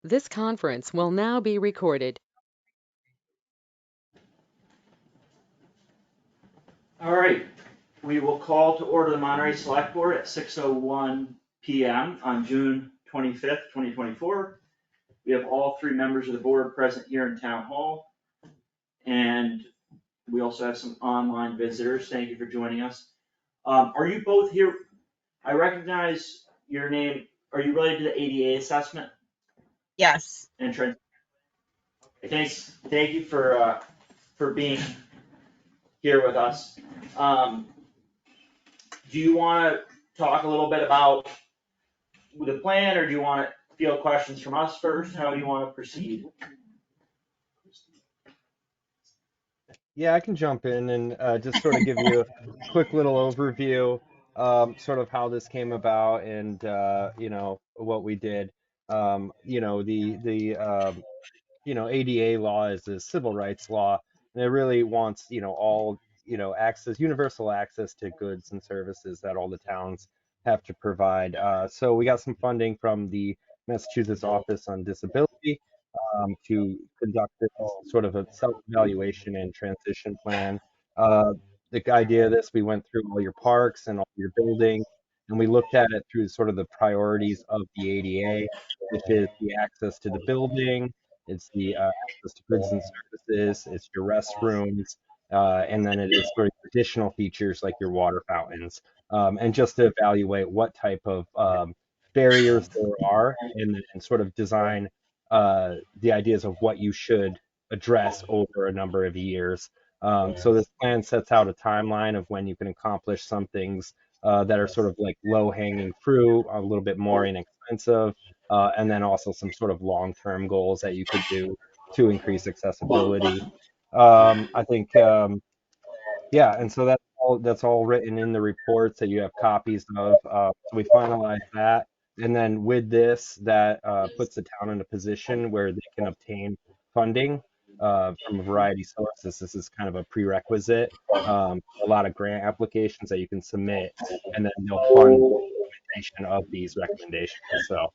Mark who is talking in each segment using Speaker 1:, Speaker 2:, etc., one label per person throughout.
Speaker 1: This conference will now be recorded.
Speaker 2: All right, we will call to order the Monterey Select Board at 6:01 p.m. on June 25th, 2024. We have all three members of the board present here in Town Hall. And we also have some online visitors. Thank you for joining us. Are you both here? I recognize your name. Are you related to the ADA assessment?
Speaker 3: Yes.
Speaker 2: And thank you for being here with us. Do you want to talk a little bit about the plan, or do you want to field questions from us first? How do you want to proceed?
Speaker 4: Yeah, I can jump in and just sort of give you a quick little overview, sort of how this came about and what we did. The ADA law is a civil rights law, and it really wants all access, universal access to goods and services that all the towns have to provide. So we got some funding from the Massachusetts Office on Disability to conduct this sort of a self-evaluation and transition plan. Uh, the idea of this, we went through all your parks and all your buildings, and we looked at it through sort of the priorities of the ADA, which is the access to the building, it's the access to goods and services, it's your restrooms, and then it is sort of additional features like your water fountains, and just to evaluate what type of barriers there are and sort of design the ideas of what you should address over a number of years. So this plan sets out a timeline of when you can accomplish some things that are sort of like low-hanging fruit, a little bit more inexpensive, and then also some sort of long-term goals that you could do to increase accessibility. I think, yeah, and so that's all written in the reports that you have copies of. So we finalized that, and then with this, that puts the town in a position where they can obtain funding from a variety of sources. This is kind of a prerequisite. A lot of grant applications that you can submit, and then they'll fund the implementation of these recommendations. So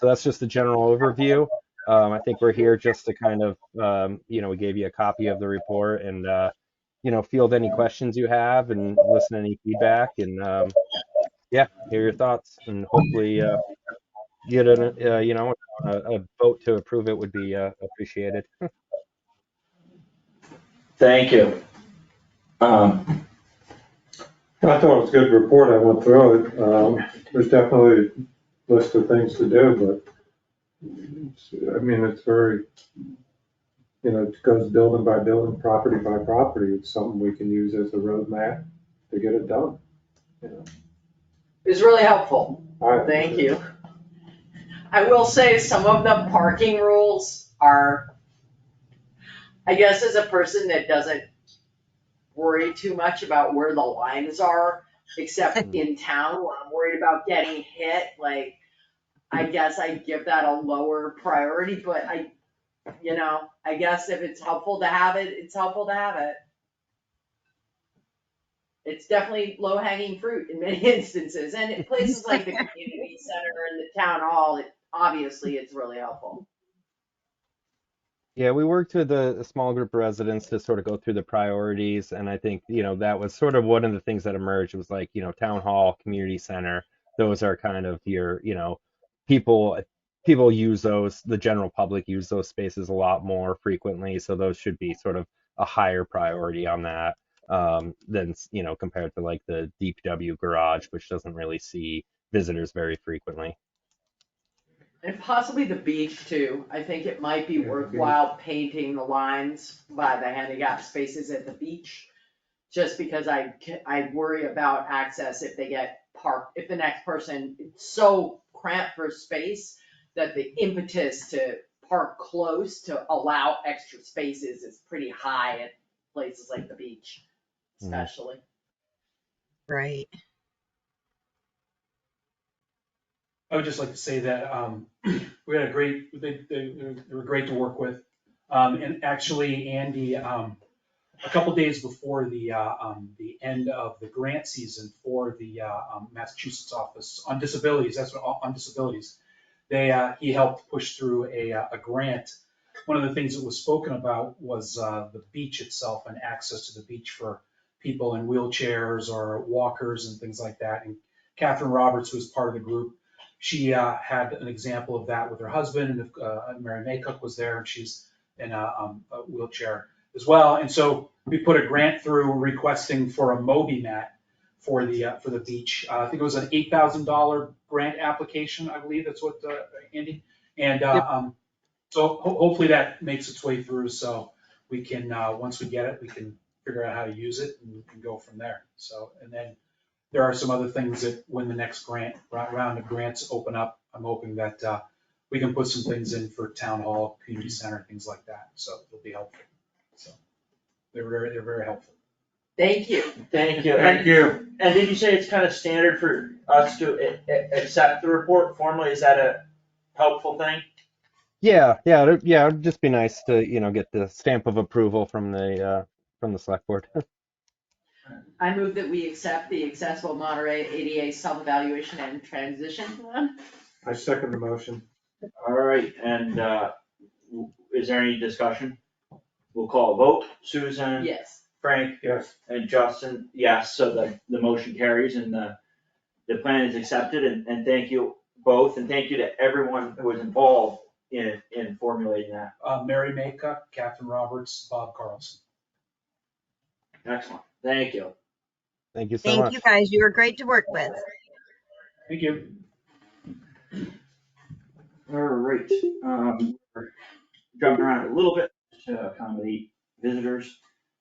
Speaker 4: that's just a general overview. I think we're here just to kind of, we gave you a copy of the report and, field any questions you have and listen to any feedback and, yeah, hear your thoughts and hopefully get a vote to approve it would be appreciated.
Speaker 2: Thank you.
Speaker 5: I thought it was a good report. I went through it. There's definitely a list of things to do, but it's very, it goes building by building, property by property. It's something we can use as a roadmap to get it done.
Speaker 6: It's really helpful.
Speaker 5: All right.
Speaker 6: Thank you. I will say some of the parking rules are, I guess as a person that doesn't worry too much about where the lines are, except in town when I'm worried about getting hit, like, I guess I give that a lower priority, but I guess if it's helpful to have it, it's helpful to have it. It's definitely low hanging fruit in many instances, and in places like the community center and the town hall, obviously it's really helpful.
Speaker 4: Yeah, we worked with a small group of residents to sort of go through the priorities, and I think, that was sort of one of the things that emerged was like, town hall, community center, those are kind of your, people people use those, the general public use those spaces a lot more frequently, so those should be sort of a higher priority on that than, compared to like the DPW garage, which doesn't really see visitors very frequently.
Speaker 6: And possibly the beach too. I think it might be worthwhile painting the lines by the handicap spaces at the beach. Just because I worry about access if they get parked, if the next person, it's so cramped for space that the impetus to park close to allow extra spaces is pretty high at places like the beach, especially.
Speaker 3: Right.
Speaker 7: I would just like to say that we had they were great to work with. And actually, Andy, a couple days before the end of the grant season for the Massachusetts Office on Disabilities, on Disabilities, he helped push through a grant. One of the things that was spoken about was the beach itself and access to the beach for people in wheelchairs or walkers and things like that. And Catherine Roberts, who was part of the group, she had an example of that with her husband, and Mary Maycock was there, and she's in a wheelchair as well. And so we put a grant through requesting for a Moby mat for the beach. I think it was an $8,000 grant application, I believe that's what, Andy? And so hopefully that makes its way through, so we can, once we get it, we can figure out how to use it and we can go from there. So, and then there are some other things that when the next round of grants open up, I'm hoping that we can put some things in for town hall, community center, things like that. So it'll be helpful. So they're very helpful.
Speaker 6: Thank you.
Speaker 2: Thank you.
Speaker 5: Thank you.
Speaker 2: And did you say it's kind of standard for us to accept the report formally? Is that a helpful thing?
Speaker 4: Yeah, it'd just be nice to, get the stamp of approval from the select board.
Speaker 6: I move that we accept the Accessible Monterey ADA self-evaluation and transition plan.
Speaker 5: I second the motion.
Speaker 2: All right, and is there any discussion? We'll call a vote. Susan?
Speaker 6: Yes.
Speaker 2: Frank?
Speaker 5: Yes.
Speaker 2: And Justin? Yes, so the motion carries and the plan is accepted, and thank you both, and thank you to everyone who was involved in formulating that.
Speaker 7: Mary Maycock, Catherine Roberts, Bob Carlson.
Speaker 2: Excellent, thank you.
Speaker 4: Thank you so
Speaker 3: Thank
Speaker 4: much.
Speaker 3: you guys. You were great to work with.
Speaker 7: Thank you.
Speaker 2: All right, we're jumping around a little bit to accommodate visitors.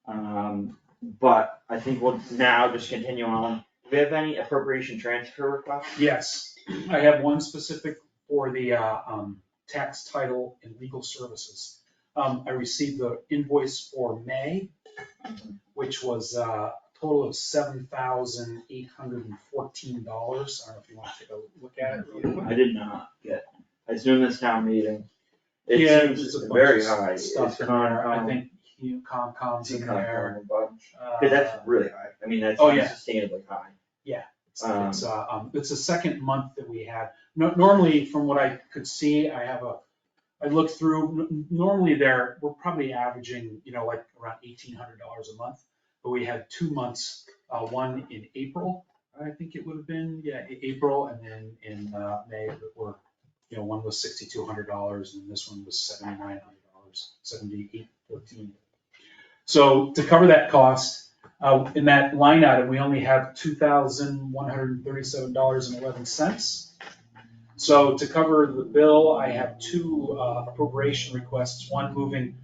Speaker 2: But I think we'll now just continue on. Do we have any appropriation transfer requests?
Speaker 7: Yes, I have one specific for the tax title and legal services. I received the invoice for May, which was a total of $7,814. I don't know if you want to take a look at it really quick.
Speaker 2: I did not yet. I assume this town meeting. It
Speaker 7: Yeah,
Speaker 2: seems
Speaker 7: there's a bunch
Speaker 2: very
Speaker 7: of
Speaker 2: high.
Speaker 7: stuff
Speaker 2: It's
Speaker 7: in there. I
Speaker 2: Concom.
Speaker 7: think Concom's in there.
Speaker 2: Cause that's really high. I mean, that's
Speaker 7: Oh, yeah.
Speaker 2: unsustainably high.
Speaker 7: It's the second month that we had. Normally, from what I could see, I looked through, normally we're probably averaging, like around $1,800 a month. But we had 2 months, one in April, I think it would have been, April, and then in May that were, one was $6,200 and this one was $7,900, $7,814. So to cover that cost, in that line item, we only have $2,137.11. So to cover the bill, I have two appropriation requests, one moving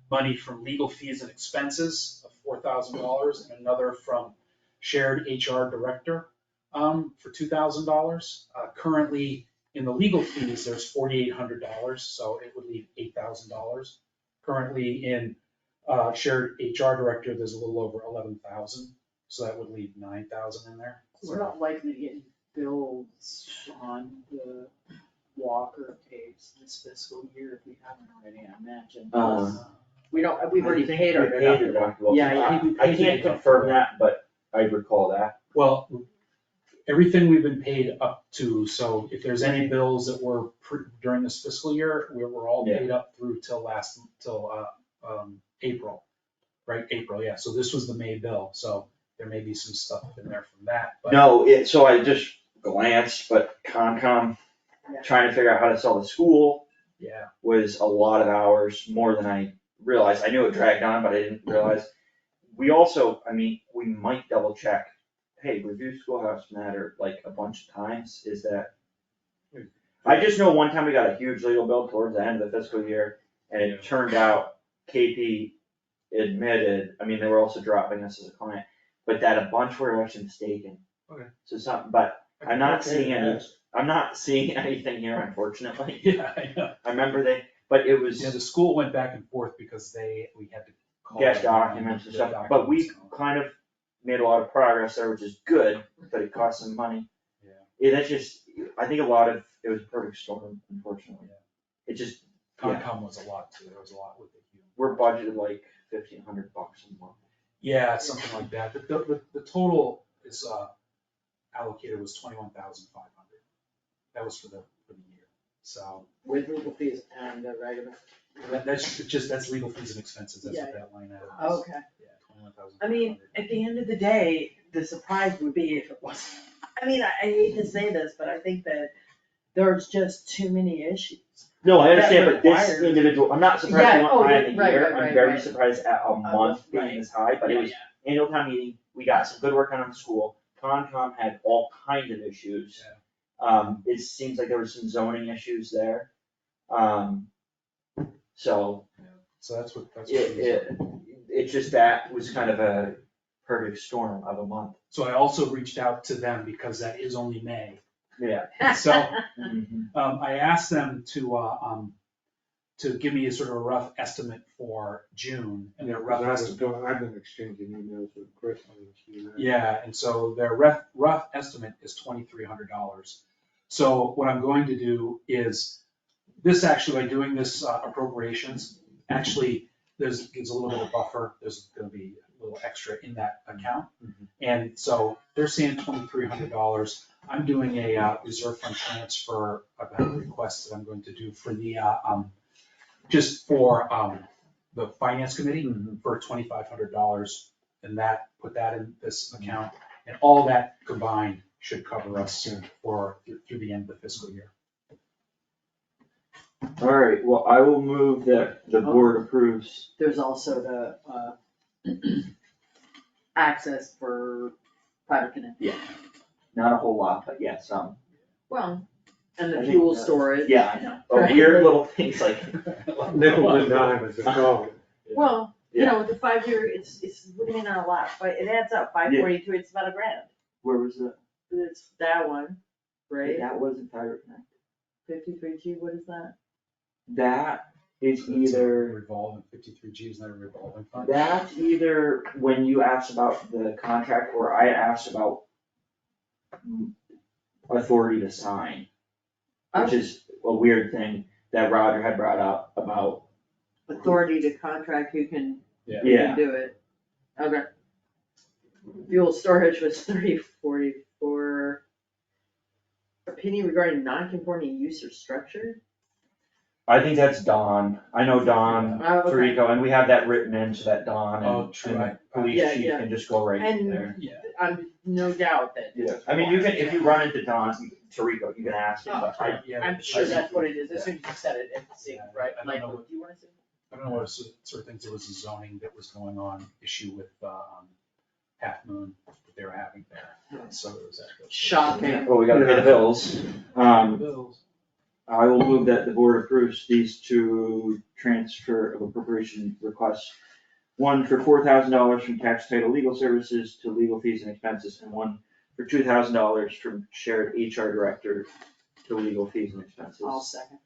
Speaker 7: money from legal fees and expenses of $4,000 and another from shared HR director for $2,000. Currently in the legal fees, there's $4,800, so it would leave $8,000. Currently in shared HR director, there's a little over 11,000, so that would leave 9,000 in there.
Speaker 6: We're not likely to get bills on the Walker case this fiscal year if we haven't already, I imagine. We've already paid our deductible. Yeah, I think we
Speaker 2: I
Speaker 6: paid
Speaker 2: can't
Speaker 6: the
Speaker 2: confirm that, but I recall that.
Speaker 7: Well, everything we've been paid up to, so if there's any bills that were during this fiscal year, we're all paid up through till April, right? April, yeah. So this was the May bill, so there may be some stuff in there from that. But
Speaker 2: No, so I just glanced, but Concom, trying to figure out how to sell the school was a lot of hours, more than I realized. I knew it dragged on, but I didn't realize. We also, we might double check, hey, review schoolhouse matter like a bunch of times, is that? I just know one time we got a huge legal bill towards the end of the fiscal year, and it turned out KP admitted, they were also dropping us as a client, but that a bunch were actually mistaken.
Speaker 7: Okay.
Speaker 2: So but I'm not seeing anything here, unfortunately.
Speaker 7: yeah, I know.
Speaker 2: I remember but it was.
Speaker 7: Yeah, the school went back and forth because we had to call
Speaker 2: Get documents and stuff, but we kind of made a lot of progress there, which is good, but it cost some money. Yeah, that's just, I think it was a perfect storm, unfortunately. It just.
Speaker 7: Concom was a lot too, there was a lot with it.
Speaker 2: We're budgeted like $1,500 a month.
Speaker 7: Yeah, something like that. The total is allocated was $21,500. That was for the year. So
Speaker 6: With legal fees and the regular.
Speaker 7: that's legal fees and expenses, that's what that line item is.
Speaker 6: Okay.
Speaker 7: Yeah, 21,000.
Speaker 6: I mean, at the end of the day, the surprise would be if it wasn't. I mean, I hate to say this, but I think that there's just too many issues.
Speaker 2: No, I understand, but this
Speaker 6: requires-
Speaker 2: individual, I'm not surprised
Speaker 6: Yeah,
Speaker 2: they went
Speaker 6: oh,
Speaker 2: high
Speaker 6: yeah,
Speaker 2: in the
Speaker 6: right,
Speaker 2: year,
Speaker 6: right,
Speaker 2: I'm
Speaker 6: right,
Speaker 2: very
Speaker 6: right.
Speaker 2: surprised at a month being
Speaker 6: right.
Speaker 2: this high, but it was annual town meeting, we got some good work done on the school, Concom had all kinds of issues. It seems like there were some zoning issues there, so
Speaker 7: So that's what
Speaker 2: it's just that was kind of a perfect storm of a month.
Speaker 7: So I also reached out to them because that is only May.
Speaker 2: Yeah.
Speaker 7: So,
Speaker 2: Mhm.
Speaker 7: I asked them to give me a sort of a rough estimate for June, and their rough estimate.
Speaker 5: I've been exchanging emails with Chris on this.
Speaker 7: Yeah, and so their rough estimate is $2,300. So what I'm going to do is, this actually, by doing this appropriations, actually, gives a little bit of buffer, there's gonna be a little extra in that account. And so they're saying $2,300. I'm doing a reserve fund transfer, I've got a request that I'm going to do for the, just for the finance committee for $2,500. And put that in this account, and all that combined should cover us for, through the end of the fiscal year.
Speaker 2: Alright, well, I will move that the board approves.
Speaker 6: There's also the, access for fiber connect.
Speaker 2: Not a whole lot, but yeah, some.
Speaker 6: Well, and
Speaker 2: I
Speaker 6: the
Speaker 2: think
Speaker 6: fuel
Speaker 2: that-
Speaker 6: storage.
Speaker 2: Yeah, I know, but
Speaker 6: Right.
Speaker 2: weird little things like.
Speaker 5: Nickel and dime as it's called.
Speaker 6: Well, you
Speaker 2: Yeah.
Speaker 6: know, with the 5 year, it's really not a lot, but it adds up, 542, it's about $1,000.
Speaker 2: Where was it?
Speaker 6: It's that one, right?
Speaker 2: That wasn't Fiber Connect.
Speaker 6: 53G, what is that?
Speaker 2: That is
Speaker 7: It's a
Speaker 2: either,
Speaker 7: revolving, 53G is not a revolving fund.
Speaker 2: that's either when you asked about the contract, or I asked about authority to sign. Which is a weird thing that Roger had brought up about,
Speaker 6: Authority to contract who can
Speaker 2: yeah,
Speaker 6: do it. Okay. Fuel storage was 344. Opinion regarding non-conforming use or structure?
Speaker 2: I think that's Don, I know Don
Speaker 6: Oh, okay.
Speaker 2: Tirico, and we have that written in so that Don
Speaker 7: Oh,
Speaker 2: and
Speaker 7: true.
Speaker 2: the police
Speaker 6: Yeah,
Speaker 2: chief
Speaker 6: yeah.
Speaker 2: can just go right
Speaker 6: And-
Speaker 2: there.
Speaker 7: Yeah.
Speaker 6: I'm no doubt that.
Speaker 2: Yeah, I mean, you can, if you run into Don Tirico, you can ask him, but
Speaker 7: Yeah,
Speaker 6: I'm sure
Speaker 2: I
Speaker 6: that's
Speaker 2: think-
Speaker 6: what it is, as soon as you said it, it seemed
Speaker 7: Yeah,
Speaker 6: right,
Speaker 7: I don't
Speaker 6: like,
Speaker 7: know
Speaker 6: do
Speaker 7: what-
Speaker 6: you wanna say?
Speaker 7: I don't know what sort of things, there was a zoning that was going on, issue with Half Moon that they were having there, so it was actually.
Speaker 6: Shocking.
Speaker 2: well, we gotta pay the bills.
Speaker 7: Bills.
Speaker 2: I will move that the board approves these two transfer of appropriation requests. One for $4,000 from tax title legal services to legal fees and expenses, and one for $2,000 from shared HR director to legal fees and expenses.
Speaker 6: I'll second.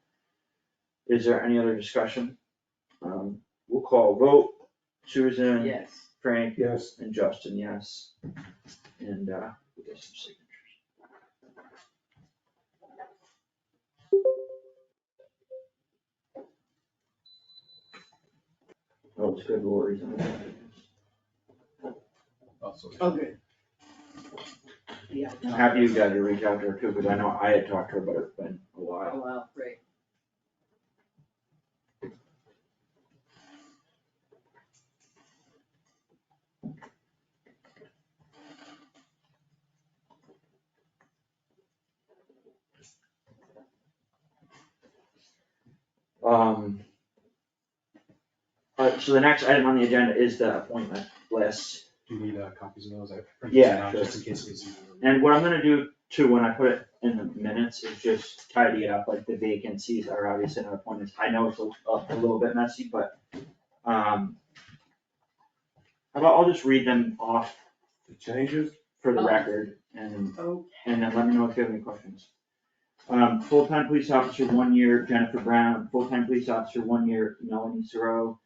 Speaker 2: Is there any other discussion? We'll call a vote. Susan,
Speaker 6: Yes.
Speaker 2: Frank,
Speaker 5: Yes,
Speaker 2: and Justin, yes. And, we get some signatures. Oh, it's good, Lori's on it.
Speaker 6: Oh, good. Yeah.
Speaker 2: I'm happy you guys to reach out to her too, because I know I had talked to her, but it's been a
Speaker 6: Oh,
Speaker 2: while.
Speaker 6: wow, great.
Speaker 2: Alright, so the next item on the agenda is the appointment list.
Speaker 7: Do you need copies of those? I printed
Speaker 2: Yeah,
Speaker 7: them out
Speaker 2: sure.
Speaker 7: just in case it was.
Speaker 2: And what I'm gonna do too, when I put it in the minutes, is just tidy it up, like the vacancies are obviously not appointments. I know it's a little bit messy, but, how about I'll just read them off
Speaker 5: the changes,
Speaker 2: for the
Speaker 6: Oh.
Speaker 2: record, and
Speaker 6: Okay.
Speaker 2: then let me know if you have any questions. Full-time police officer, 1 year, Jennifer Brown. Full-time police officer, 1 year, Melanie Soro.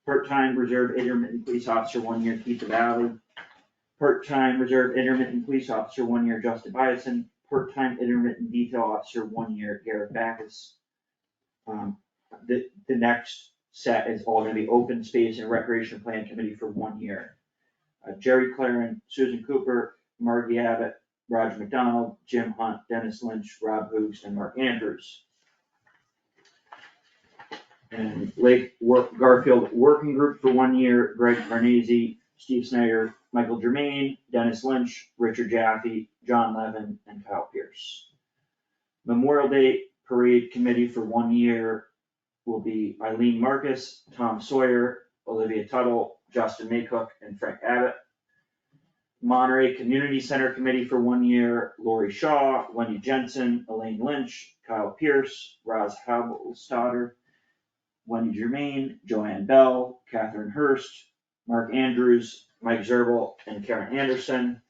Speaker 2: Part-time reserve intermittent police officer, 1 year, Keith Valley. Part-time reserve intermittent police officer, 1 year, Justin Bison. Part-time intermittent detail officer, 1 year, Garrett Backus. The next set is all gonna be open space and recreation plan committee for 1 year. Jerry Claren, Susan Cooper, Margie Abbott, Roger McDonald, Jim Hunt, Dennis Lynch, Rob Hoogs, and Mark Andrews. And Lake Garfield Working Group for 1 year, Greg Carnese, Steve Snyder, Michael Germain, Dennis Lynch, Richard Jaffe, John Levin, and Kyle Pierce. Memorial Day Parade Committee for 1 year will be Eileen Marcus, Tom Sawyer, Olivia Tuttle, Justin Maycook, and Frank Abbott. Monterey Community Center Committee for 1 year, Lori Shaw, Wendy Jensen, Elaine Lynch, Kyle Pierce, Roz Habelstadter, Wendy Germain, Joanne Bell, Catherine Hurst, Mark Andrews, Mike Zerbel, and Karen Anderson.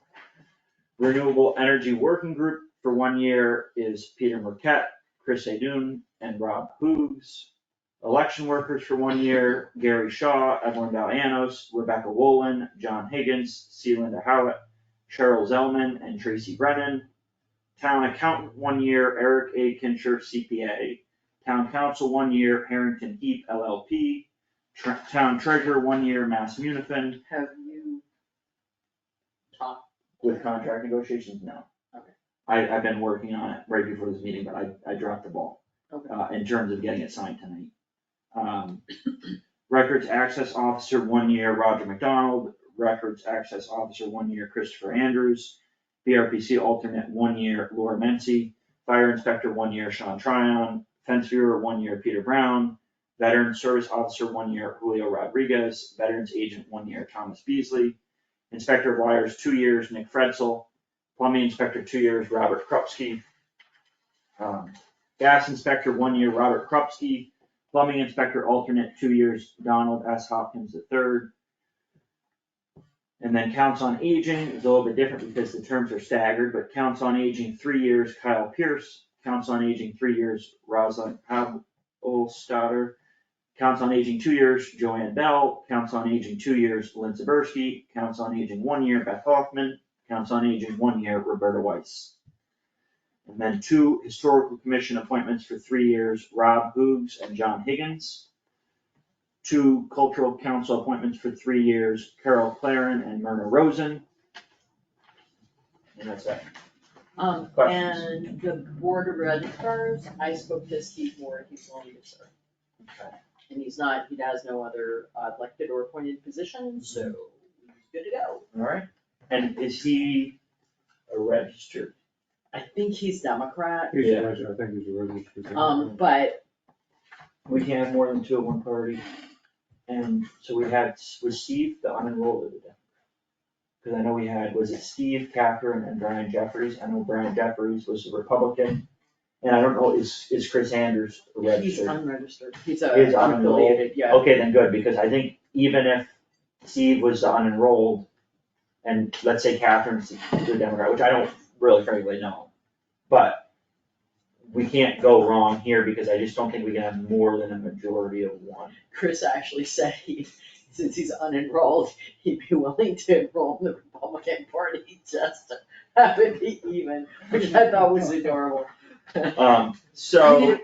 Speaker 2: Renewable Energy Working Group for 1 year is Peter Marquette, Chris Adoon, and Rob Hoogs. Election workers for 1 year, Gary Shaw, Evelyn Valianos, Rebecca Wolin, John Higgins, C. Linda Howitt, Cheryl Zellman, and Tracy Brennan. Town accountant 1 year, Eric A. Kincher, CPA. Town council 1 year, Harrington Heap, LLP. Town treasurer 1 year, Mass Munifin.
Speaker 6: Have you talked?
Speaker 2: With contract negotiations, no.
Speaker 6: Okay.
Speaker 2: I've been working on it right before this meeting, but I dropped the ball.
Speaker 6: Okay.
Speaker 2: In terms of getting it signed tonight. Records Access Officer 1 year, Roger McDonald. Records Access Officer 1 year, Christopher Andrews. BRPC alternate 1 year, Laura Mency. Fire Inspector 1 year, Sean Tryon. Fence Viewer 1 year, Peter Brown. Veteran Service Officer 1 year, Julio Rodriguez. Veterans Agent 1 year, Thomas Beasley. Inspector of Wires 2 years, Nick Fretzel. Plumbing Inspector 2 years, Robert Krupski. Gas Inspector 1 year, Robert Krupski. Plumbing Inspector alternate 2 years, Donald S. Hopkins III. And then Counts on Aging is a little bit different because the terms are staggered, but Counts on Aging 3 years, Kyle Pierce. Counts on Aging 3 years, Rosalind Habelstadter. Counts on Aging 2 years, Joanne Bell. Counts on Aging 2 years, Lynn Zabersky. Counts on Aging 1 year, Beth Hoffman. Counts on Aging 1 year, Roberta Weiss. And then 2 Historical Commission appointments for 3 years, Rob Hoogs and John Higgins. 2 Cultural Council appointments for 3 years, Carol Claren and Myrna Rosen. And that's it. Questions?
Speaker 6: And the board of registrars, I spoke to Steve Moore, he's willing to serve.
Speaker 2: Okay.
Speaker 6: And he has no other elected or appointed position, so he's good to go.
Speaker 2: Alright, and is he a registered?
Speaker 6: I think he's Democrat,
Speaker 5: He's
Speaker 2: Yeah.
Speaker 5: I think he's a registered.
Speaker 6: but
Speaker 2: We can't have more than 2 at one party. And so was Steve the unenrolled or the Democrat? Cause I know we had, was it Steve, Catherine, and Brian Jeffries? I know Brian Jeffries was a Republican. And I don't know, is Chris Andrews a
Speaker 6: he's
Speaker 2: registered?
Speaker 6: unregistered, he's
Speaker 2: He is
Speaker 6: unaffiliated, yeah.
Speaker 2: Okay, then good, because I think even if Steve was the unenrolled, and let's say Catherine's the Democrat, which I don't really frankly know, but we can't go wrong here because I just don't think we can have more than a majority of one.
Speaker 6: Chris actually said since he's unenrolled, he'd be willing to enroll in the Republican Party just to have it be even, which I thought was adorable. I mean,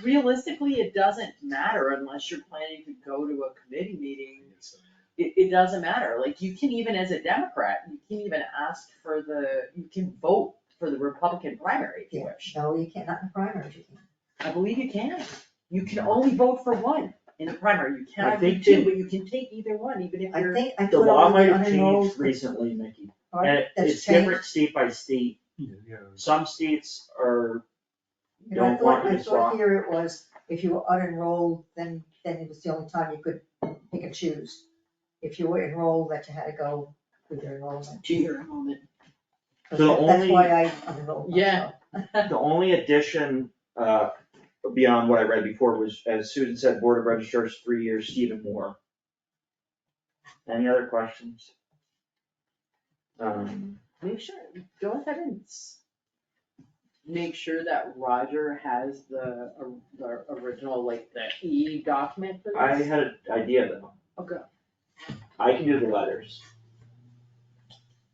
Speaker 6: realistically, it doesn't matter unless you're planning to go to a committee meeting. It doesn't matter, like, you can even, as a Democrat, you can even ask for you can vote for the Republican primary if you wish.
Speaker 8: No, you can't, not in the primaries, you can't.
Speaker 6: I believe you can. You can only vote for one in the primary, you cannot do
Speaker 2: think
Speaker 6: two,
Speaker 2: that-
Speaker 6: but you can take either one, even if you're.
Speaker 8: I
Speaker 2: The
Speaker 8: thought
Speaker 2: law
Speaker 8: all
Speaker 2: might
Speaker 8: the
Speaker 2: have
Speaker 8: unenrolled.
Speaker 2: changed recently, Mickey,
Speaker 8: Or
Speaker 2: and
Speaker 8: that's
Speaker 2: it's different
Speaker 8: changed.
Speaker 2: state by state.
Speaker 5: Yeah.
Speaker 2: Some states are,
Speaker 8: And I
Speaker 2: don't want you
Speaker 8: thought
Speaker 2: to swap.
Speaker 8: here it was, if you were unenrolled, then it was the only time you could pick and choose. If you were enrolled, that you had to go with your enrollment.
Speaker 6: To your enrollment.
Speaker 2: So the
Speaker 8: That's
Speaker 2: only-
Speaker 8: why I unenrolled
Speaker 6: Yeah.
Speaker 8: myself.
Speaker 2: The only addition, beyond what I read before was, as Susan said, Board of Registrars, 3 years, Stephen Moore. Any other questions?
Speaker 6: Make sure, go ahead and make sure that Roger has the original, like, the E-document for this.
Speaker 2: I had an idea though,
Speaker 6: Okay,
Speaker 2: I can do the letters.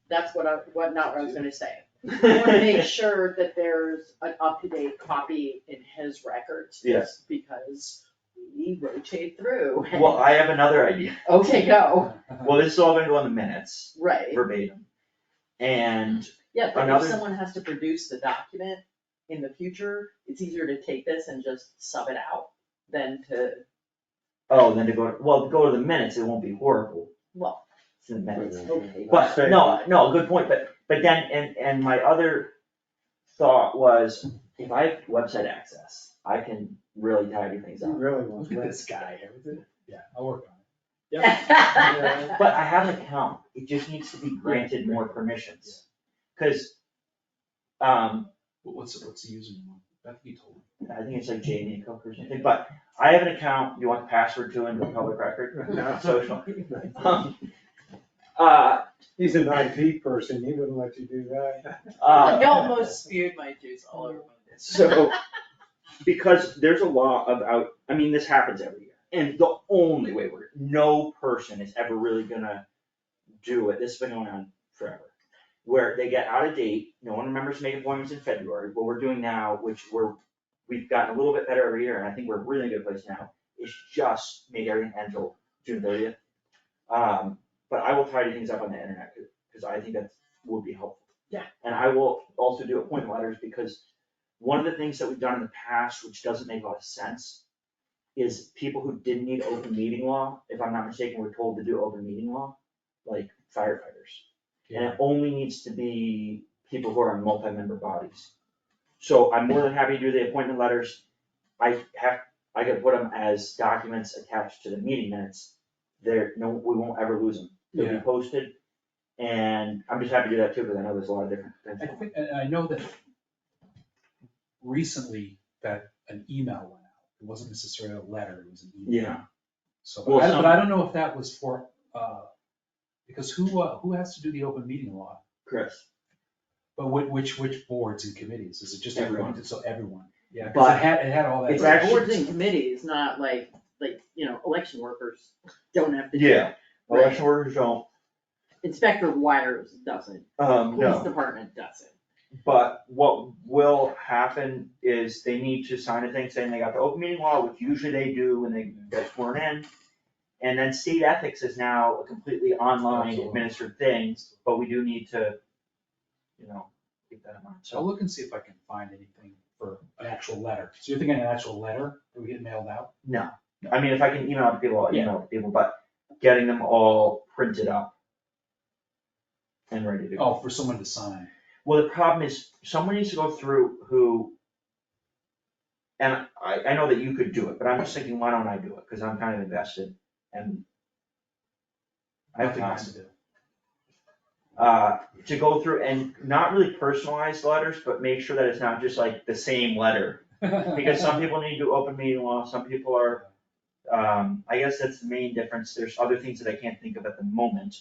Speaker 6: that's what I was gonna say. I wanna make sure that there's an up-to-date copy in his records.
Speaker 2: Yes.
Speaker 6: just because we rotate through.
Speaker 2: Well, I have another idea.
Speaker 6: Okay, go,
Speaker 2: Well, this is all gonna go in the minutes,
Speaker 6: right,
Speaker 2: verbatim. And
Speaker 6: yeah, but if
Speaker 2: another-
Speaker 6: someone has to produce the document in the future, it's easier to take this and just sub it out than to
Speaker 2: Oh, then to go to the minutes, it won't be horrible.
Speaker 6: Well,
Speaker 2: It's in the minutes.
Speaker 6: okay.
Speaker 2: But, no, good point, but then, and my other thought was, if I have website access, I can really tidy things
Speaker 5: He
Speaker 2: up.
Speaker 5: really wants
Speaker 7: Look at
Speaker 5: that.
Speaker 7: this guy, everything, yeah, I'll work on it.
Speaker 2: But I have an account, it just needs to be granted more permissions. Cause,
Speaker 7: What's the username? I think you told me.
Speaker 2: I think it's like Jamie Cook or something, but I have an account, you want the password to in the public record,
Speaker 5: No.
Speaker 2: social.
Speaker 5: He's an IT person, he wouldn't let you do that.
Speaker 6: You almost spewed my juice all over my desk.
Speaker 2: So, because there's a law about, I mean, this happens every year, and the only way no person is ever really gonna do it, this has been going on forever. Where they get out of date, no one remembers to make appointments in February, what we're doing now, which we've gotten a little bit better every year, and I think we're really in a good place now, is just make everything end till June 30th. But I will tidy things up on the internet, cause I think that would be helpful.
Speaker 6: Yeah.
Speaker 2: And I will also do appointment letters, because one of the things that we've done in the past, which doesn't make a lot of sense, is people who didn't need open meeting law, if I'm not mistaken, were told to do open meeting law, like firefighters. And it only needs to be people who are on multi-member bodies. So I'm more than happy to do the appointment letters. I could put them as documents attached to the meeting minutes. We won't ever lose them. They'll be
Speaker 7: Yeah.
Speaker 2: posted. And I'm just happy to do that too, because I know there's a lot of different
Speaker 7: I
Speaker 2: things.
Speaker 7: think, and I know that recently that an email went out. It wasn't necessarily a letter, it was an email.
Speaker 2: Yeah.
Speaker 7: So,
Speaker 2: Well,
Speaker 7: but I don't know if that was for, because who has to do the open meeting law?
Speaker 2: Chris.
Speaker 7: But which boards and committees? Is it just everyone?
Speaker 2: Everyone.
Speaker 7: So everyone, yeah,
Speaker 2: But
Speaker 7: because it had all that.
Speaker 2: it's
Speaker 6: But
Speaker 2: actually-
Speaker 6: boards and committees, not like, election workers don't have to do
Speaker 2: Yeah.
Speaker 6: it.
Speaker 2: Election workers don't,
Speaker 6: Inspector of wires doesn't, police
Speaker 2: no.
Speaker 6: department doesn't.
Speaker 2: But what will happen is they need to sign a thing saying they got the open meeting law, which usually they do when they get sworn in. And then state ethics is now a completely online
Speaker 7: Absolutely.
Speaker 2: administered thing, but we do need to, keep that in mind,
Speaker 7: So I'll
Speaker 2: so.
Speaker 7: look and see if I can find anything for an actual letter. So you're thinking an actual letter that we get mailed out?
Speaker 2: No, I mean, if I can email it to people, I'll email it to people, but getting them all printed up and ready to go.
Speaker 7: Oh, for someone to sign.
Speaker 2: Well, the problem is, someone needs to go through who, and I know that you could do it, but I'm just thinking, why don't I do it, cause I'm kind of invested, and I have
Speaker 7: Nothing
Speaker 2: time.
Speaker 7: else to do.
Speaker 2: To go through and not really personalize letters, but make sure that it's not just like the same letter. Because some people need to do open meeting law, some people are, I guess that's the main difference, there's other things that I can't think of at the moment.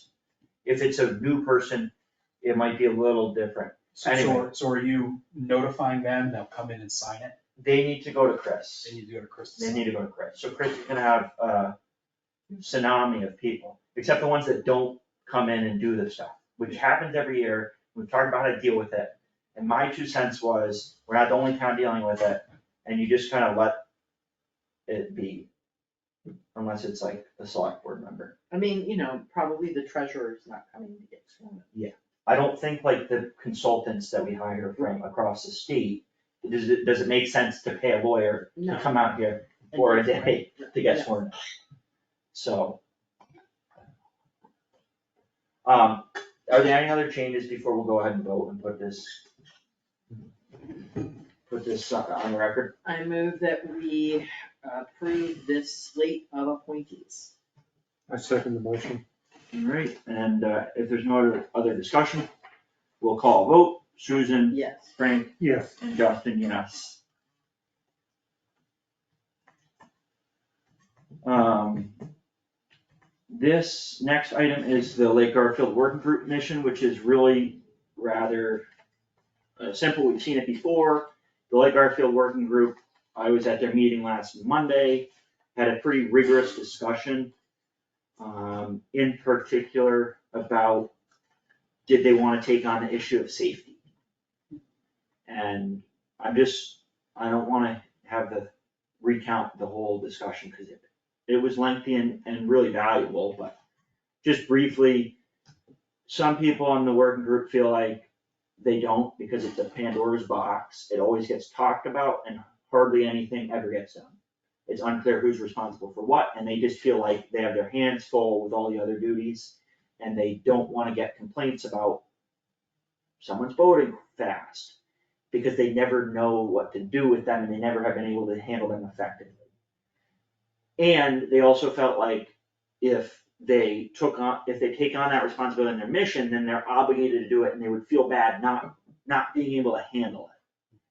Speaker 2: If it's a new person, it might be a little different. Anyway.
Speaker 7: So are you notifying them, they'll come in and sign it?
Speaker 2: They need to go to Chris.
Speaker 7: They need to go to Chris to
Speaker 2: They
Speaker 7: sign
Speaker 2: need
Speaker 7: it?
Speaker 2: to go to Chris. So Chris is gonna have a tsunami of people, except the ones that don't come in and do this stuff, which happens every year. We've talked about how to deal with it. And my 2 cents was, we're not the only town dealing with it, and you just kind of let it be. Unless it's like a select board member.
Speaker 6: I mean, probably the treasurer's not coming to get sworn.
Speaker 2: I don't think like the consultants that we hire from across the state, does it make sense to pay a lawyer to
Speaker 6: No.
Speaker 2: come out here for a day to get
Speaker 6: Yeah.
Speaker 2: sworn in? So. Are there any other changes before we'll go ahead and vote and put this on the record?
Speaker 6: I move that we approve this slate of appointees.
Speaker 5: I second the motion.
Speaker 2: Alright, and if there's no other discussion, we'll call a vote. Susan,
Speaker 6: Yes.
Speaker 2: Frank,
Speaker 5: Yes.
Speaker 2: and Justin, yes. This next item is the Lake Garfield Working Group mission, which is really rather simple. We've seen it before. The Lake Garfield Working Group, I was at their meeting last Monday, had a pretty rigorous discussion, in particular about did they want to take on the issue of safety? And I don't want to have the recount the whole discussion because it was lengthy and really valuable, but just briefly, some people on the working group feel like they don't because it's a Pandora's box. It always gets talked about and hardly anything ever gets done. It's unclear who's responsible for what, and they just feel like they have their hands full with all the other duties, and they don't wanna get complaints about someone's voting fast, because they never know what to do with them, and they never have been able to handle them effectively. And they also felt like if they take on that responsibility in their mission, then they're obligated to do it, and they would feel bad not being able to handle it.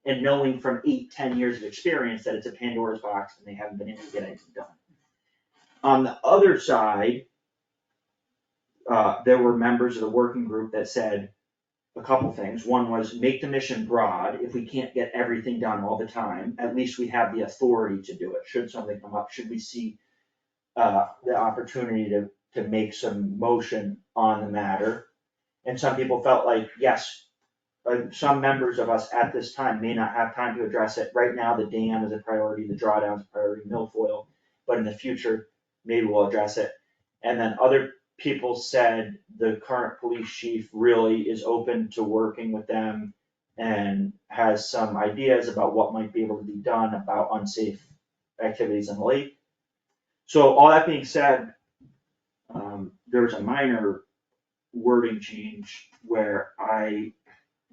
Speaker 2: And knowing from 8-10 years of experience that it's a Pandora's box and they haven't been able to get anything done. On the other side, there were members of the working group that said a couple things. One was make the mission broad. If we can't get everything done all the time, at least we have the authority to do it. Should something come up, should we see the opportunity to make some motion on the matter. And some people felt like, yes, some members of us at this time may not have time to address it. Right now, the dam is a priority, the drawdown is a priority, milfoil, but in the future, maybe we'll address it. And then other people said the current police chief really is open to working with them and has some ideas about what might be able to be done about unsafe activities in the lake. So all that being said, there was a minor wording change where I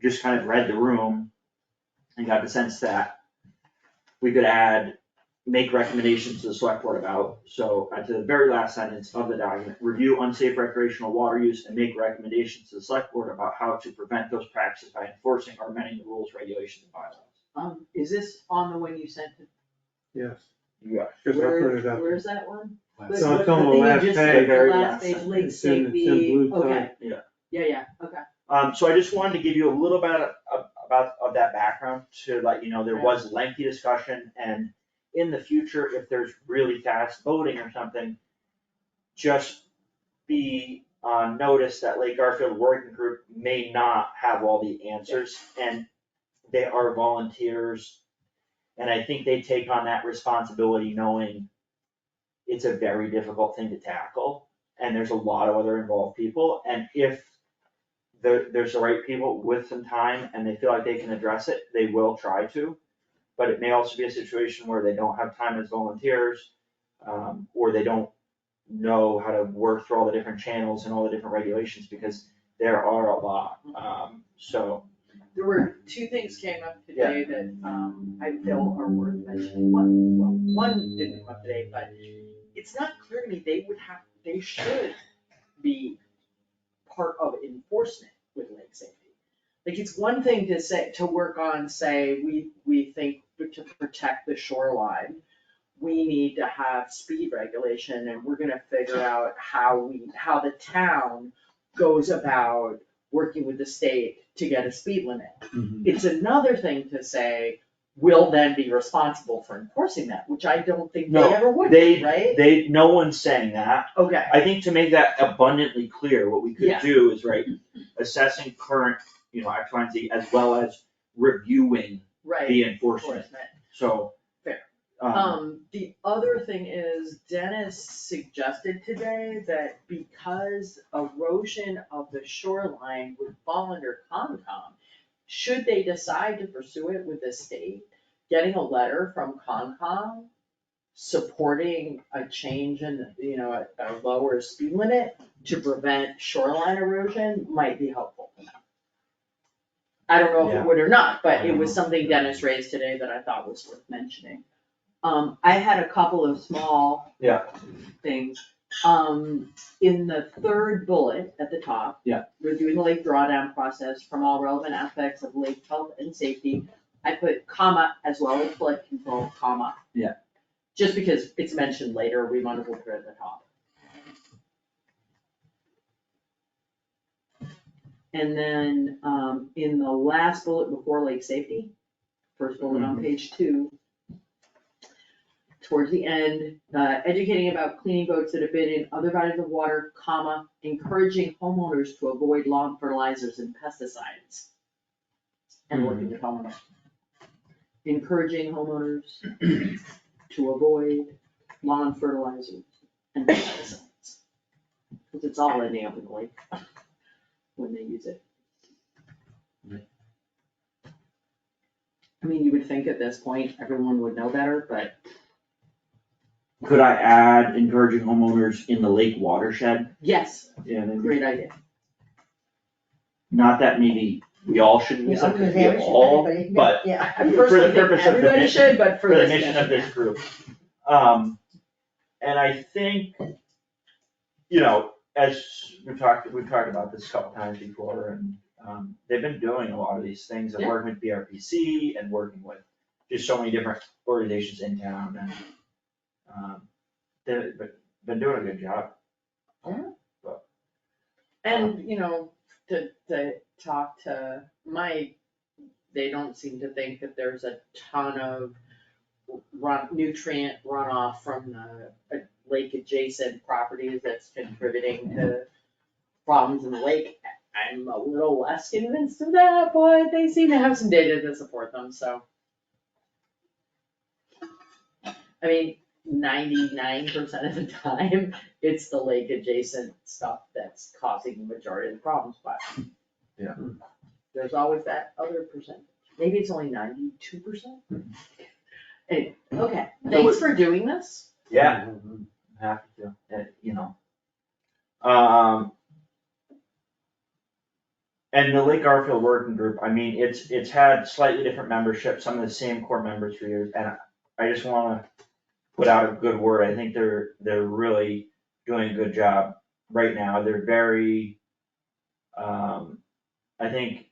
Speaker 2: just kind of read the room and got the sense that we could add, make recommendations to the select board about. So to the very last sentence of the document, review unsafe recreational water use and make recommendations to the select board about how to prevent those practices by enforcing or amending the rules, regulations, and bylaws.
Speaker 6: Is this on the one you sent to?
Speaker 5: Yes.
Speaker 2: Yeah.
Speaker 5: Because I put it up.
Speaker 6: Where's that one?
Speaker 5: It's on the
Speaker 6: thing you
Speaker 5: last
Speaker 6: just
Speaker 5: page.
Speaker 6: said, the
Speaker 2: Very
Speaker 6: last
Speaker 2: last
Speaker 6: page,
Speaker 2: sentence.
Speaker 6: lake
Speaker 5: It's in
Speaker 6: safety,
Speaker 5: blue
Speaker 6: okay,
Speaker 5: type.
Speaker 6: yeah, okay.
Speaker 2: So I just wanted to give you a little bit of that background to let you know there was lengthy discussion, and in the future, if there's really fast voting or something, just be on notice that Lake Garfield Working Group may not have all the answers, and they are volunteers. And I think they take on that responsibility knowing it's a very difficult thing to tackle, and there's a lot of other involved people, and if there's the right people with some time and they feel like they can address it, they will try to. But it may also be a situation where they don't have time as volunteers, or they don't know how to work through all the different channels and all the different regulations, because there are a lot, so.
Speaker 6: There were two things came up today that, I feel are worth mentioning. One didn't come up today, but it's not clear to me they should be part of enforcement with lake safety. Like, it's one thing to say, to work on, say, we think to protect the shoreline, we need to have speed regulation, and we're gonna figure out how the town goes about working with the state to get a speed limit. It's another thing to say, we'll then be responsible for enforcing that, which I don't think they ever would be, right?
Speaker 2: No one's saying that.
Speaker 6: Okay.
Speaker 2: I think to make that abundantly clear, what we could
Speaker 6: Yeah.
Speaker 2: do is, assessing current, X, Y, and Z, as well as reviewing the enforcement, so.
Speaker 6: Fair.
Speaker 2: Um,
Speaker 6: The other thing is Dennis suggested today that because erosion of the shoreline would fall under Concom, should they decide to pursue it with the state, getting a letter from Concom supporting a change in, a lower speed limit to prevent shoreline erosion might be helpful. I don't know if it would or not, but it was something Dennis raised today that I thought was worth mentioning. I had a couple of small things. In the third bullet at the top. Reviewing the lake drawdown process from all relevant aspects of lake health and safety. I put comma as well as flood control, comma. Just because it's mentioned later, we might as well put it at the top. And then, in the last bullet before lake safety, first bullet on page 2, towards the end, educating about cleaning boats that have been in other bodies of water, comma, encouraging homeowners to avoid lawn fertilizers and pesticides. And working with homeowners. Encouraging homeowners to avoid lawn fertilizers and pesticides. Because it's all ending up in the lake when they use it. I mean, you would think at this point, everyone would know better, but
Speaker 2: could I add encouraging homeowners in the lake watershed?
Speaker 6: Yes,
Speaker 2: Yeah, maybe.
Speaker 6: great idea.
Speaker 2: Not that maybe we all should use it, because we all, but
Speaker 8: Yeah.
Speaker 6: I
Speaker 2: For the
Speaker 6: personally think
Speaker 2: purpose of the
Speaker 6: everybody
Speaker 2: mission-
Speaker 6: should, but
Speaker 2: for
Speaker 6: for
Speaker 2: the
Speaker 6: this
Speaker 2: mission of this
Speaker 6: yeah.
Speaker 2: group. And I think, as we've talked about this a couple times before, and, they've been doing a lot of these things, and
Speaker 6: Yeah.
Speaker 2: working with BRPC and working with just so many different organizations in town, and, they've been doing a good job.
Speaker 6: And, to talk to Mike, they don't seem to think that there's a ton of nutrient runoff from the lake adjacent properties that's contributing to problems in the lake. I'm a little less convinced of that, but they seem to have some data to support them, so. I mean, 99% of the time, it's the lake adjacent stuff that's causing the majority of the problems, but.
Speaker 2: Yeah.
Speaker 6: There's always that other percentage, maybe it's only 92%. Anyway, okay, thanks for doing this.
Speaker 2: Yeah, happy to, and the Lake Garfield Working Group, I mean, it's had slightly different membership, some of the same core members for years, and I just wanna put out a good word. I think they're really doing a good job right now. They're very, I think,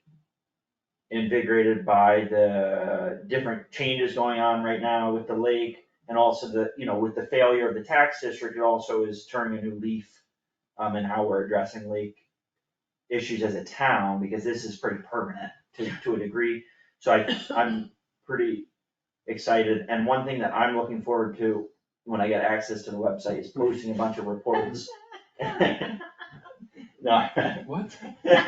Speaker 2: invigorated by the different changes going on right now with the lake, and also with the failure of the tax district, it also is turning a new leaf, in how we're addressing lake issues as a town, because this is pretty permanent to a degree. So I'm pretty excited, and one thing that I'm looking forward to when I get access to the website is posting a bunch of reports. No.
Speaker 7: What?
Speaker 8: Get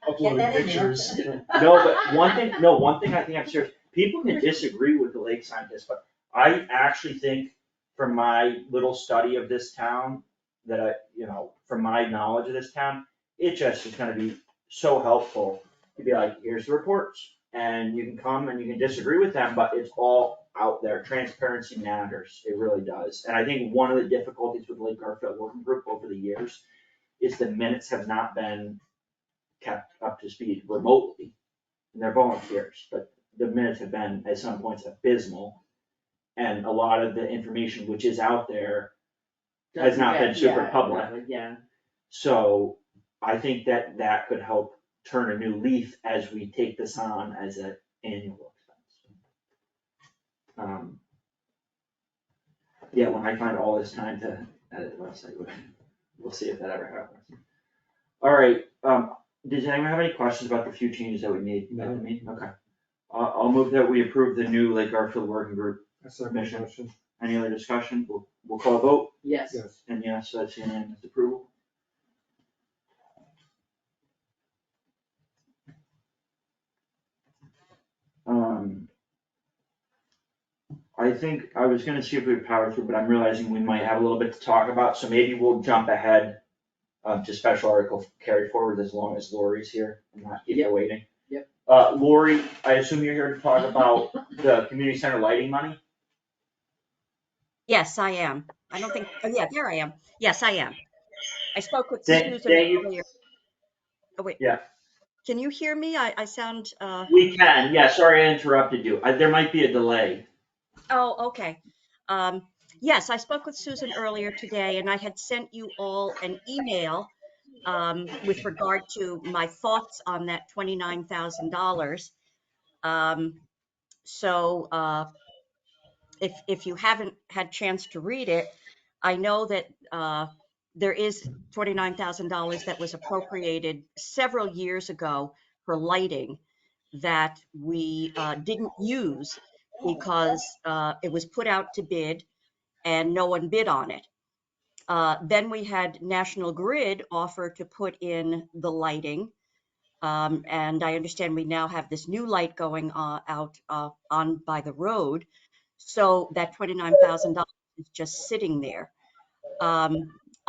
Speaker 7: Uploading
Speaker 8: that in there.
Speaker 7: pictures.
Speaker 2: No, but one thing I think I'm serious, people can disagree with the lake scientists, but I actually think from my little study of this town, that from my knowledge of this town, it just is gonna be so helpful to be like, here's the reports, and you can come and you can disagree with them, but it's all out there. Transparency matters, it really does. And I think one of the difficulties with the Lake Garfield Working Group over the years is the minutes have not been kept up to speed remotely. And they're volunteers, but the minutes have been, at some points, abysmal. And a lot of the information which is out there has not been super public.
Speaker 6: Yeah.
Speaker 2: So I think that could help turn a new leaf as we take this on as an annual expense. Yeah, when I find all this time to edit the website, we'll see if that ever happens. All right, does anyone have any questions about the few changes that we made at the meeting? Okay. I'll move that we approve the new Lake Garfield Working Group. Motion. Any other discussion? We'll call a vote,
Speaker 6: Yes.
Speaker 2: and yes, that's unanimous approval. I think I was gonna see if we would power through, but I'm realizing we might have a little bit to talk about, so maybe we'll jump ahead to special article carry forward as long as Lori's here and not keep her waiting.
Speaker 6: Yep.
Speaker 2: Lori, I assume you're here to talk about the community center lighting money?
Speaker 9: Yes, I am. I don't think, oh yeah, there I am. Yes, I am. I spoke with
Speaker 2: Thank
Speaker 9: Susan
Speaker 2: you.
Speaker 9: earlier. Oh, wait.
Speaker 2: Yeah.
Speaker 9: Can you hear me? I sound,
Speaker 2: We can, yeah, sorry I interrupted you. There might be a delay.
Speaker 9: oh, okay. Yes, I spoke with Susan earlier today and I had sent you all an email with regard to my thoughts on that $29,000. So if you haven't had chance to read it, I know that there is $29,000 that was appropriated several years ago for lighting that we didn't use because it was put out to bid and no one bid on it. Then we had National Grid offer to put in the lighting. And I understand we now have this new light going out on by the road. So that $29,000 is just sitting there.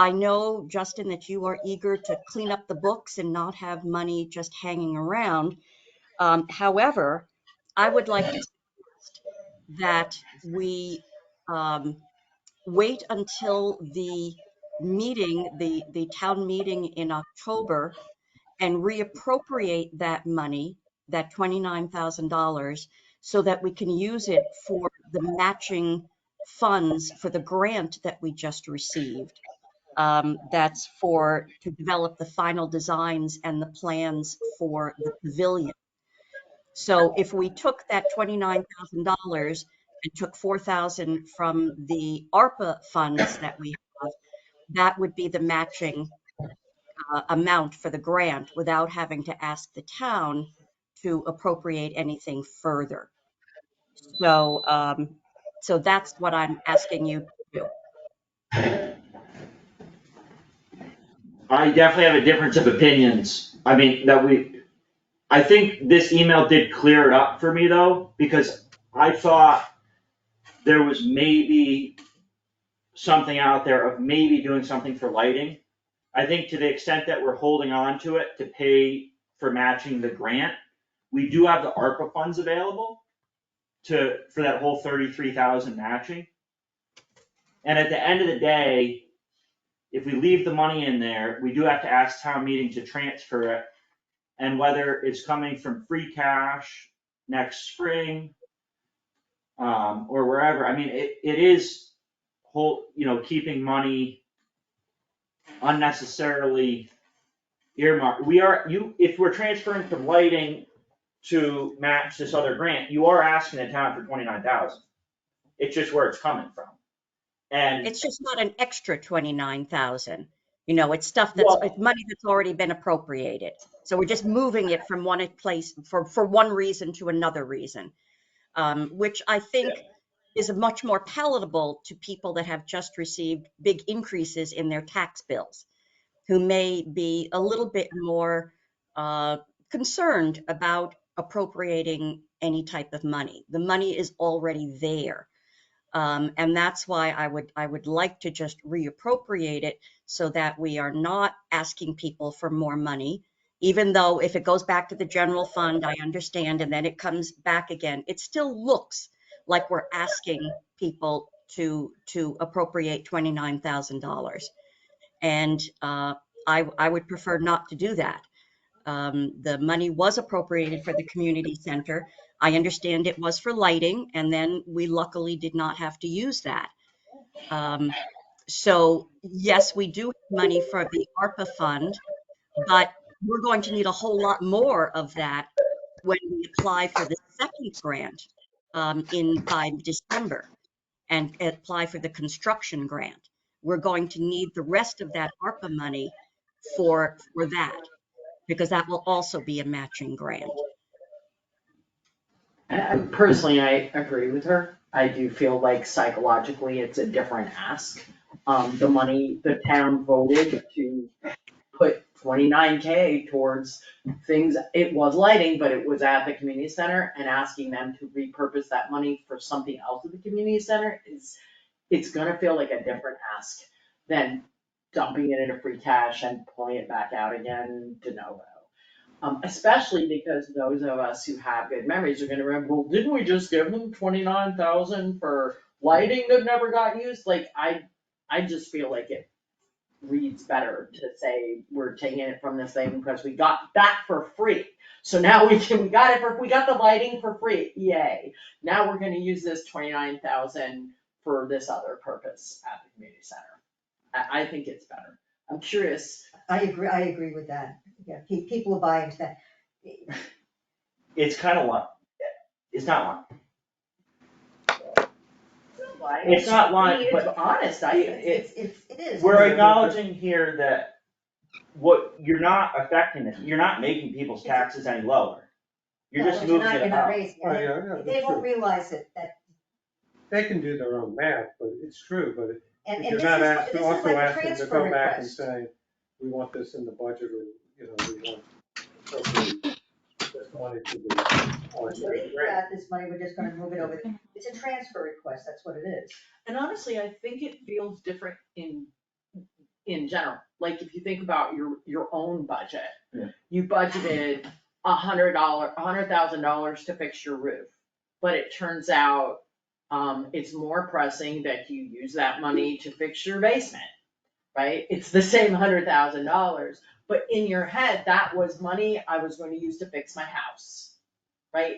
Speaker 9: I know, Justin, that you are eager to clean up the books and not have money just hanging around. However, I would like to suggest that we wait until the meeting, the town meeting in October, and reappropriate that money, that $29,000, so that we can use it for the matching funds for the grant that we just received. That's to develop the final designs and the plans for the pavilion. So if we took that $29,000 and took 4,000 from the ARPA funds that we have, that would be the matching amount for the grant without having to ask the town to appropriate anything further. So, so that's what I'm asking you to do.
Speaker 2: I definitely have a difference of opinions. I mean, I think this email did clear it up for me though, because I thought there was maybe something out there of maybe doing something for lighting. I think to the extent that we're holding on to it to pay for matching the grant, we do have the ARPA funds available for that whole 33,000 matching. And at the end of the day, if we leave the money in there, we do have to ask town meeting to transfer it. And whether it's coming from free cash next spring, or wherever, I mean, it is keeping money unnecessarily earmarked. If we're transferring from lighting to match this other grant, you are asking the town for 29,000. It's just where it's coming from. And
Speaker 9: It's just not an extra 29,000. It's stuff it's money that's already been appropriated. So we're just moving it from one place for one reason to another reason, which I think is much more palatable to people that have just received big increases in their tax bills, who may be a little bit more concerned about appropriating any type of money. The money is already there. And that's why I would like to just reappropriate it so that we are not asking people for more money, even though if it goes back to the general fund, I understand, and then it comes back again, it still looks like we're asking people to appropriate $29,000. And I would prefer not to do that. The money was appropriated for the community center. I understand it was for lighting, and then we luckily did not have to use that. So yes, we do have money for the ARPA fund, but we're going to need a whole lot more of that when we apply for the second grant by December and apply for the construction grant. We're going to need the rest of that ARPA money for that, because that will also be a matching grant.
Speaker 6: And personally, I agree with her. I do feel like psychologically it's a different ask. The money, the town voted to put 29K towards things, it was lighting, but it was at the community center, and asking them to repurpose that money for something else at the community center it's gonna feel like a different ask than dumping it into free cash and pulling it back out again de novo. Especially because those of us who have good memories are gonna remember, well, didn't we just give them 29,000 for lighting that never got used? Like, I just feel like it reads better to say we're taking it from this thing because we got that for free. So now we got the lighting for free, yay. Now we're gonna use this 29,000 for this other purpose at the community center. I think it's better. I'm curious.
Speaker 8: I agree with that. Yeah, people will buy into that.
Speaker 2: it's kind of one. It's not one. It's not one,
Speaker 6: It's
Speaker 2: but
Speaker 6: honest,
Speaker 8: It is.
Speaker 2: we're acknowledging here that you're not affecting this, you're not making people's taxes any lower. You're just moving it
Speaker 8: You're not
Speaker 2: up.
Speaker 8: raising
Speaker 5: Oh,
Speaker 8: it.
Speaker 5: yeah, that's
Speaker 8: They won't
Speaker 5: true.
Speaker 8: realize it, that,
Speaker 5: They can do their own math, but it's true, but
Speaker 8: and
Speaker 5: if
Speaker 8: this
Speaker 5: you're not
Speaker 8: is
Speaker 5: also
Speaker 8: like a
Speaker 5: asking to
Speaker 8: transfer
Speaker 5: come back and
Speaker 8: request.
Speaker 5: say, we want this in the budget, or, we want appropriate this money to the
Speaker 8: We got this money, we're just gonna move it over. It's a transfer request, that's what it is.
Speaker 6: And honestly, I think it feels different in general. Like, if you think about your own budget.
Speaker 2: Yeah.
Speaker 6: You budgeted $100,000 to fix your roof, but it turns out It's more pressing that you use that money to fix your basement, right? It's the same $100,000, but in your head, that was money I was going to use to fix my house, right?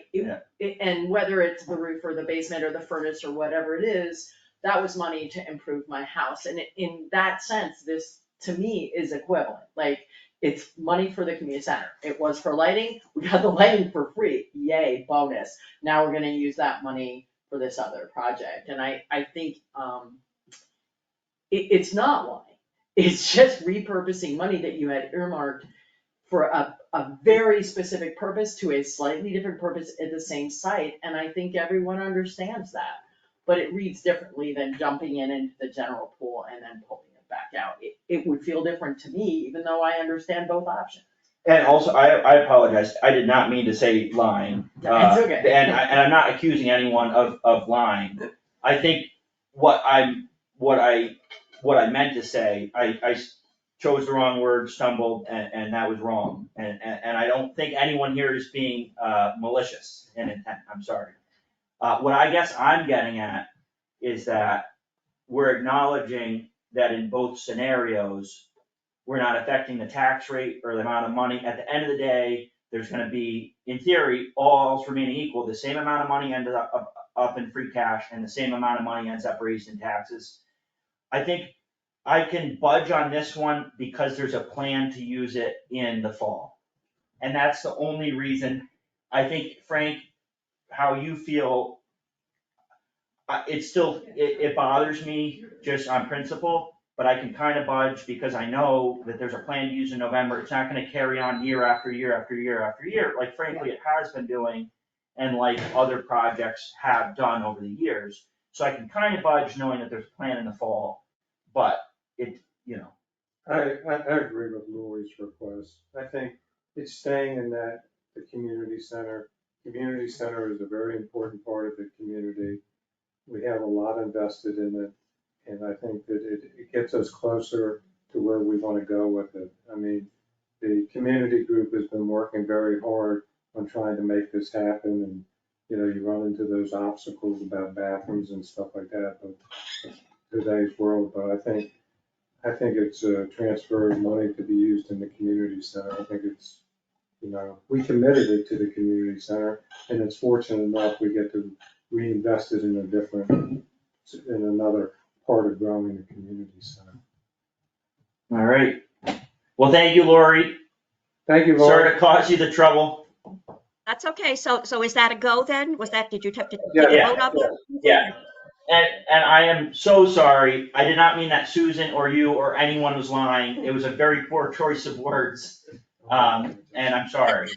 Speaker 6: And whether it's the roof or the basement or the furnace or whatever it is, that was money to improve my house. And in that sense, this, to me, is equivalent. Like, it's money for the community center. It was for lighting, we got the lighting for free, yay, bonus. Now we're gonna use that money for this other project. And I think, it's not lying. It's just repurposing money that you had earmarked for a very specific purpose to a slightly different purpose at the same site, and I think everyone understands that. But it reads differently than jumping into the general pool and then pulling it back out. It would feel different to me, even though I understand both options.
Speaker 2: And also, I apologize, I did not mean to say lying.
Speaker 6: It's okay.
Speaker 2: And I'm not accusing anyone of lying. I think what I meant to say, I chose the wrong word, stumbled, and that was wrong. And I don't think anyone here is being malicious in intent, I'm sorry. What I guess I'm getting at is that we're acknowledging that in both scenarios, we're not affecting the tax rate or the amount of money. At the end of the day, there's gonna be, in theory, all else remaining equal, the same amount of money ended up in free cash and the same amount of money ends up raised in taxes. I think I can budge on this one because there's a plan to use it in the fall. And that's the only reason. I think, Frank, how you feel, it bothers me just on principle, but I can kind of budge because I know that there's a plan to use in November. It's not gonna carry on year after year after year after year, like frankly it has been doing, and like other projects have done over the years. So I can kind of budge knowing that there's a plan in the fall, but
Speaker 5: I agree with Lori's request. I think it's staying in that, the community center. Community center is a very important part of the community. We have a lot invested in it, and I think that it gets us closer to where we want to go with it. I mean, the community group has been working very hard on trying to make this happen, and, you run into those obstacles about bathrooms and stuff like that, but today's world, but I think it's a transfer of money to be used in the community center. I think it's, we committed it to the community center, and it's fortunate enough we get to reinvest it in another part of growing the community center.
Speaker 2: all right. Well, thank you, Lori.
Speaker 5: Thank you, Lori.
Speaker 2: Sorry to cause you the trouble.
Speaker 9: That's okay. So is that a go then? Did you have to
Speaker 5: Yeah.
Speaker 9: take a vote on that?
Speaker 2: Yeah. And I am so sorry. I did not mean that Susan or you or anyone was lying. It was a very poor choice of words. And I'm sorry.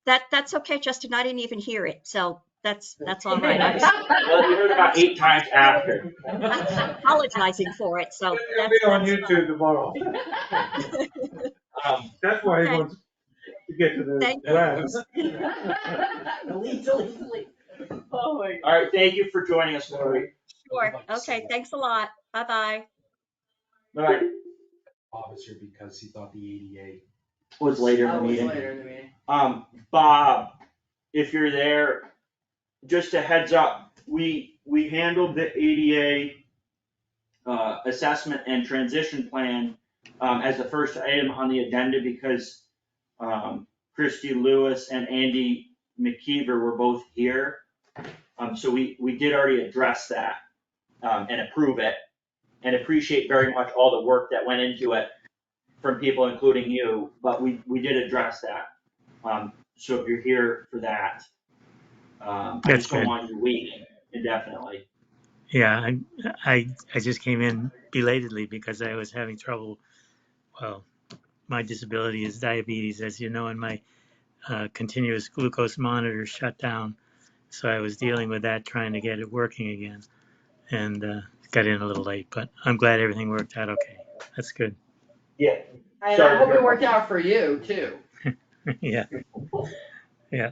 Speaker 9: That's okay, Justin. I didn't even hear it, so that's all right. I was
Speaker 2: Well, you heard about 8 times after.
Speaker 9: apologizing for it, so
Speaker 5: It'll be on YouTube tomorrow. That's why he
Speaker 9: Okay.
Speaker 5: wants to get to the
Speaker 9: Thank you.
Speaker 5: plans.
Speaker 6: Delete. Oh my God.
Speaker 2: All right, thank you for joining us, Lori.
Speaker 9: Sure. Okay, thanks a lot. Bye-bye.
Speaker 2: Bye.
Speaker 7: Bob is here because he thought the ADA.
Speaker 2: Was later in the
Speaker 6: Oh, it was
Speaker 2: meeting.
Speaker 6: later in the meeting.
Speaker 2: Bob, if you're there, just a heads up, we handled the ADA assessment and transition plan as the first item on the agenda because Christy Lewis and Andy McKeever were both here. So we did already address that and approve it and appreciate very much all the work that went into it from people, including you, but we did address that. So if you're here for that, I
Speaker 10: That's
Speaker 2: just don't
Speaker 10: good.
Speaker 2: want you waiting indefinitely.
Speaker 10: Yeah, I just came in belatedly because I was having trouble. Well, my disability is diabetes, as you know, and my continuous glucose monitor shut down. So I was dealing with that, trying to get it working again, and got in a little late. But I'm glad everything worked out okay. That's good.
Speaker 2: Yeah.
Speaker 6: And
Speaker 2: Sorry
Speaker 6: I
Speaker 2: to
Speaker 6: hope
Speaker 2: hear
Speaker 6: it worked out for you too.
Speaker 10: Yeah. Yeah.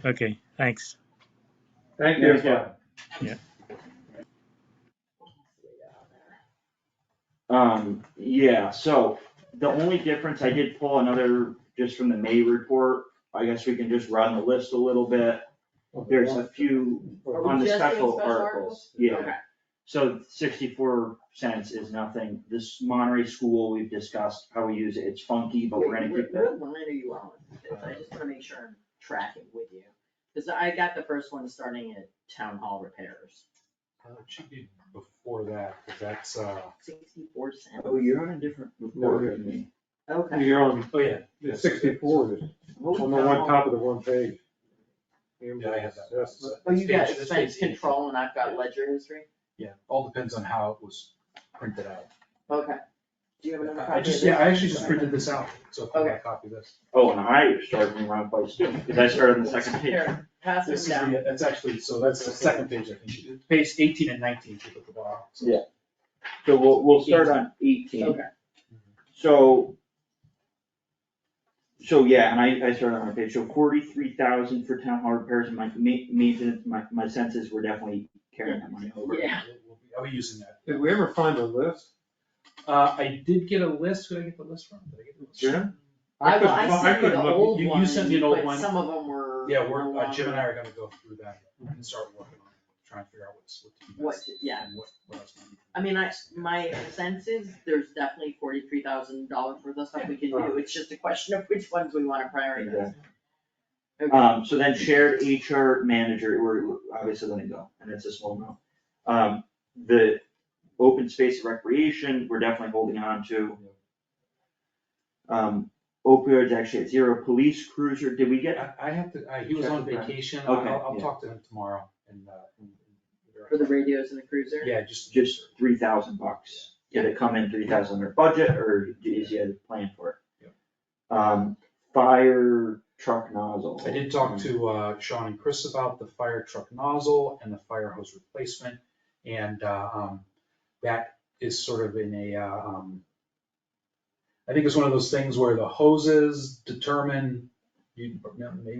Speaker 10: Okay. Thanks.
Speaker 5: Thank you.
Speaker 10: Yeah.
Speaker 2: Yeah, so the only difference, I did pull another just from the May report. I guess we can just run the list a little bit. There's a few
Speaker 6: Are we
Speaker 2: on the
Speaker 6: just doing
Speaker 2: special
Speaker 6: special
Speaker 2: articles,
Speaker 6: Okay.
Speaker 2: yeah. So 64 cents is nothing. This Monterey School, we've discussed how we use it. It's funky, but we're gonna keep that.
Speaker 6: What line are you on? I just wanna make sure I'm tracking with you. Cause I got the first one starting at town hall repairs.
Speaker 7: It should be before that, because that's,
Speaker 6: 64 cents.
Speaker 2: Oh, you're on a different report than me.
Speaker 6: Okay.
Speaker 5: You're on
Speaker 7: oh yeah.
Speaker 5: the 64, is
Speaker 6: What
Speaker 5: on the
Speaker 6: town
Speaker 5: one
Speaker 6: hall-
Speaker 5: top of the one page.
Speaker 7: Yeah, I have that.
Speaker 5: Yes.
Speaker 6: Oh, you got
Speaker 7: Page-
Speaker 6: expense
Speaker 7: page 18.
Speaker 6: control and I've got ledger history?
Speaker 7: Yeah, all depends on how it was printed out.
Speaker 6: Okay. Do you have another copy
Speaker 7: I
Speaker 6: of
Speaker 7: just,
Speaker 6: this?
Speaker 7: yeah, I actually just printed this out, so if you want
Speaker 6: Okay.
Speaker 7: a copy of this.
Speaker 2: Oh, and I started in the wrong place too, because I started on the second page.
Speaker 6: Here, pass
Speaker 7: This
Speaker 6: them
Speaker 7: is
Speaker 6: down.
Speaker 7: that's actually, so that's the second page, I think, page 18 and 19, if you look at the bottom. So-
Speaker 2: Yeah. So we'll start on 18.
Speaker 6: Okay.
Speaker 2: So yeah, and I started on my page, so 43,000 for town hall repairs and my maintenance, my sense is we're definitely carrying that money over.
Speaker 6: Yeah.
Speaker 7: I'll be using that.
Speaker 5: Did we ever find a list?
Speaker 7: I did get a list, who did I get the list from? Did I get the list?
Speaker 2: Jim?
Speaker 6: I
Speaker 5: couldn't fi-
Speaker 6: sent you
Speaker 5: couldn't
Speaker 6: the
Speaker 5: look.
Speaker 6: old
Speaker 7: you
Speaker 6: one,
Speaker 7: sent me an old
Speaker 6: but
Speaker 7: one.
Speaker 6: some of them were.
Speaker 7: Yeah,
Speaker 6: no
Speaker 7: Jim and I
Speaker 6: longer-
Speaker 7: are gonna go through that and start working on it, trying to figure out what's, what to do
Speaker 6: What,
Speaker 7: best.
Speaker 6: yeah,
Speaker 7: And what else we need.
Speaker 6: I mean, my sense is there's definitely $43,000 worth of stuff we can do, it's just a question of which ones we wanna prioritize. Okay.
Speaker 2: So then shared HR manager, we're obviously gonna go, and it's a small amount. The open space and recreation, we're definitely holding on to. Opioids actually at zero, police cruiser, did we get?
Speaker 7: I have to, he was on vacation,
Speaker 2: Okay,
Speaker 7: I'll
Speaker 2: yeah.
Speaker 7: talk to him tomorrow and.
Speaker 6: For the radios and the cruiser?
Speaker 7: Yeah, just.
Speaker 2: Just $3,000. Did it come in 3,000 under budget, or is he had a plan for it? Fire truck nozzle.
Speaker 7: I did talk to Sean and Chris about the fire truck nozzle and the fire hose replacement. And that is sort of in a, I think it's one of those things where the hoses determine, maybe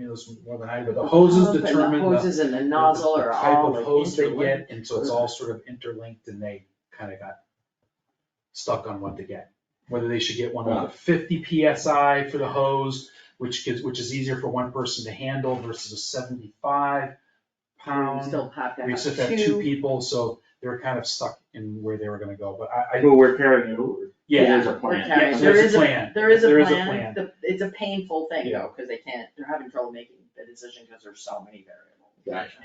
Speaker 7: this was more than I, but the hoses
Speaker 6: And
Speaker 7: determine
Speaker 6: the hoses and the nozzle
Speaker 7: the
Speaker 6: are
Speaker 7: type
Speaker 6: all
Speaker 7: of
Speaker 6: like
Speaker 7: hose they
Speaker 6: interlinked.
Speaker 7: get, and so it's all sort of interlinked and they kind of got stuck on what to get. Whether they should get one with a 50 PSI for the hose, which is easier for one person to handle versus a 75
Speaker 6: You
Speaker 7: pound.
Speaker 6: still have to
Speaker 7: We
Speaker 6: have
Speaker 7: just have two people, so they were kind of stuck in where they were gonna go, but
Speaker 2: Who we're carrying it over.
Speaker 7: yeah,
Speaker 2: There's a
Speaker 6: We're
Speaker 2: plan.
Speaker 6: carrying-
Speaker 7: Yeah,
Speaker 6: there
Speaker 7: there's
Speaker 6: is
Speaker 7: a plan.
Speaker 6: There is a
Speaker 7: There is a
Speaker 6: plan,
Speaker 7: plan.
Speaker 6: it's a painful thing
Speaker 7: Yeah.
Speaker 6: though, cause they're having trouble making the decision, cause there's so many variables.
Speaker 2: Gotcha.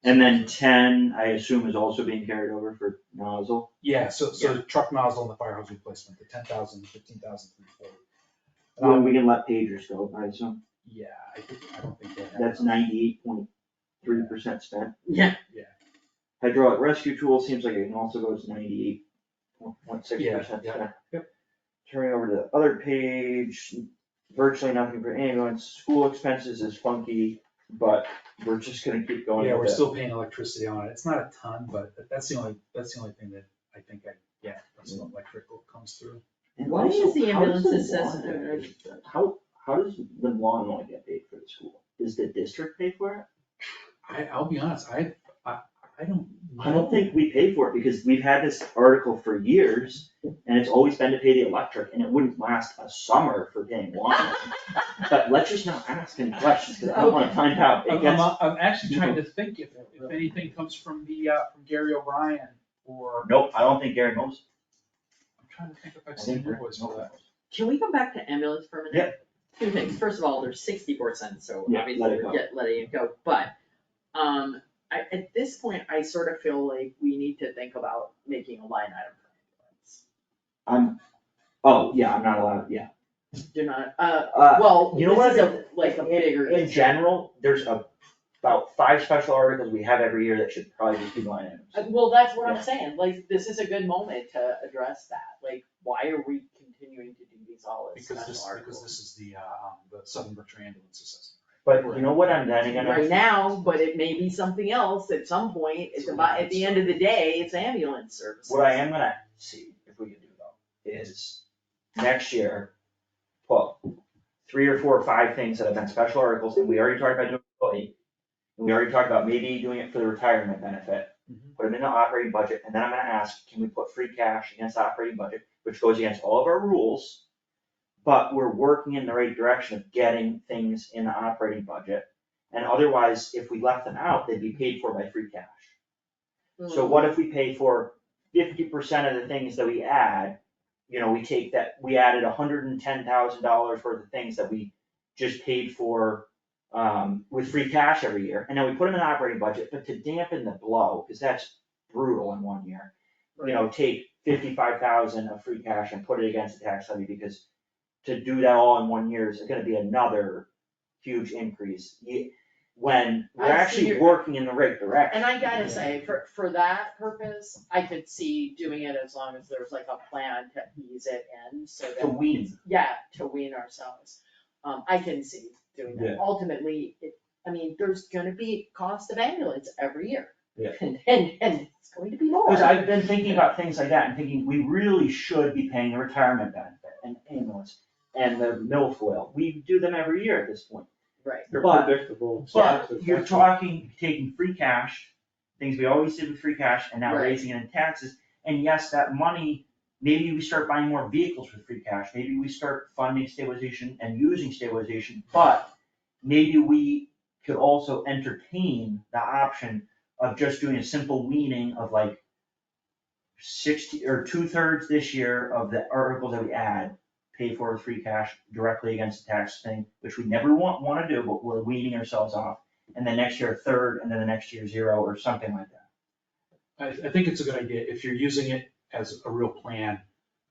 Speaker 2: And then 10, I assume is also being carried over for nozzle.
Speaker 7: yeah, so the truck nozzle and the fire hose replacement, the 10,000, 15,000, 340.
Speaker 2: Well, we can let pagers go, I assume.
Speaker 7: Yeah, I don't think they have.
Speaker 2: That's 98.3% spent.
Speaker 6: Yeah.
Speaker 2: Hydraulic rescue tool seems like it can also go to 98.6% spent.
Speaker 7: Yeah. Yep.
Speaker 2: Turning over to the other page, virtually nothing for ambulance. School expenses is funky, but we're just gonna keep going
Speaker 7: Yeah,
Speaker 2: with
Speaker 7: we're
Speaker 2: it.
Speaker 7: still paying electricity on it. It's not a ton, but that's the only thing that I think that's what electrical comes through.
Speaker 2: And
Speaker 6: Why
Speaker 2: also,
Speaker 6: is the
Speaker 2: how does
Speaker 6: ambulance
Speaker 2: the lawn
Speaker 6: assessment-
Speaker 2: get paid? How does the lawn only get paid for the school? Does the district pay for it?
Speaker 7: I'll be honest, I don't.
Speaker 2: I don't think we pay for it, because we've had this article for years, and it's always been to pay the electric, and it wouldn't last a summer for paying water. But let's just not ask any questions, because I don't wanna find out. It gets,
Speaker 7: I'm actually trying to think if anything comes from from Gary O'Brien or,
Speaker 2: nope, I don't think Gary knows.
Speaker 7: I'm trying to think if I've
Speaker 2: I
Speaker 7: seen
Speaker 2: think
Speaker 7: an invoice for that.
Speaker 6: Can we go back to ambulance for a minute?
Speaker 2: Yep.
Speaker 6: Two things, first of all, there's 64 cents, so
Speaker 2: Yeah,
Speaker 6: obviously
Speaker 2: let it
Speaker 6: we're
Speaker 2: go.
Speaker 6: letting it go, but, at this point, I sort of feel like we need to think about making a line item for ambulance.
Speaker 2: Oh, yeah, I'm not allowed, yeah.
Speaker 6: You're not,
Speaker 2: Well, you know what,
Speaker 6: this is like a bigger.
Speaker 2: in general, there's about 5 special articles we have every year that should probably just be line items.
Speaker 6: Well, that's what
Speaker 2: Yeah.
Speaker 6: I'm saying, like, this is a good moment to address that, like, why are we continuing to do these all as
Speaker 7: Because
Speaker 6: special articles?
Speaker 7: this is the Southern Berkshire Ambulance Assessment.
Speaker 2: But you know what, I'm then again,
Speaker 6: Right now, but it may be something else at some point, at the end of the day, it's ambulance services.
Speaker 2: what I am gonna see if we can do though, is next year, put 3 or 4 or 5 things that have been special articles, and we already talked about doing employee. And we already talked about maybe doing it for the retirement benefit, put them in the operating budget, and then I'm gonna ask, can we put free cash against the operating budget, which goes against all of our rules? But we're working in the right direction of getting things in the operating budget, And otherwise, if we left them out, they'd be paid for by free cash. So what if we pay for 50% of the things that we add? You know, we take that, we added $110,000 worth of things that we just paid for with free cash every year, and then we put them in the operating budget, but to dampen the blow, because that's brutal in one year. You know, take 55,000 of free cash and put it against the tax levy, because to do that all in 1 year is gonna be another huge increase. When we're
Speaker 6: I see
Speaker 2: actually
Speaker 6: your-
Speaker 2: working in the right direction.
Speaker 6: And I gotta say, for that purpose, I could see doing it as long as there's like a plan to ease it in, so that.
Speaker 2: To wean.
Speaker 6: Yeah, to wean ourselves. I can see doing that.
Speaker 2: Yeah.
Speaker 6: Ultimately, I mean, there's gonna be cost of ambulance every year.
Speaker 2: Yeah.
Speaker 6: And it's going to be more.
Speaker 2: Cause I've been thinking about things like that and thinking, we really should be paying the retirement benefit and ambulance and the milfoil. We do them every year at this point.
Speaker 6: Right.
Speaker 5: They're
Speaker 2: But-
Speaker 5: predictable.
Speaker 2: But you're talking, taking free cash, things we always did with free cash, and now
Speaker 6: Right.
Speaker 2: raising it in taxes. And yes, that money, maybe we start buying more vehicles with free cash, maybe we start funding stabilization and using stabilization, but maybe we could also entertain the option of just doing a simple weaning of like 60 or 2/3 this year of the articles that we add, pay for with free cash directly against the tax thing, which we never wanna do, but we're weaning ourselves off. And then next year a third, and then the next year 0, or something like that.
Speaker 7: I think it's a good idea, if you're using it as a real plan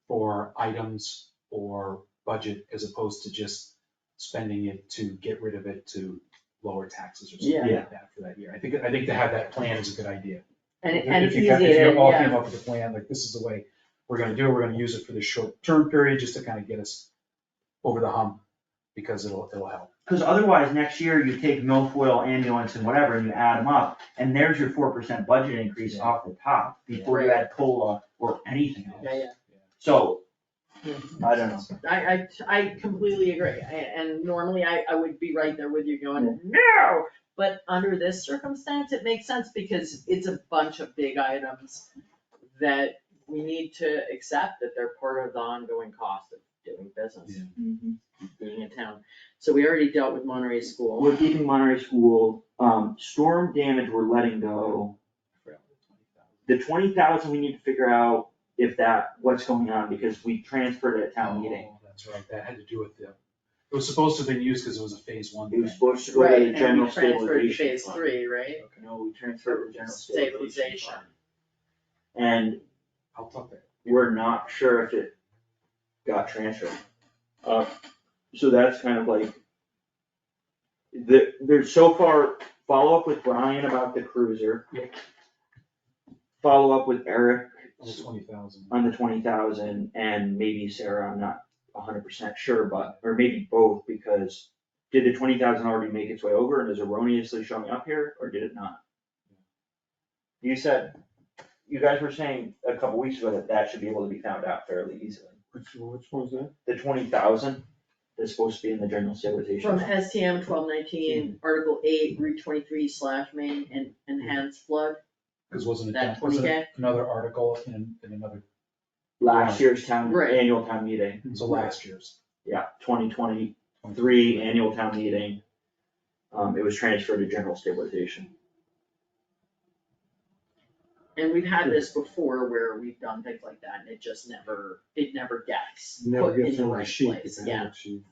Speaker 7: for items or budget, as opposed to just spending it to get rid of it to lower taxes or something
Speaker 2: Yeah.
Speaker 7: like that for that year. I think to have that plan is a good idea.
Speaker 6: And
Speaker 7: If
Speaker 6: easy
Speaker 7: you got- if
Speaker 6: to,
Speaker 7: you all
Speaker 6: yeah.
Speaker 7: came up with a plan, like this is the way we're gonna do it, we're gonna use it for this short term period, just to kind of get us over the hump, because it'll help.
Speaker 2: Cause otherwise, next year you take milfoil, ambulance and whatever, and you add them up, and there's your 4% budget increase
Speaker 7: Yeah.
Speaker 2: off the top, before you add COLA or anything else.
Speaker 6: Yeah.
Speaker 2: So, I don't know.
Speaker 6: I completely agree, and normally I would be right there with you going, no! But under this circumstance, it makes sense, because it's a bunch of big items that we need to accept that they're part of the ongoing cost of doing business. Being in town. So we already dealt with Monterey School.
Speaker 2: We're keeping Monterey School, storm damage we're letting go. The 20,000, we need to figure out if what's going on, because we transferred it at town meeting.
Speaker 7: Oh, that's right, that had to do with it was supposed to have been used because it was a phase 1
Speaker 2: It
Speaker 7: thing.
Speaker 2: was supposed to go
Speaker 6: Right,
Speaker 2: to the
Speaker 6: and
Speaker 2: general
Speaker 6: we transferred to
Speaker 2: stabilization
Speaker 6: phase
Speaker 2: fund.
Speaker 6: 3, right?
Speaker 2: No, we transferred to the general stabilization
Speaker 6: Stabilization.
Speaker 2: fund. And
Speaker 7: I'll talk that.
Speaker 2: we're not sure if it got transferred. So that's kind of like, there's so far, follow up with Brian about the cruiser.
Speaker 7: Yep.
Speaker 2: Follow up with Eric
Speaker 7: On the 20,000.
Speaker 2: on the 20,000, and maybe Sarah, I'm not 100% sure, but, or maybe both, because did the 20,000 already make its way over and is erroneously showing up here, or did it not? You guys were saying a couple weeks ago that should be able to be found out fairly easily.
Speaker 5: Which one's that?
Speaker 2: The 20,000 is supposed to be in the general stabilization.
Speaker 6: From
Speaker 2: fund.
Speaker 6: STM 1219, Article 8, Route 23/main and enhanced flood.
Speaker 7: Because wasn't
Speaker 6: That
Speaker 7: wasn't
Speaker 6: 20K?
Speaker 7: another article in another,
Speaker 2: Last year's
Speaker 6: Right.
Speaker 2: annual town meeting,
Speaker 7: so last year's.
Speaker 2: yeah, 2023 annual town meeting. It was transferred to general stabilization.
Speaker 6: And we've had this before where we've done things like that and it just never gets
Speaker 5: Never
Speaker 6: put in
Speaker 5: gets
Speaker 6: the
Speaker 5: on the
Speaker 6: right
Speaker 5: sheet.
Speaker 6: place,
Speaker 5: the
Speaker 6: yeah.
Speaker 5: handbook sheet.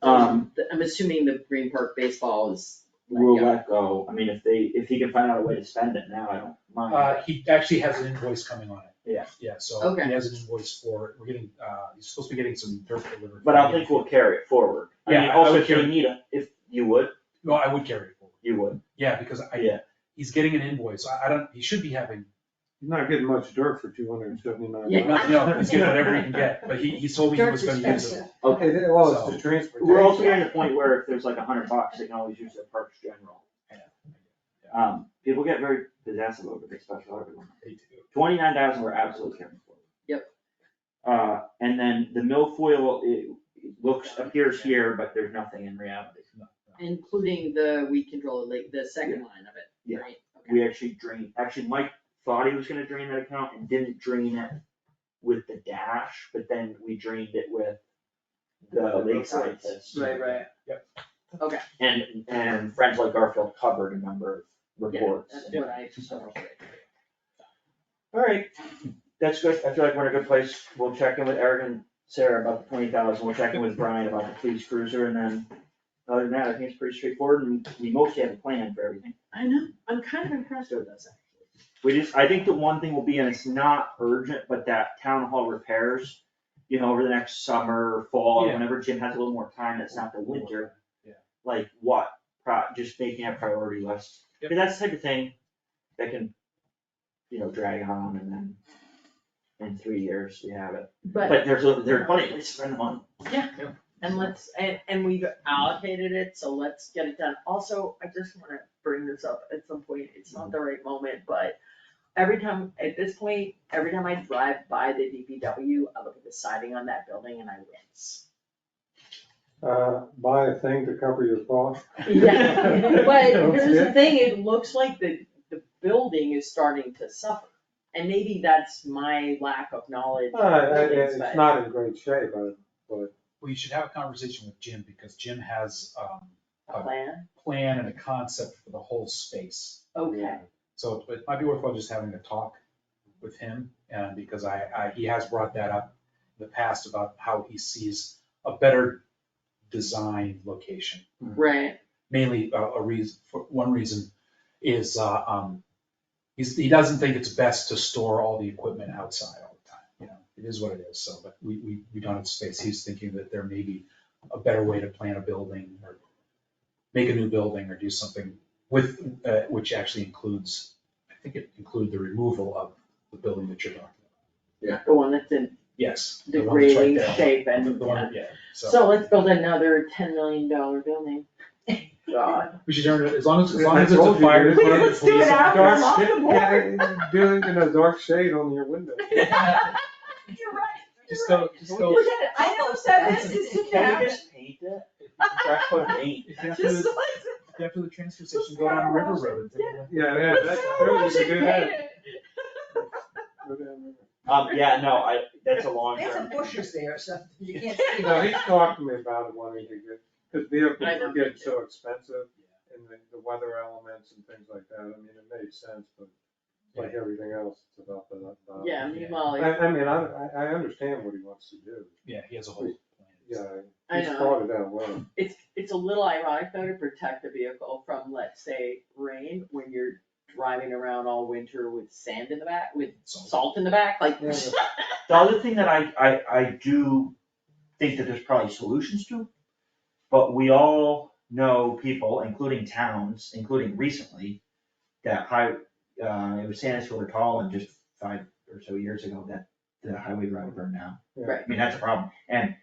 Speaker 2: Um,
Speaker 6: I'm assuming the Green Park baseball is.
Speaker 2: We'll let go, I mean, if he can find out a way to spend it now, I don't mind.
Speaker 7: He actually has an invoice coming on it.
Speaker 2: Yeah.
Speaker 7: Yeah, so
Speaker 6: Okay.
Speaker 7: he has an invoice for it, we're getting, he's supposed to be getting some dirt delivered.
Speaker 2: But I think we'll carry it forward. I mean,
Speaker 7: Yeah, I
Speaker 2: also
Speaker 7: would
Speaker 2: if you
Speaker 7: carry-
Speaker 2: need if you would,
Speaker 7: No, I would carry it forward.
Speaker 2: you would,
Speaker 7: Yeah, because
Speaker 2: Yeah.
Speaker 7: he's getting an invoice, I don't, he should be having,
Speaker 5: He's not getting much dirt for $279.
Speaker 6: Yeah.
Speaker 7: no, he's getting whatever he can get, but he told me he was
Speaker 8: Dirt's
Speaker 7: gonna use it.
Speaker 8: expensive.
Speaker 2: okay.
Speaker 5: Well,
Speaker 7: So-
Speaker 5: it's the transportation.
Speaker 2: We're also getting to the point where if there's like $100, they can always use their Parks General. People get very possessive over this special article. 29,000 we're absolutely carrying forward.
Speaker 6: Yep.
Speaker 2: And then the milfoil, it appears here, but there's nothing in reality.
Speaker 6: Including the weed control, like the second line of it,
Speaker 2: Yeah.
Speaker 6: right? Okay.
Speaker 2: We actually Mike thought he was gonna drain that account and didn't drain it with the dash, but then we drained it with the lakeside test.
Speaker 6: Right. Okay.
Speaker 2: And Friends Like Garfield covered a number of
Speaker 6: Yeah,
Speaker 2: reports.
Speaker 6: that's what I.
Speaker 2: Alright, that's good, I feel like we're in a good place, we'll check in with Eric and Sarah about the 20,000, we'll check in with Brian about the police cruiser, and then, other than that, I think it's pretty straightforward, and we mostly have a plan for everything.
Speaker 6: I know, I'm kind of impressed with this actually.
Speaker 2: I think the one thing will be, and it's not urgent, but that town hall repairs, over the next summer, fall,
Speaker 7: Yeah.
Speaker 2: whenever Jim has a little more time, that's not the winter.
Speaker 7: Yeah.
Speaker 2: Like what, just making a priority list,
Speaker 7: Yep.
Speaker 2: because that's the type of thing that can, drag on, and then in 3 years, we have it. But there's plenty of ways to spend the money.
Speaker 6: Yeah, and let's, and we've allocated it, so let's get it done. Also, I just wanna bring this up at some point, it's not the right moment, but every time, at this point, every time I drive by the DPW, I look at the siding on that building and I wince.
Speaker 5: Buy a thing to cover your cost.
Speaker 6: Yeah, but here's the thing, it looks like the building is starting to suffer. And maybe that's my lack of knowledge.
Speaker 5: It's not in great shape, but.
Speaker 7: Well, you should have a conversation with Jim, because Jim has
Speaker 6: A plan?
Speaker 7: plan and a concept for the whole space.
Speaker 6: Okay,
Speaker 7: So it might be worthwhile just having a talk with him, because he has brought that up in the past about how he sees a better designed location.
Speaker 6: right,
Speaker 7: Mainly, one reason is, he doesn't think it's best to store all the equipment outside all the time, it is what it is, so, but we don't have space. He's thinking that there may be a better way to plan a building, or make a new building, or do something with, which actually includes, I think it include the removal of the building that you're talking about.
Speaker 6: the one that's in
Speaker 7: Yes. the one that's right
Speaker 6: degrading
Speaker 7: there.
Speaker 6: shape and,
Speaker 7: The one, yeah, so,
Speaker 6: so let's build another $10 million building. God.
Speaker 7: we should turn it, as long as
Speaker 5: I
Speaker 7: it's a
Speaker 5: told you,
Speaker 7: fire.
Speaker 5: it's
Speaker 6: Wait, let's do it after I'm off the board.
Speaker 5: Yeah, do it in a dark shade on your window.
Speaker 6: You're right.
Speaker 7: Just go.
Speaker 6: Forget it, I never said this, it's in
Speaker 2: Can
Speaker 6: there.
Speaker 2: we just paint it? Crack coat paint.
Speaker 7: If you have
Speaker 6: Just
Speaker 7: to,
Speaker 6: like,
Speaker 7: after the transfer station, go down River Road and take a look.
Speaker 5: Yeah, that's true, you can do that. Go down there.
Speaker 2: Yeah, no, that's a long
Speaker 8: There's
Speaker 2: term.
Speaker 8: some bushes there, so you can't see
Speaker 5: No,
Speaker 8: them.
Speaker 5: he's talked to me about it, wanting to get, because vehicles
Speaker 6: I know.
Speaker 5: are getting so expensive, and the weather elements and things like that, I mean, it made sense, but like everything else, it's about the.
Speaker 6: yeah, me and Molly,
Speaker 5: I mean, I understand what he wants to do.
Speaker 7: Yeah, he has a whole plan.
Speaker 5: Yeah,
Speaker 6: I
Speaker 5: he's
Speaker 6: know.
Speaker 5: thought it out well.
Speaker 6: it's a little ironic though to protect the vehicle from, let's say, rain, when you're driving around all winter with sand in the back, with salt in the back, like.
Speaker 5: Yeah.
Speaker 2: The other thing that I do think that there's probably solutions to, but we all know people, including towns, including recently, that it was Sandisfield or Tallinn just 5 or so years ago that the highway road burned down.
Speaker 5: Yeah.
Speaker 6: Right.
Speaker 2: I mean, that's a problem, and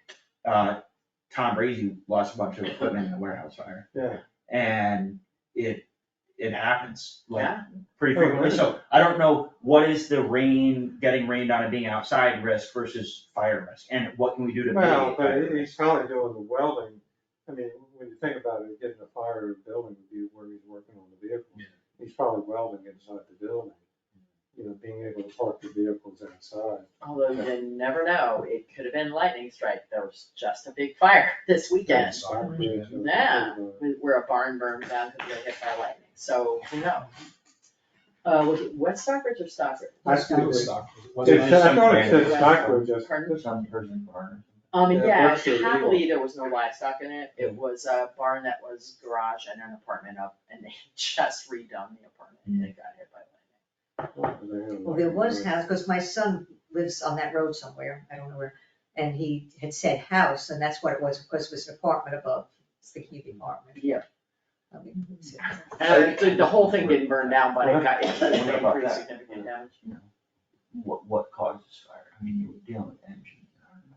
Speaker 2: Tom Brazy lost a bunch of equipment in a warehouse fire,
Speaker 5: Yeah.
Speaker 2: and it happens like
Speaker 6: Yeah.
Speaker 2: pretty frequently, so I don't know what is the getting rained on and being outside risk versus fire risk, and what can we do to
Speaker 5: Well,
Speaker 2: mitigate
Speaker 5: but
Speaker 2: fire
Speaker 5: he's
Speaker 2: risk?
Speaker 5: probably doing the welding, I mean, when you think about it, getting a fire in a building would be where he's working on the vehicle.
Speaker 7: Yeah.
Speaker 5: He's probably welding inside the building, being able to park the vehicles outside.
Speaker 6: Although you never know, it could have been lightning strike, there was just a big fire this weekend.
Speaker 5: Stockbridge,
Speaker 6: Yeah. Where a barn burned down because they got hit by lightning, so who knows? Was it West Stockbridge or Stockbridge?
Speaker 5: I
Speaker 7: It
Speaker 5: think
Speaker 7: was
Speaker 5: it-
Speaker 7: stock.
Speaker 5: I thought it said
Speaker 6: West-
Speaker 5: Stockbridge, just.
Speaker 6: Pardon?
Speaker 2: Some person barn.
Speaker 5: Yeah,
Speaker 6: Yeah,
Speaker 5: Berkshire Legal.
Speaker 6: happily, there was no livestock in it, it was a barn that was garage and an apartment up, and they just redone the apartment, and it got hit by lightning.
Speaker 8: Well, there was house, because my son lives on that road somewhere, I don't know where, and he had said house, and that's what it was, because it was an apartment above, speaking of the apartment.
Speaker 6: Yeah.
Speaker 8: I mean,
Speaker 6: And the whole thing didn't burn down, but it got, it
Speaker 2: What
Speaker 6: did
Speaker 2: about
Speaker 6: pretty
Speaker 2: that?
Speaker 6: significant damage.
Speaker 2: What causes fire? I mean, you were dealing with engine. I don't know.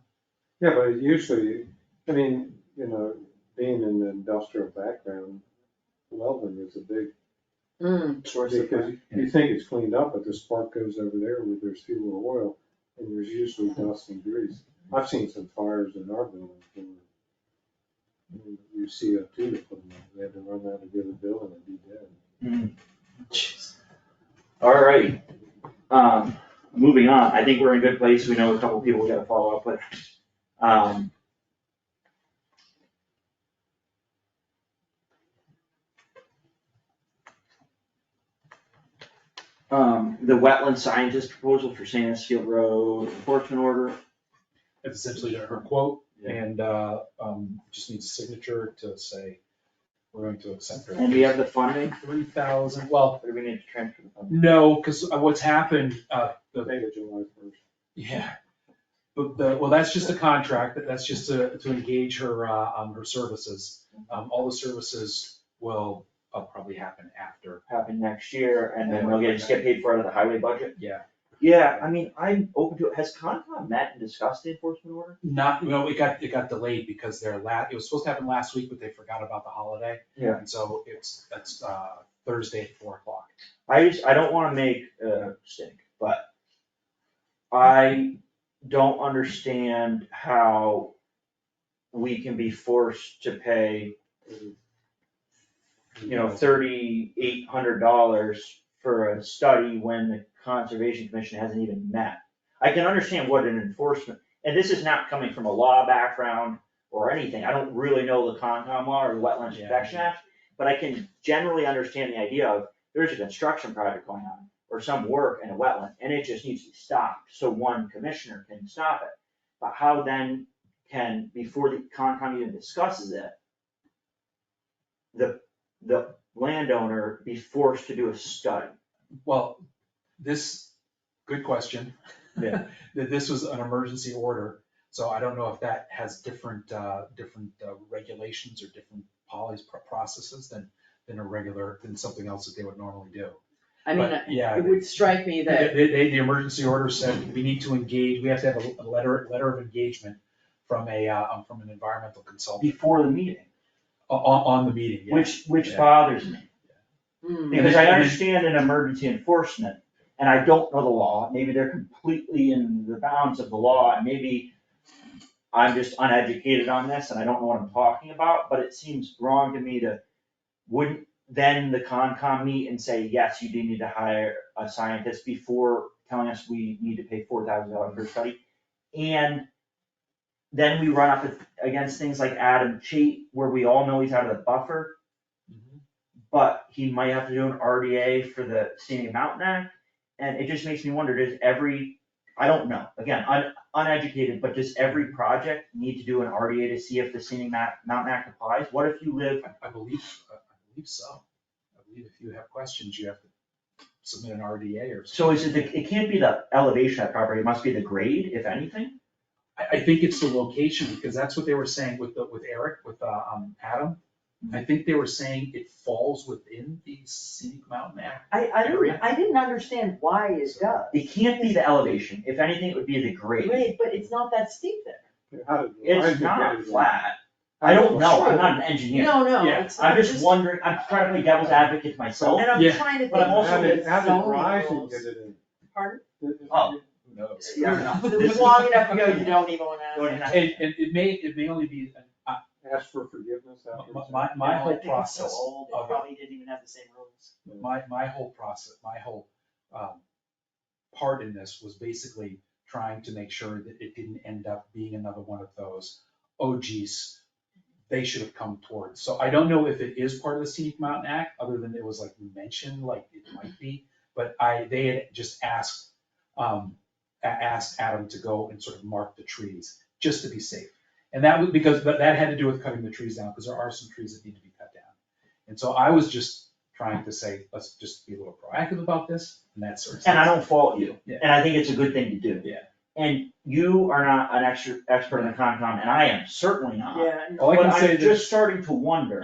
Speaker 5: Yeah, but usually, I mean, being in the industrial background, welding is a big,
Speaker 6: Source of
Speaker 5: because you think it's cleaned up, but the spark goes over there where there's fuel or oil, and there's usually dust and grease. I've seen some fires in our building where you see a two to put them out, they had to run out of the other building and be dead.
Speaker 2: Alright, moving on, I think we're in a good place, we know a couple people we gotta follow up with. The wetland scientist proposal for Sandisfield Road enforcement order.
Speaker 7: That's essentially her quote,
Speaker 2: Yeah.
Speaker 7: and just needs a signature to say we're going to accept it.
Speaker 2: And we have the funding,
Speaker 7: 3,000, well,
Speaker 2: or do we need to transfer the funding?
Speaker 7: no, because what's happened,
Speaker 5: Make it July 1st.
Speaker 7: yeah. But well, that's just a contract, that's just to engage her, her services. All the services will probably happen after.
Speaker 2: Happen next year, and then we'll just get paid for it out of the highway budget?
Speaker 7: Yeah.
Speaker 2: Yeah, I mean, I'm open to it. Has Concom met and discussed the enforcement order?
Speaker 7: Not, no, it got delayed because it was supposed to happen last week, but they forgot about the holiday.
Speaker 2: Yeah.
Speaker 7: And so that's Thursday at 4:00.
Speaker 2: I don't wanna make a stink, but I don't understand how we can be forced to pay, $3,800 for a study when the Conservation Commission hasn't even met. I can understand what an enforcement, and this is not coming from a law background or anything, I don't really know the Concom law or the Wetlands Protection Act, but I can generally understand the idea of, there's a construction project going on, or some work in a wetland, and it just needs to be stopped, so one commissioner can stop it. But how then can, before the Concom even discusses it, the landowner be forced to do a study?
Speaker 7: Well, good question.
Speaker 2: Yeah.
Speaker 7: That this was an emergency order, so I don't know if that has different regulations or different processes than something else that they would normally do.
Speaker 6: I mean,
Speaker 7: But, yeah,
Speaker 6: it would strike me that,
Speaker 7: the emergency order said we need to engage, we have to have a letter of engagement from an environmental consultant
Speaker 2: Before the meeting,
Speaker 7: on the meeting, yeah.
Speaker 2: which
Speaker 7: Yeah.
Speaker 2: bothers me.
Speaker 6: hmm,
Speaker 2: Because I understand an emergency enforcement, and I don't know the law, maybe they're completely in the bounds of the law, and maybe I'm just uneducated on this and I don't know what I'm talking about, but it seems wrong to me wouldn't then the Concom meet and say, yes, you do need to hire a scientist before telling us we need to pay $4,000 for a study? And then we run up against things like Adam Chait, where we all know he's out of the buffer, but he might have to do an RDA for the Scenic Mountain Act, and it just makes me wonder, I don't know, again, uneducated, but does every project need to do an RDA to see if the Scenic Mountain Act applies? What if you live,
Speaker 7: I believe so. I believe if you have questions, you have to submit an RDA or
Speaker 2: so
Speaker 7: something.
Speaker 2: it can't be the elevation of property, it must be the grade, if anything?
Speaker 7: I think it's the location, because that's what they were saying with Eric, with Adam. I think they were saying it falls within the Scenic Mountain Act.
Speaker 6: I didn't understand why it does.
Speaker 2: It can't be the elevation, if anything, it would be the grade.
Speaker 6: Wait, but it's not that steep there.
Speaker 2: It's not flat, I don't know, I'm not an engineer.
Speaker 6: No,
Speaker 7: Yeah,
Speaker 6: it's not.
Speaker 2: I'm just wondering, I'm trying to play devil's advocate myself.
Speaker 6: And I'm
Speaker 7: Yeah.
Speaker 6: trying to think
Speaker 2: But I'm also-
Speaker 6: of the zoning rules.
Speaker 2: Oh.
Speaker 6: Pardon?
Speaker 7: Who knows?
Speaker 2: Yeah, no.
Speaker 6: It's long enough ago, you don't even wanna.
Speaker 2: Don't even have-
Speaker 7: And it may only be,
Speaker 5: Ask for forgiveness afterwards.
Speaker 7: my whole process
Speaker 6: old,
Speaker 7: of it.
Speaker 6: probably didn't even have the same rules.
Speaker 7: My whole process, my whole part in this was basically trying to make sure that it didn't end up being another one of those, oh geez, they should have come towards. So I don't know if it is part of the Scenic Mountain Act, other than it was like mentioned, like it might be, but they had just asked Adam to go and sort of mark the trees, just to be safe. And that was but that had to do with cutting the trees down, because there are some trees that need to be cut down. And so I was just trying to say, let's just be a little proactive about this, and that sort of stuff.
Speaker 2: And I don't fault you,
Speaker 7: Yeah.
Speaker 2: and I think it's a good thing to do.
Speaker 7: Yeah.
Speaker 2: And you are not an expert in the Concom, and I am certainly not.
Speaker 6: Yeah.
Speaker 7: All I
Speaker 2: But
Speaker 7: can say
Speaker 2: I'm
Speaker 7: that,
Speaker 2: just starting to wonder,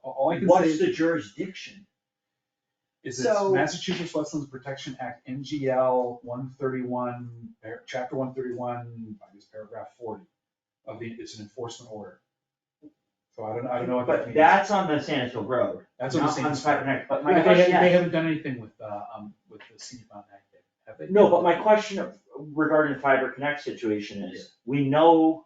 Speaker 7: all I can say
Speaker 2: what's
Speaker 7: is
Speaker 2: the jurisdiction?
Speaker 7: it's
Speaker 6: So-
Speaker 7: Massachusetts Wetlands Protection Act, MGL 131, chapter 131, I guess paragraph 40 it's an enforcement order. So I don't know what that
Speaker 2: But
Speaker 7: means.
Speaker 2: that's on the Sandisfield Road,
Speaker 7: That's on the
Speaker 2: not
Speaker 7: same
Speaker 2: on
Speaker 7: spot.
Speaker 2: Fiber Connect, but
Speaker 7: They
Speaker 2: my question,
Speaker 7: haven't done anything with the Scenic Mountain Act, have they?
Speaker 2: no, but my question regarding the Fiber Connect situation is, we know,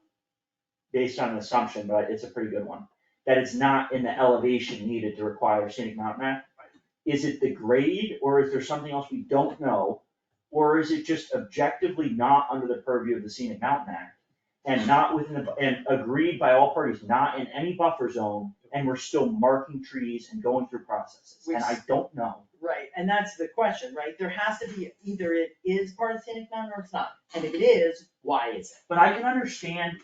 Speaker 2: based on an assumption, but it's a pretty good one, that it's not in the elevation needed to require Scenic Mountain Act. Is it the grade, or is there something else we don't know? Or is it just objectively not under the purview of the Scenic Mountain Act? And not within and agreed by all parties, not in any buffer zone, and we're still marking trees and going through processes, and I don't know.
Speaker 6: Right, and that's the question, right? There has to be, either it is part of scenic mountain or it's not, and if it is, why is it?
Speaker 2: But I can understand,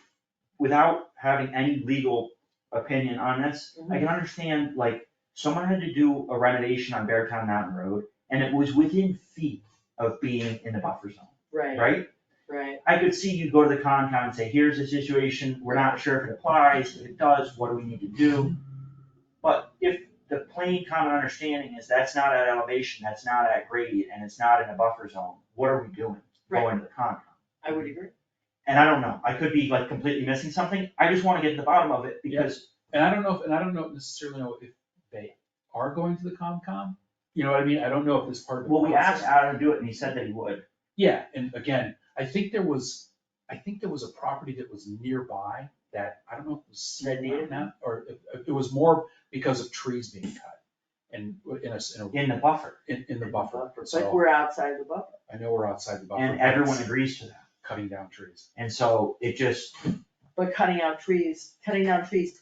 Speaker 2: without having any legal opinion on this, I can understand, like, someone had to do a renovation on Beartown Mountain Road, and it was within feet of being in the buffer zone, right?
Speaker 6: Right,
Speaker 2: I could see you go to the Concom and say, here's the situation, we're not sure if it applies, if it does, what do we need to do? But if the plain common understanding is that's not at elevation, that's not at grade, and it's not in a buffer zone, what are we doing going to the Concom?
Speaker 6: I would agree.
Speaker 2: And I don't know, I could be like completely missing something, I just wanna get to the bottom of it, because
Speaker 7: And I don't know necessarily know if they are going to the Concom. You know what I mean? I don't know if this part of the
Speaker 2: well, we asked
Speaker 7: process-
Speaker 2: Adam to do it, and he said that he would.
Speaker 7: Yeah, and again, I think there was a property that was nearby that, I don't know if it was scenic
Speaker 6: needed
Speaker 7: mountain, or if it was more because of trees being cut. And in
Speaker 2: In the buffer,
Speaker 7: the buffer,
Speaker 6: But
Speaker 7: so
Speaker 6: we're outside the buffer.
Speaker 7: I know we're outside the buffer.
Speaker 2: and
Speaker 7: but
Speaker 2: everyone
Speaker 7: it's
Speaker 2: agrees to that,
Speaker 7: Cutting down trees.
Speaker 2: and so it just,
Speaker 6: But cutting down trees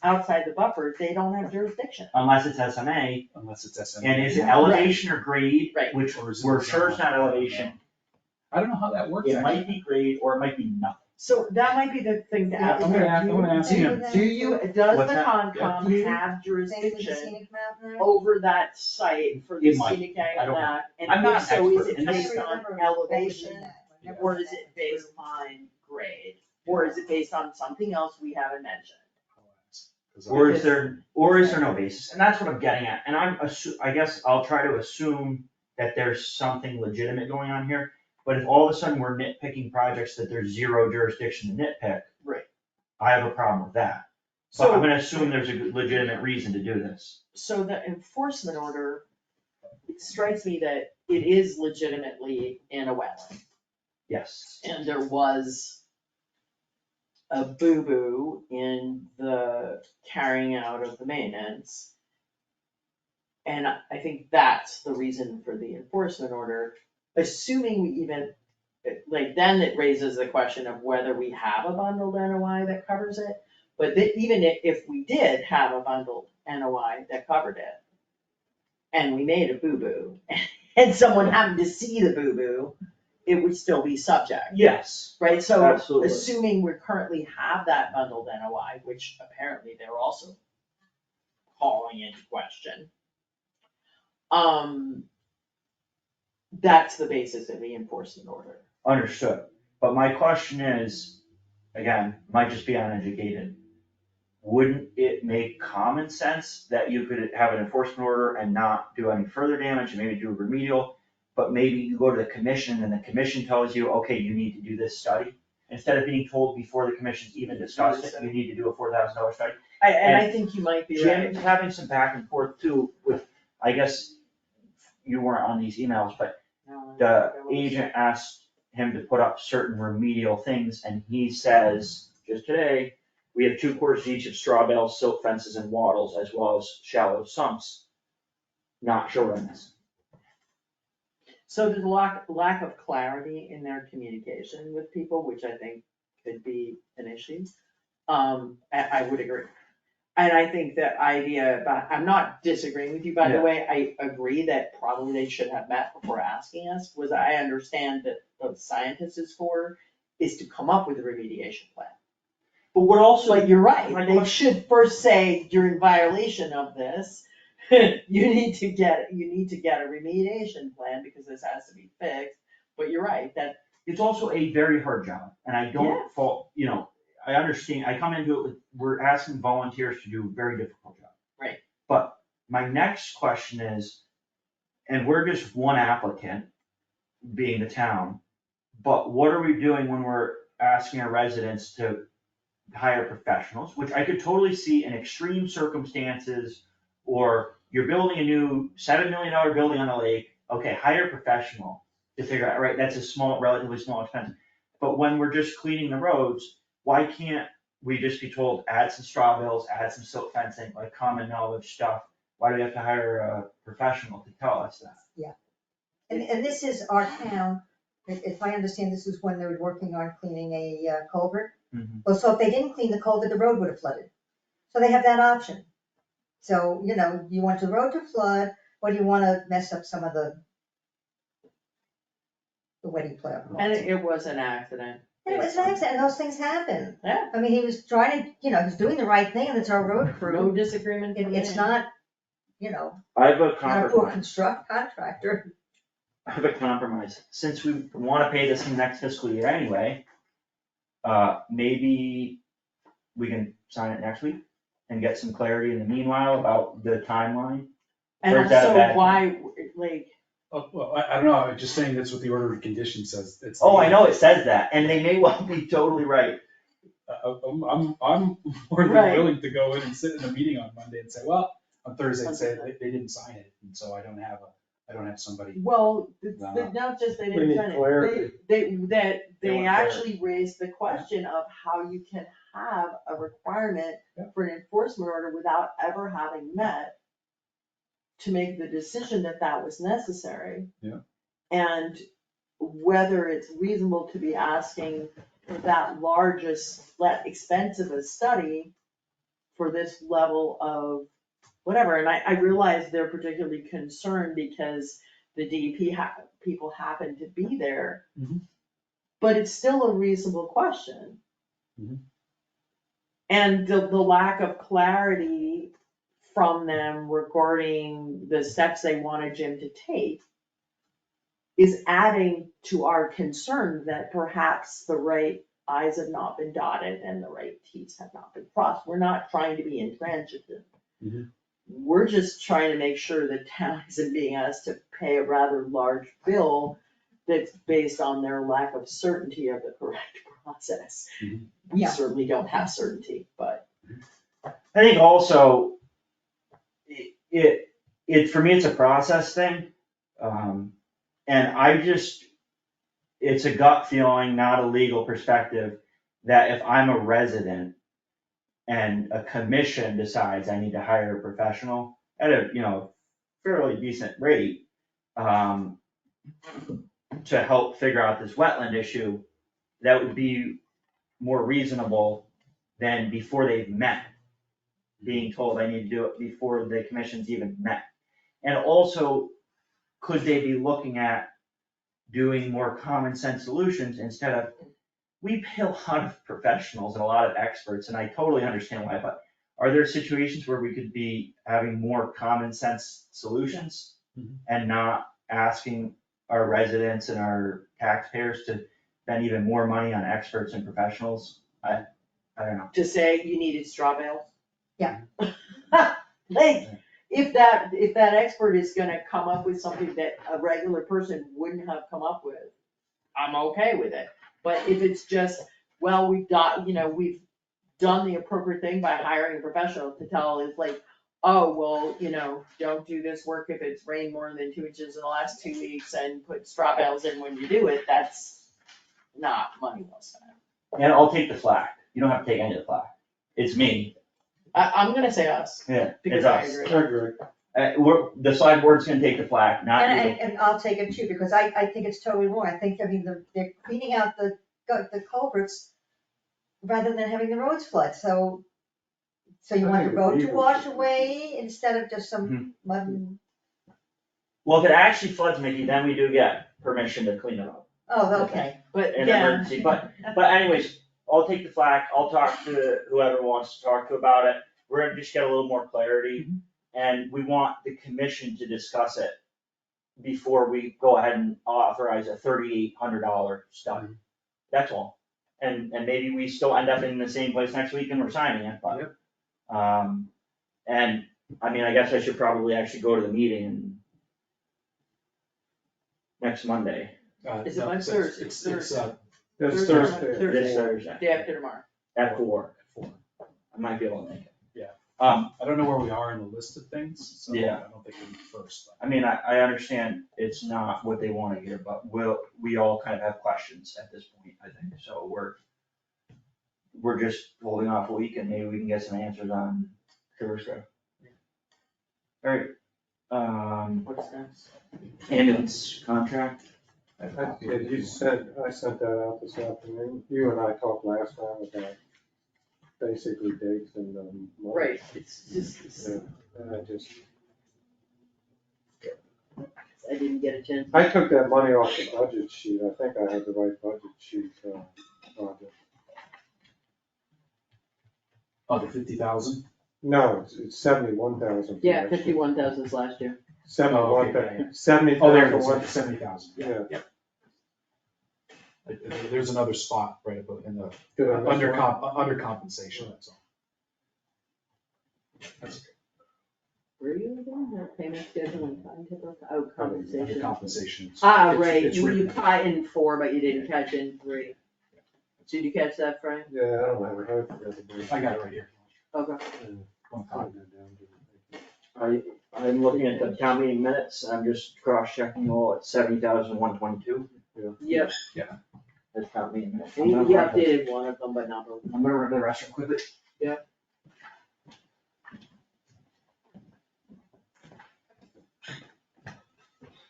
Speaker 6: outside the buffer, they don't have jurisdiction.
Speaker 2: unless it's SMA,
Speaker 7: Unless it's SMA.
Speaker 2: and is it
Speaker 6: Yeah.
Speaker 2: elevation or grade,
Speaker 6: Right.
Speaker 2: which
Speaker 7: Or is it
Speaker 2: we're sure it's not elevation,
Speaker 7: I don't know how that works.
Speaker 2: it might
Speaker 7: actually.
Speaker 2: be grade, or it might be nothing.
Speaker 6: So that might be the thing to ask.
Speaker 7: I'm gonna ask him.
Speaker 6: Do you, does
Speaker 2: What's
Speaker 6: the
Speaker 2: that?
Speaker 6: Concom
Speaker 8: Yeah.
Speaker 6: have
Speaker 8: Same with the
Speaker 6: jurisdiction
Speaker 8: scenic mountain.
Speaker 6: over that site for the
Speaker 2: It might.
Speaker 6: scenic
Speaker 2: I don't know.
Speaker 6: act? And
Speaker 2: I'm not
Speaker 6: if so, is
Speaker 2: expert
Speaker 6: it
Speaker 2: in this.
Speaker 6: based on elevation, or is it based on grade? Or is it based on something else we haven't mentioned?
Speaker 2: Or is there no basis, and that's what I'm getting at, and I guess I'll try to assume that there's something legitimate going on here, but if all of a sudden we're nitpicking projects that there's zero jurisdiction to nitpick.
Speaker 6: Right.
Speaker 2: I have a problem with that, but I'm
Speaker 6: So,
Speaker 2: gonna assume there's a legitimate reason to do this.
Speaker 6: so the enforcement order, it strikes me that it is legitimately in a wetland.
Speaker 2: Yes.
Speaker 6: And there was a boo-boo in the carrying out of the maintenance. And I think that's the reason for the enforcement order, assuming we even, like, then it raises the question of whether we have a bundled NOI that covers it. But even if we did have a bundled NOI that covered it, and we made a boo-boo, and someone happened to see the boo-boo, it would still be subject.
Speaker 2: Yes.
Speaker 6: Right, so
Speaker 2: Absolutely.
Speaker 6: assuming we currently have that bundled NOI, which apparently they're also calling into question. That's the basis of the enforcement order.
Speaker 2: Understood, but my question is, again, might just be uneducated. Wouldn't it make common sense that you could have an enforcement order and not do any further damage and maybe do a remedial? But maybe you go to the commission and the commission tells you, okay, you need to do this study. Instead of being told before the commission's even discussed it, you need to do a $4,000 study.
Speaker 6: I think you might be
Speaker 2: Jim's
Speaker 6: right.
Speaker 2: having some back and forth too with, I guess, you weren't on these emails, but the agent asked him to put up certain remedial things, and he says, just today, we have 2 quarters each of straw bales, silt fences, and wattles, as well as shallow sumps. Not sure what I'm missing.
Speaker 6: So there's a lack of clarity in their communication with people, which I think could be an issue. I would agree. And I think the idea about, I'm not disagreeing with you, by the
Speaker 2: Yeah.
Speaker 6: way, I agree that probably they should have met before asking us, was I understand that the scientist is for, is to come up with a remediation plan.
Speaker 2: But what also,
Speaker 6: But you're right,
Speaker 2: my
Speaker 6: they
Speaker 2: question-
Speaker 6: should first say, you're in violation of this, you need to get a remediation plan because this has to be fixed. But you're right, that,
Speaker 2: it's also a very hard job, and I
Speaker 6: Yeah.
Speaker 2: don't fault, I understand, I come into it with, we're asking volunteers to do a very difficult job.
Speaker 6: Right.
Speaker 2: But my next question is, and we're just one applicant, being the town, but what are we doing when we're asking our residents to hire professionals, which I could totally see in extreme circumstances, or you're building a new $7 million building on a lake, okay, hire a professional to figure out, right, that's a small, relatively small expense. But when we're just cleaning the roads, why can't we just be told, add some straw bales, add some silt fencing, like common knowledge stuff? Why do we have to hire a professional to tell us that?
Speaker 8: Yeah. And this is our town, if I understand, this is when they were working on cleaning a culvert.
Speaker 2: Mhm.
Speaker 8: Well, so if they didn't clean the culvert, the road would have flooded. So they have that option. So, you want the road to flood, or do you wanna mess up some of the wedding planner?
Speaker 6: And it was an accident.
Speaker 8: And it was an accident, and those things happen.
Speaker 6: Yeah.
Speaker 8: I mean, he was trying to, he's doing the right thing, and it's our road
Speaker 6: No
Speaker 8: crew.
Speaker 6: disagreement.
Speaker 8: It's not,
Speaker 2: I have a
Speaker 8: not a poor
Speaker 2: compromise.
Speaker 8: contractor.
Speaker 2: I have a compromise. Since we wanna pay this in the next fiscal year anyway, maybe we can sign it next week and get some clarity in the meanwhile about the timeline.
Speaker 6: And
Speaker 2: Or is that a
Speaker 6: also
Speaker 2: bad
Speaker 6: why, like,
Speaker 7: Oh, well, I don't know, I'm just saying that's what the order of conditions says. It's
Speaker 2: Oh, I know it says that, and they may well be totally right.
Speaker 7: I'm more than
Speaker 6: Right.
Speaker 7: willing to go in and sit in a meeting on Monday and say, well, on Thursday and say they didn't sign it, and so I don't have somebody.
Speaker 6: well,
Speaker 7: No.
Speaker 6: not just they
Speaker 5: We
Speaker 6: didn't
Speaker 5: need
Speaker 6: sign
Speaker 5: clarity.
Speaker 6: they
Speaker 2: They want
Speaker 6: actually raised the question of how you can have a requirement
Speaker 7: Yeah.
Speaker 6: for an enforcement order without ever having met to make the decision that that was necessary.
Speaker 7: Yeah.
Speaker 6: And whether it's reasonable to be asking for that largest, that expensive a study for this level of whatever, and I realize they're particularly concerned because the DEP people happen to be there.
Speaker 7: Mhm.
Speaker 6: But it's still a reasonable question.
Speaker 7: Mhm.
Speaker 6: And the lack of clarity from them regarding the steps they wanted Jim to take is adding to our concern that perhaps the right I's have not been dotted and the right T's have not been crossed. We're not trying to be intransigent.
Speaker 7: Mhm.
Speaker 6: We're just trying to make sure the town isn't being asked to pay a rather large bill that's based on their lack of certainty of the correct process.
Speaker 7: Mhm.
Speaker 6: We
Speaker 8: Yeah.
Speaker 6: certainly don't have certainty, but.
Speaker 2: I think also, for me, it's a process thing. And it's a gut feeling, not a legal perspective, that if I'm a resident and a commission decides I need to hire a professional at a, fairly decent rate, to help figure out this wetland issue, that would be more reasonable than before they've met, being told I need to do it before the commission's even met. And also, could they be looking at doing more common sense solutions instead of, we pay a lot of professionals and a lot of experts, and I totally understand why, but are there situations where we could be having more common sense solutions?
Speaker 7: Mhm.
Speaker 2: And not asking our residents and our taxpayers to spend even more money on experts and professionals? I don't know.
Speaker 6: To say you needed straw bales?
Speaker 8: Yeah.
Speaker 6: Like, if that expert is gonna come up with something that a regular person wouldn't have come up with, I'm okay with it. But if it's just, well, we've done the appropriate thing by hiring a professional to tell, it's like, oh, well, don't do this work if it's rained more than 2 inches in the last 2 weeks and put straw bales in when you do it, that's not money well spent.
Speaker 2: And I'll take the flack. You don't have to take any of the flack. It's me.
Speaker 6: I'm gonna say us,
Speaker 2: Yeah,
Speaker 6: because
Speaker 2: it's
Speaker 6: I
Speaker 2: us.
Speaker 6: agree.
Speaker 5: I agree.
Speaker 2: The select board's gonna take the flack, not you.
Speaker 8: And I'll take it too, because I think it's totally wrong. They're cleaning out the culverts rather than having the roads flood, so you
Speaker 5: I
Speaker 8: want the
Speaker 5: think
Speaker 8: road to
Speaker 5: beavers
Speaker 8: wash
Speaker 5: should be-
Speaker 8: away instead of just
Speaker 2: Mm-hmm.
Speaker 8: some mud and,
Speaker 2: Well, if it actually floods, Mickey, then we do get permission to clean it up.
Speaker 8: oh, okay.
Speaker 6: But
Speaker 2: In
Speaker 6: yeah.
Speaker 2: emergency, but anyways, I'll take the flack, I'll talk to whoever wants to talk to about it, we're gonna just get a little more clarity. And we want the commission to discuss it before we go ahead and authorize a $3,800 study. That's all, and maybe we still end up in the same place next week and we're signing it, but. And, I mean, I guess I should probably actually go to the meeting next Monday,
Speaker 6: Is it
Speaker 7: No,
Speaker 6: Wednesday or is it
Speaker 7: it's,
Speaker 6: Thursday?
Speaker 5: That's
Speaker 6: Thursday.
Speaker 5: Thursday.
Speaker 2: this Thursday,
Speaker 6: Day after tomorrow.
Speaker 2: at 4, I might be able to make it.
Speaker 7: Yeah.
Speaker 2: Um,
Speaker 7: I don't know where we are in the list of things, so
Speaker 2: Yeah.
Speaker 7: I don't think we're first.
Speaker 2: I mean, I understand it's not what they wanna hear, but we all kind of have questions at this point, I think, so we're just holding off a week and maybe we can get some answers on Thursday. Alright,
Speaker 6: What's next?
Speaker 2: ambulance contract,
Speaker 5: I sent that out this afternoon. You and I talked last time about basically dates and, months.
Speaker 6: Right, it's just,
Speaker 5: Yeah, and I just,
Speaker 6: I didn't get a chance.
Speaker 5: I took that money off the budget sheet. I think I had the right budget sheet, project.
Speaker 7: Oh, the 50,000?
Speaker 5: No, it's 71,000.
Speaker 6: Yeah, 51,000 last year.
Speaker 7: Oh, okay, yeah.
Speaker 5: 70,000.
Speaker 7: Oh, there it is, 70,000.
Speaker 5: Yeah.
Speaker 7: Yep. There's another spot right above in the,
Speaker 5: Did I miss one?
Speaker 7: under compensation, that's all. That's okay.
Speaker 6: Where are you again? The payment schedule and timetable? Oh,
Speaker 7: Under
Speaker 6: compensation.
Speaker 7: compensation.
Speaker 6: Ah,
Speaker 7: It's-
Speaker 6: right,
Speaker 7: it's
Speaker 6: you
Speaker 7: written.
Speaker 6: caught in 4, but you didn't catch in 3. Did you catch that, Frank?
Speaker 5: Yeah, I don't have it.
Speaker 7: I got it right here.
Speaker 6: Okay.
Speaker 7: One copy.
Speaker 2: I'm looking at the town meeting minutes, I'm just cross-checking all at 70,122.
Speaker 6: Yep,
Speaker 2: That's town meeting minutes.
Speaker 6: he
Speaker 2: I'm gonna run the-
Speaker 6: updated one of them, but not both.
Speaker 2: I'm gonna run the rest real quickly.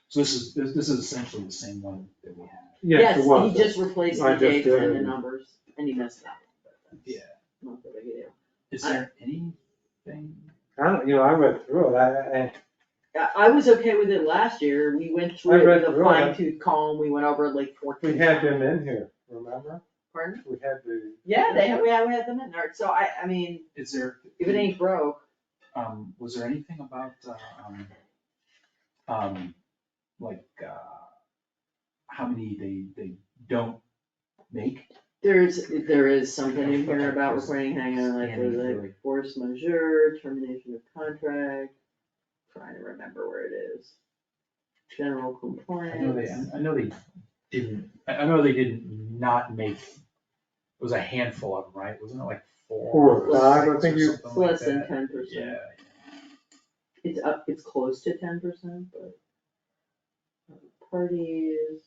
Speaker 7: So this is essentially the same one that we had.
Speaker 5: Yes, it was.
Speaker 6: He just replaced
Speaker 5: I
Speaker 6: the
Speaker 5: just
Speaker 6: dates
Speaker 5: did
Speaker 6: and the
Speaker 5: it.
Speaker 6: numbers, and he missed that.
Speaker 7: Yeah.
Speaker 6: Not that big a deal.
Speaker 7: Is there anything?
Speaker 5: I don't, I read through it.
Speaker 6: I was okay with it last year, we went
Speaker 5: I
Speaker 6: through
Speaker 5: read
Speaker 6: it with a
Speaker 5: through it.
Speaker 6: fine tooth comb, we went over it like 14
Speaker 5: We had
Speaker 6: times.
Speaker 5: them in here, remember?
Speaker 6: Pardon?
Speaker 5: We had the.
Speaker 6: Yeah, we had them in there, so I mean,
Speaker 7: Is there?
Speaker 6: if it ain't broke,
Speaker 7: Was there anything about, like, how many they don't make?
Speaker 6: there is something in here about reporting, hang on, like,
Speaker 7: Andy,
Speaker 6: there's
Speaker 7: really.
Speaker 6: like force majeure, termination of contract, trying to remember where it is. General compliance.
Speaker 7: I know they didn't not make, it was a handful of them, right? Wasn't it like 4
Speaker 5: 4 or 5, I
Speaker 7: six
Speaker 5: think
Speaker 7: or
Speaker 5: you-
Speaker 7: something
Speaker 6: It's
Speaker 7: like
Speaker 6: less than
Speaker 7: that?
Speaker 6: 10%.
Speaker 7: Yeah.
Speaker 6: It's close to 10%, but. Parties.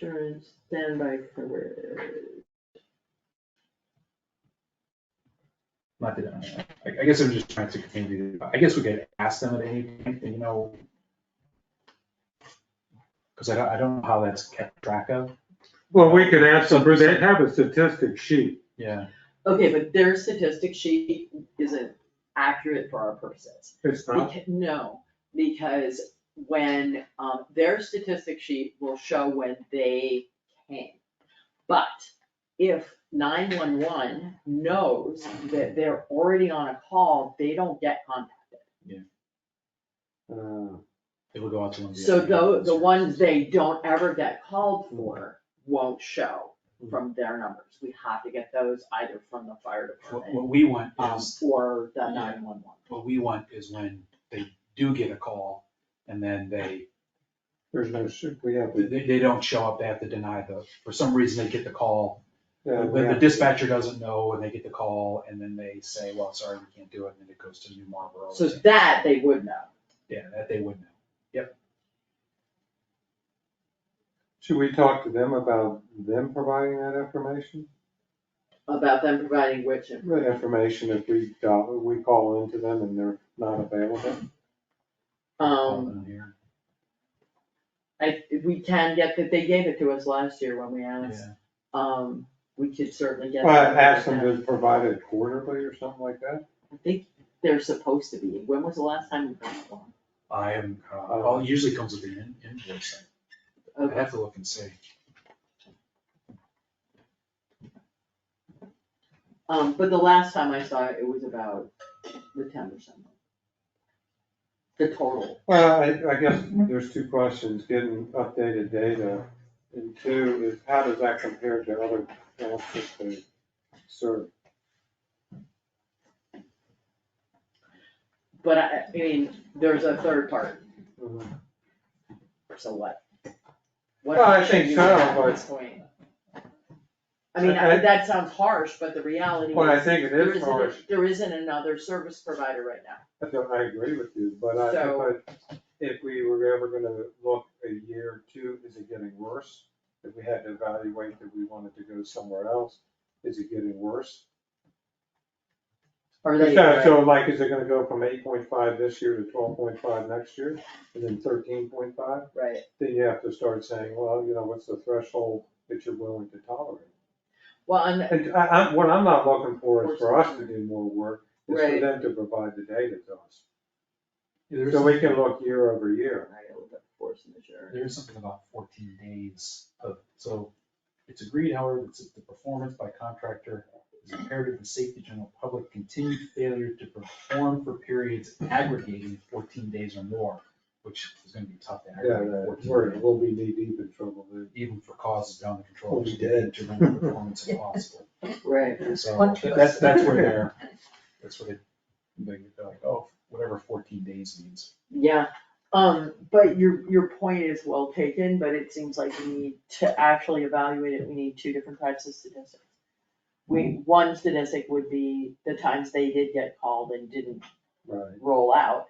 Speaker 6: Insurance, standby coverage.
Speaker 7: Not that, I guess I'm just trying to continue, I guess we could ask them at any point, because I don't know how that's kept track of.
Speaker 5: Well, we could ask them, but they have a statistic sheet.
Speaker 7: Yeah.
Speaker 6: Okay, but their statistic sheet isn't accurate for our purposes.
Speaker 5: It's not.
Speaker 6: No, because when, their statistic sheet will show when they came. But if 911 knows that they're already on a call, they don't get contacted.
Speaker 7: It will go out to one of the.
Speaker 6: So
Speaker 7: other
Speaker 6: the ones they don't ever get called for won't show from their numbers. We have to get those either from the fire
Speaker 7: What
Speaker 6: department,
Speaker 7: we want is,
Speaker 6: or the
Speaker 7: Yeah.
Speaker 6: 911.
Speaker 7: what we want is when they do get a call, and then
Speaker 5: There's no, we have.
Speaker 7: they don't show up, they have to deny for some reason they get the call.
Speaker 5: Yeah, we
Speaker 7: The
Speaker 5: have-
Speaker 7: dispatcher doesn't know, and they get the call, and then they say, well, sorry, we can't do it, and then it goes to New Marlboro. or
Speaker 6: So
Speaker 7: something.
Speaker 6: that they would know.
Speaker 7: Yeah, that they would know.
Speaker 5: Should we talk to them about them providing that information?
Speaker 6: About them providing which
Speaker 5: The
Speaker 6: information.
Speaker 5: information if we call into them and they're not available?
Speaker 6: Um,
Speaker 7: Down here.
Speaker 6: we can get that, they gave it to us last year when we asked.
Speaker 7: Yeah.
Speaker 6: We could certainly get.
Speaker 5: Well,
Speaker 6: that.
Speaker 5: ask them to provide it quarterly or something like that?
Speaker 6: I think they're supposed to be. When was the last time we got one?
Speaker 7: I am, well, it usually comes with an invoice. I
Speaker 6: Okay.
Speaker 7: have to look and see.
Speaker 6: But the last time I saw it, it was about the 10%. The total.
Speaker 5: Well, I guess there's 2 questions, getting updated data, and 2 is how does that compare to other towns that they serve?
Speaker 6: But I mean, there's a third part, so what? What
Speaker 5: Well, I
Speaker 6: option
Speaker 5: think
Speaker 6: do you
Speaker 5: so,
Speaker 6: have at
Speaker 5: but-
Speaker 6: this point? I mean,
Speaker 5: I-
Speaker 6: that sounds harsh, but the reality
Speaker 5: Well, I
Speaker 6: is,
Speaker 5: think it is harsh.
Speaker 6: there isn't another service provider right now.
Speaker 5: I agree with you, but
Speaker 6: So-
Speaker 5: if we were ever gonna look a year or 2, is it getting worse? If we had to evaluate that we wanted to go somewhere else, is it getting worse?
Speaker 6: Are they,
Speaker 5: So like, is it gonna go from 8.5 this year to 12.5 next year, and then 13.5?
Speaker 6: right,
Speaker 5: Then you have to start saying, well, what's the threshold that you're willing to tolerate?
Speaker 6: well, and,
Speaker 5: And what I'm not looking for is for us to do more work, it's for
Speaker 6: Right.
Speaker 5: them to provide the data to us.
Speaker 7: There's
Speaker 5: So we
Speaker 7: something-
Speaker 5: can look year over year.
Speaker 6: I gotta look up force majeure.
Speaker 7: There's something about 14 days of, so it's agreed, however, that the performance by contractor is imperative to the safety of general public, continued failure to perform for periods aggregating 14 days or more, which is gonna be tough to
Speaker 5: Yeah,
Speaker 7: aggregate 14
Speaker 5: we're,
Speaker 7: days,
Speaker 5: we'll be knee deep in trouble then.
Speaker 7: even for causes beyond the control
Speaker 5: We'll
Speaker 7: of
Speaker 5: be
Speaker 7: the
Speaker 5: dead.
Speaker 7: state to render performance impossible.
Speaker 6: Right.
Speaker 7: So
Speaker 8: One
Speaker 7: that's where they're like, oh, whatever 14 days means.
Speaker 6: Yeah, but your point is well taken, but it seems like we need to actually evaluate it, we need two different types of statistics. One statistic would be the times they did get called and didn't
Speaker 5: Right.
Speaker 6: roll out.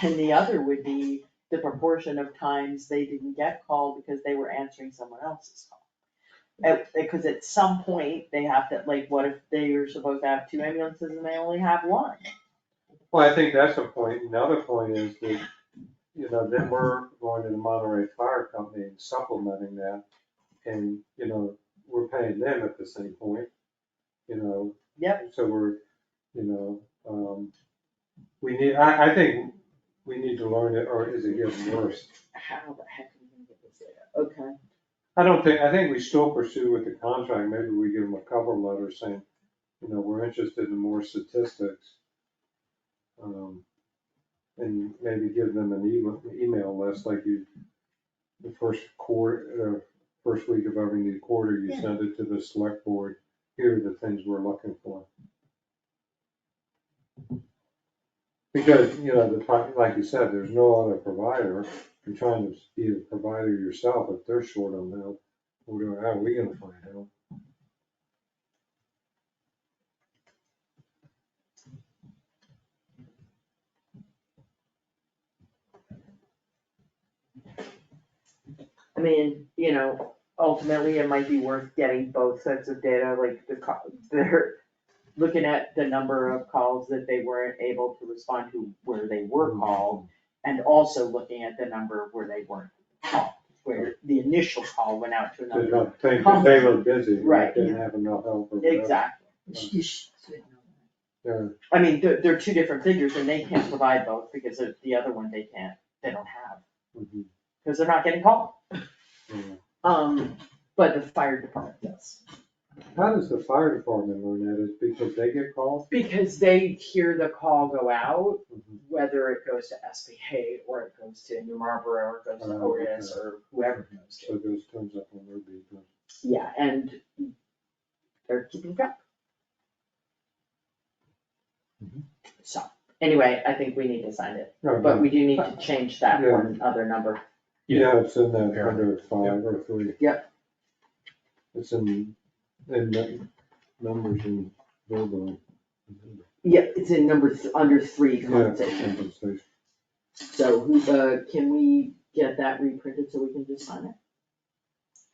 Speaker 6: And the other would be the proportion of times they didn't get called because they were answering someone else's call. Because at some point, they have to, like, what if they are supposed to have 2 ambulances and they only have 1?
Speaker 5: Well, I think that's a point. Another point is that, you know, then we're going to the Monterey Fire Company and supplementing that. And, you know, we're paying them at the same point, you know.
Speaker 6: Yep.
Speaker 5: So we're, you know, we need, I think we need to learn it, or is it getting worse?
Speaker 6: How the heck are we gonna get this data? Okay.
Speaker 5: I think we still pursue with the contract. Maybe we give them a cover letter saying, you know, we're interested in more statistics. And maybe give them an email list like you, the first week of every new quarter, you send it to the select board. Here are the things we're looking for. Because, you know, like you said, there's no other provider. You're trying to be a provider yourself. If they're short on help, how are we gonna find help?
Speaker 6: I mean, you know, ultimately, it might be worth getting both sets of data, like they're looking at the number of calls that they weren't able to respond to where they were called, and also looking at the number where they weren't called, where the initial call went out to
Speaker 5: They're
Speaker 6: another.
Speaker 5: not thinking they were busy,
Speaker 6: Right.
Speaker 5: didn't have enough help or whatever.
Speaker 6: Exactly.
Speaker 5: Yeah.
Speaker 6: I mean, they're two different figures, and they can't provide both, because the other one they don't have,
Speaker 5: Mhm.
Speaker 6: because they're not getting called.
Speaker 5: Yeah.
Speaker 6: But the fire department does.
Speaker 5: How does the fire department learn that? Is it because they get calls?
Speaker 6: Because they hear the call go out,
Speaker 5: Mhm.
Speaker 6: whether it goes to SBA or it goes to New Marlboro or it goes to
Speaker 5: Oh,
Speaker 6: Otis or whoever it goes
Speaker 5: So
Speaker 6: to.
Speaker 5: those turns up on their beat.
Speaker 6: Yeah, and they're keeping track.
Speaker 5: Mhm.
Speaker 6: So, anyway, I think we need to sign it,
Speaker 5: No,
Speaker 6: but we do need to change that
Speaker 5: Yeah.
Speaker 6: one other number.
Speaker 5: Yeah, it's in that
Speaker 7: Paragraph.
Speaker 5: under 5 or 3.
Speaker 6: Yep.
Speaker 5: It's in the numbers in Verbo.
Speaker 6: Yeah, it's in under 3
Speaker 5: Yeah,
Speaker 6: compensation.
Speaker 5: compensation.
Speaker 6: So, can we get that reprinted so we can just sign it?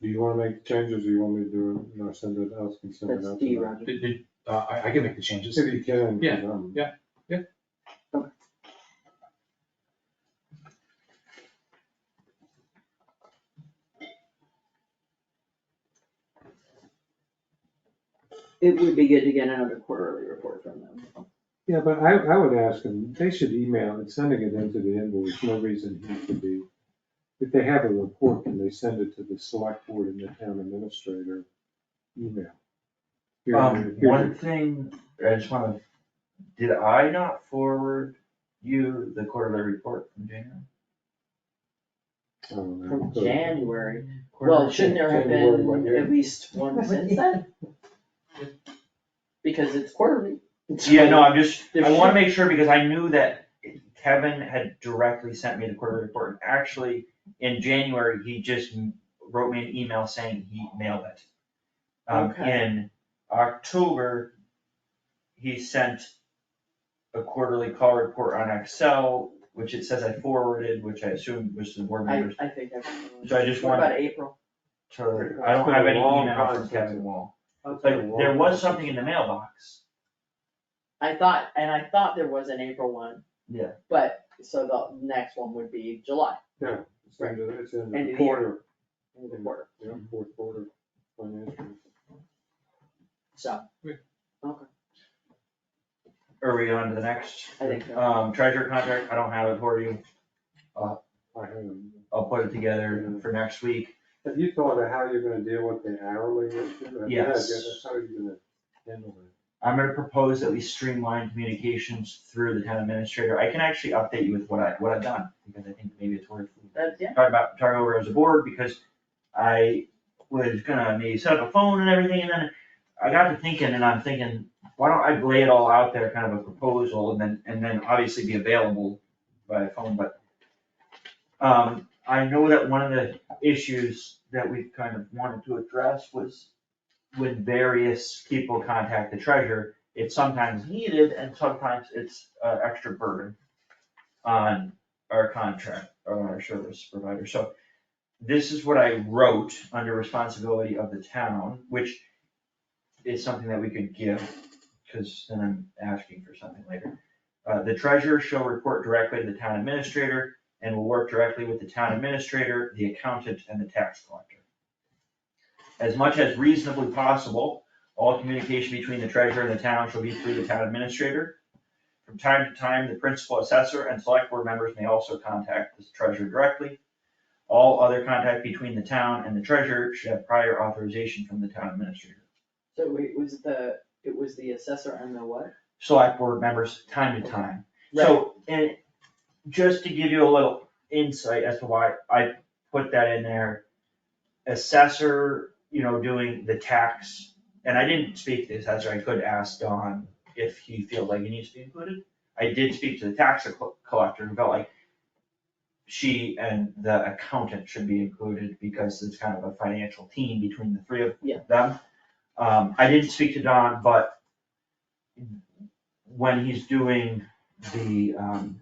Speaker 5: Do you wanna make changes or you want me to do it, or send it out and send it
Speaker 6: That's
Speaker 5: out?
Speaker 6: D,
Speaker 5: to them?
Speaker 6: Roger.
Speaker 7: I can make the changes.
Speaker 5: If you can. 'cause
Speaker 7: Yeah,
Speaker 5: I'm-
Speaker 7: yeah.
Speaker 6: It would be good to get another quarterly report from them.
Speaker 5: Yeah, but I would ask them, they should email it, sending it into the invoice, no reason he should be. If they have a report, can they send it to the select board and the town administrator email?
Speaker 2: One thing, I just wanna, did I not forward you the quarterly report from January?
Speaker 6: From January, well, shouldn't there have
Speaker 5: January, what
Speaker 6: been
Speaker 5: year?
Speaker 6: at least one since then? Because it's quarterly.
Speaker 2: Yeah, no, I'm just,
Speaker 6: There
Speaker 2: I wanna
Speaker 6: should-
Speaker 2: make sure, because I knew that Kevin had directly sent me the quarterly report, and actually, in January, he just wrote me an email saying he mailed it.
Speaker 6: Okay.
Speaker 2: In October, he sent a quarterly call report on Excel, which it says I forwarded, which I assumed was to the board members.
Speaker 6: I think that's.
Speaker 2: So I just
Speaker 6: What
Speaker 2: want
Speaker 6: about April?
Speaker 2: to, I don't have any email from Kevin Wall. But there was something in the mailbox.
Speaker 6: I thought there was an April one.
Speaker 2: Yeah.
Speaker 6: But, so the next one would be July,
Speaker 5: Yeah, it's in
Speaker 6: End
Speaker 5: the
Speaker 6: of the year.
Speaker 5: quarter,
Speaker 6: end of the quarter,
Speaker 5: yeah, fourth quarter financial.
Speaker 6: so,
Speaker 7: Yeah.
Speaker 6: okay.
Speaker 2: are we on to the next?
Speaker 6: I think so.
Speaker 2: Treasurer contract, I don't have it for you.
Speaker 5: I haven't.
Speaker 2: I'll put it together for next week.
Speaker 5: Have you thought of how you're gonna deal with the hourly issue?
Speaker 2: Yes.
Speaker 5: How are you gonna handle it?
Speaker 2: I'm gonna propose that we streamline communications through the town administrator. I can actually update you with what I've done, because I think maybe it's worth
Speaker 6: Yeah.
Speaker 2: talking over as a board, because I was gonna maybe set up a phone and everything, and then I got to thinking, and I'm thinking, why don't I lay it all out there, kind of a proposal, and then obviously be available by phone, but I know that one of the issues that we kind of wanted to address was when various people contact the treasurer, it's sometimes needed and sometimes it's an extra burden on our contract, or on our service provider. So this is what I wrote under responsibility of the town, which is something that we could give, because then I'm asking for something later. The treasurer shall report directly to the town administrator and will work directly with the town administrator, the accountant, and the tax collector. As much as reasonably possible, all communication between the treasurer and the town shall be through the town administrator. From time to time, the principal assessor and select board members may also contact the treasurer directly. All other contact between the town and the treasurer should have prior authorization from the town administrator.
Speaker 6: So it was the assessor and the what?
Speaker 2: Select board members, time to time. So, and just to give you a little insight as to why I put that in there, assessor, doing the tax, and I didn't speak to the assessor, I could ask Don if he feels like he needs to be included. I did speak to the tax collector and felt like she and the accountant should be included because it's kind of a financial team between the three of them. I didn't speak to Don, but when he's doing the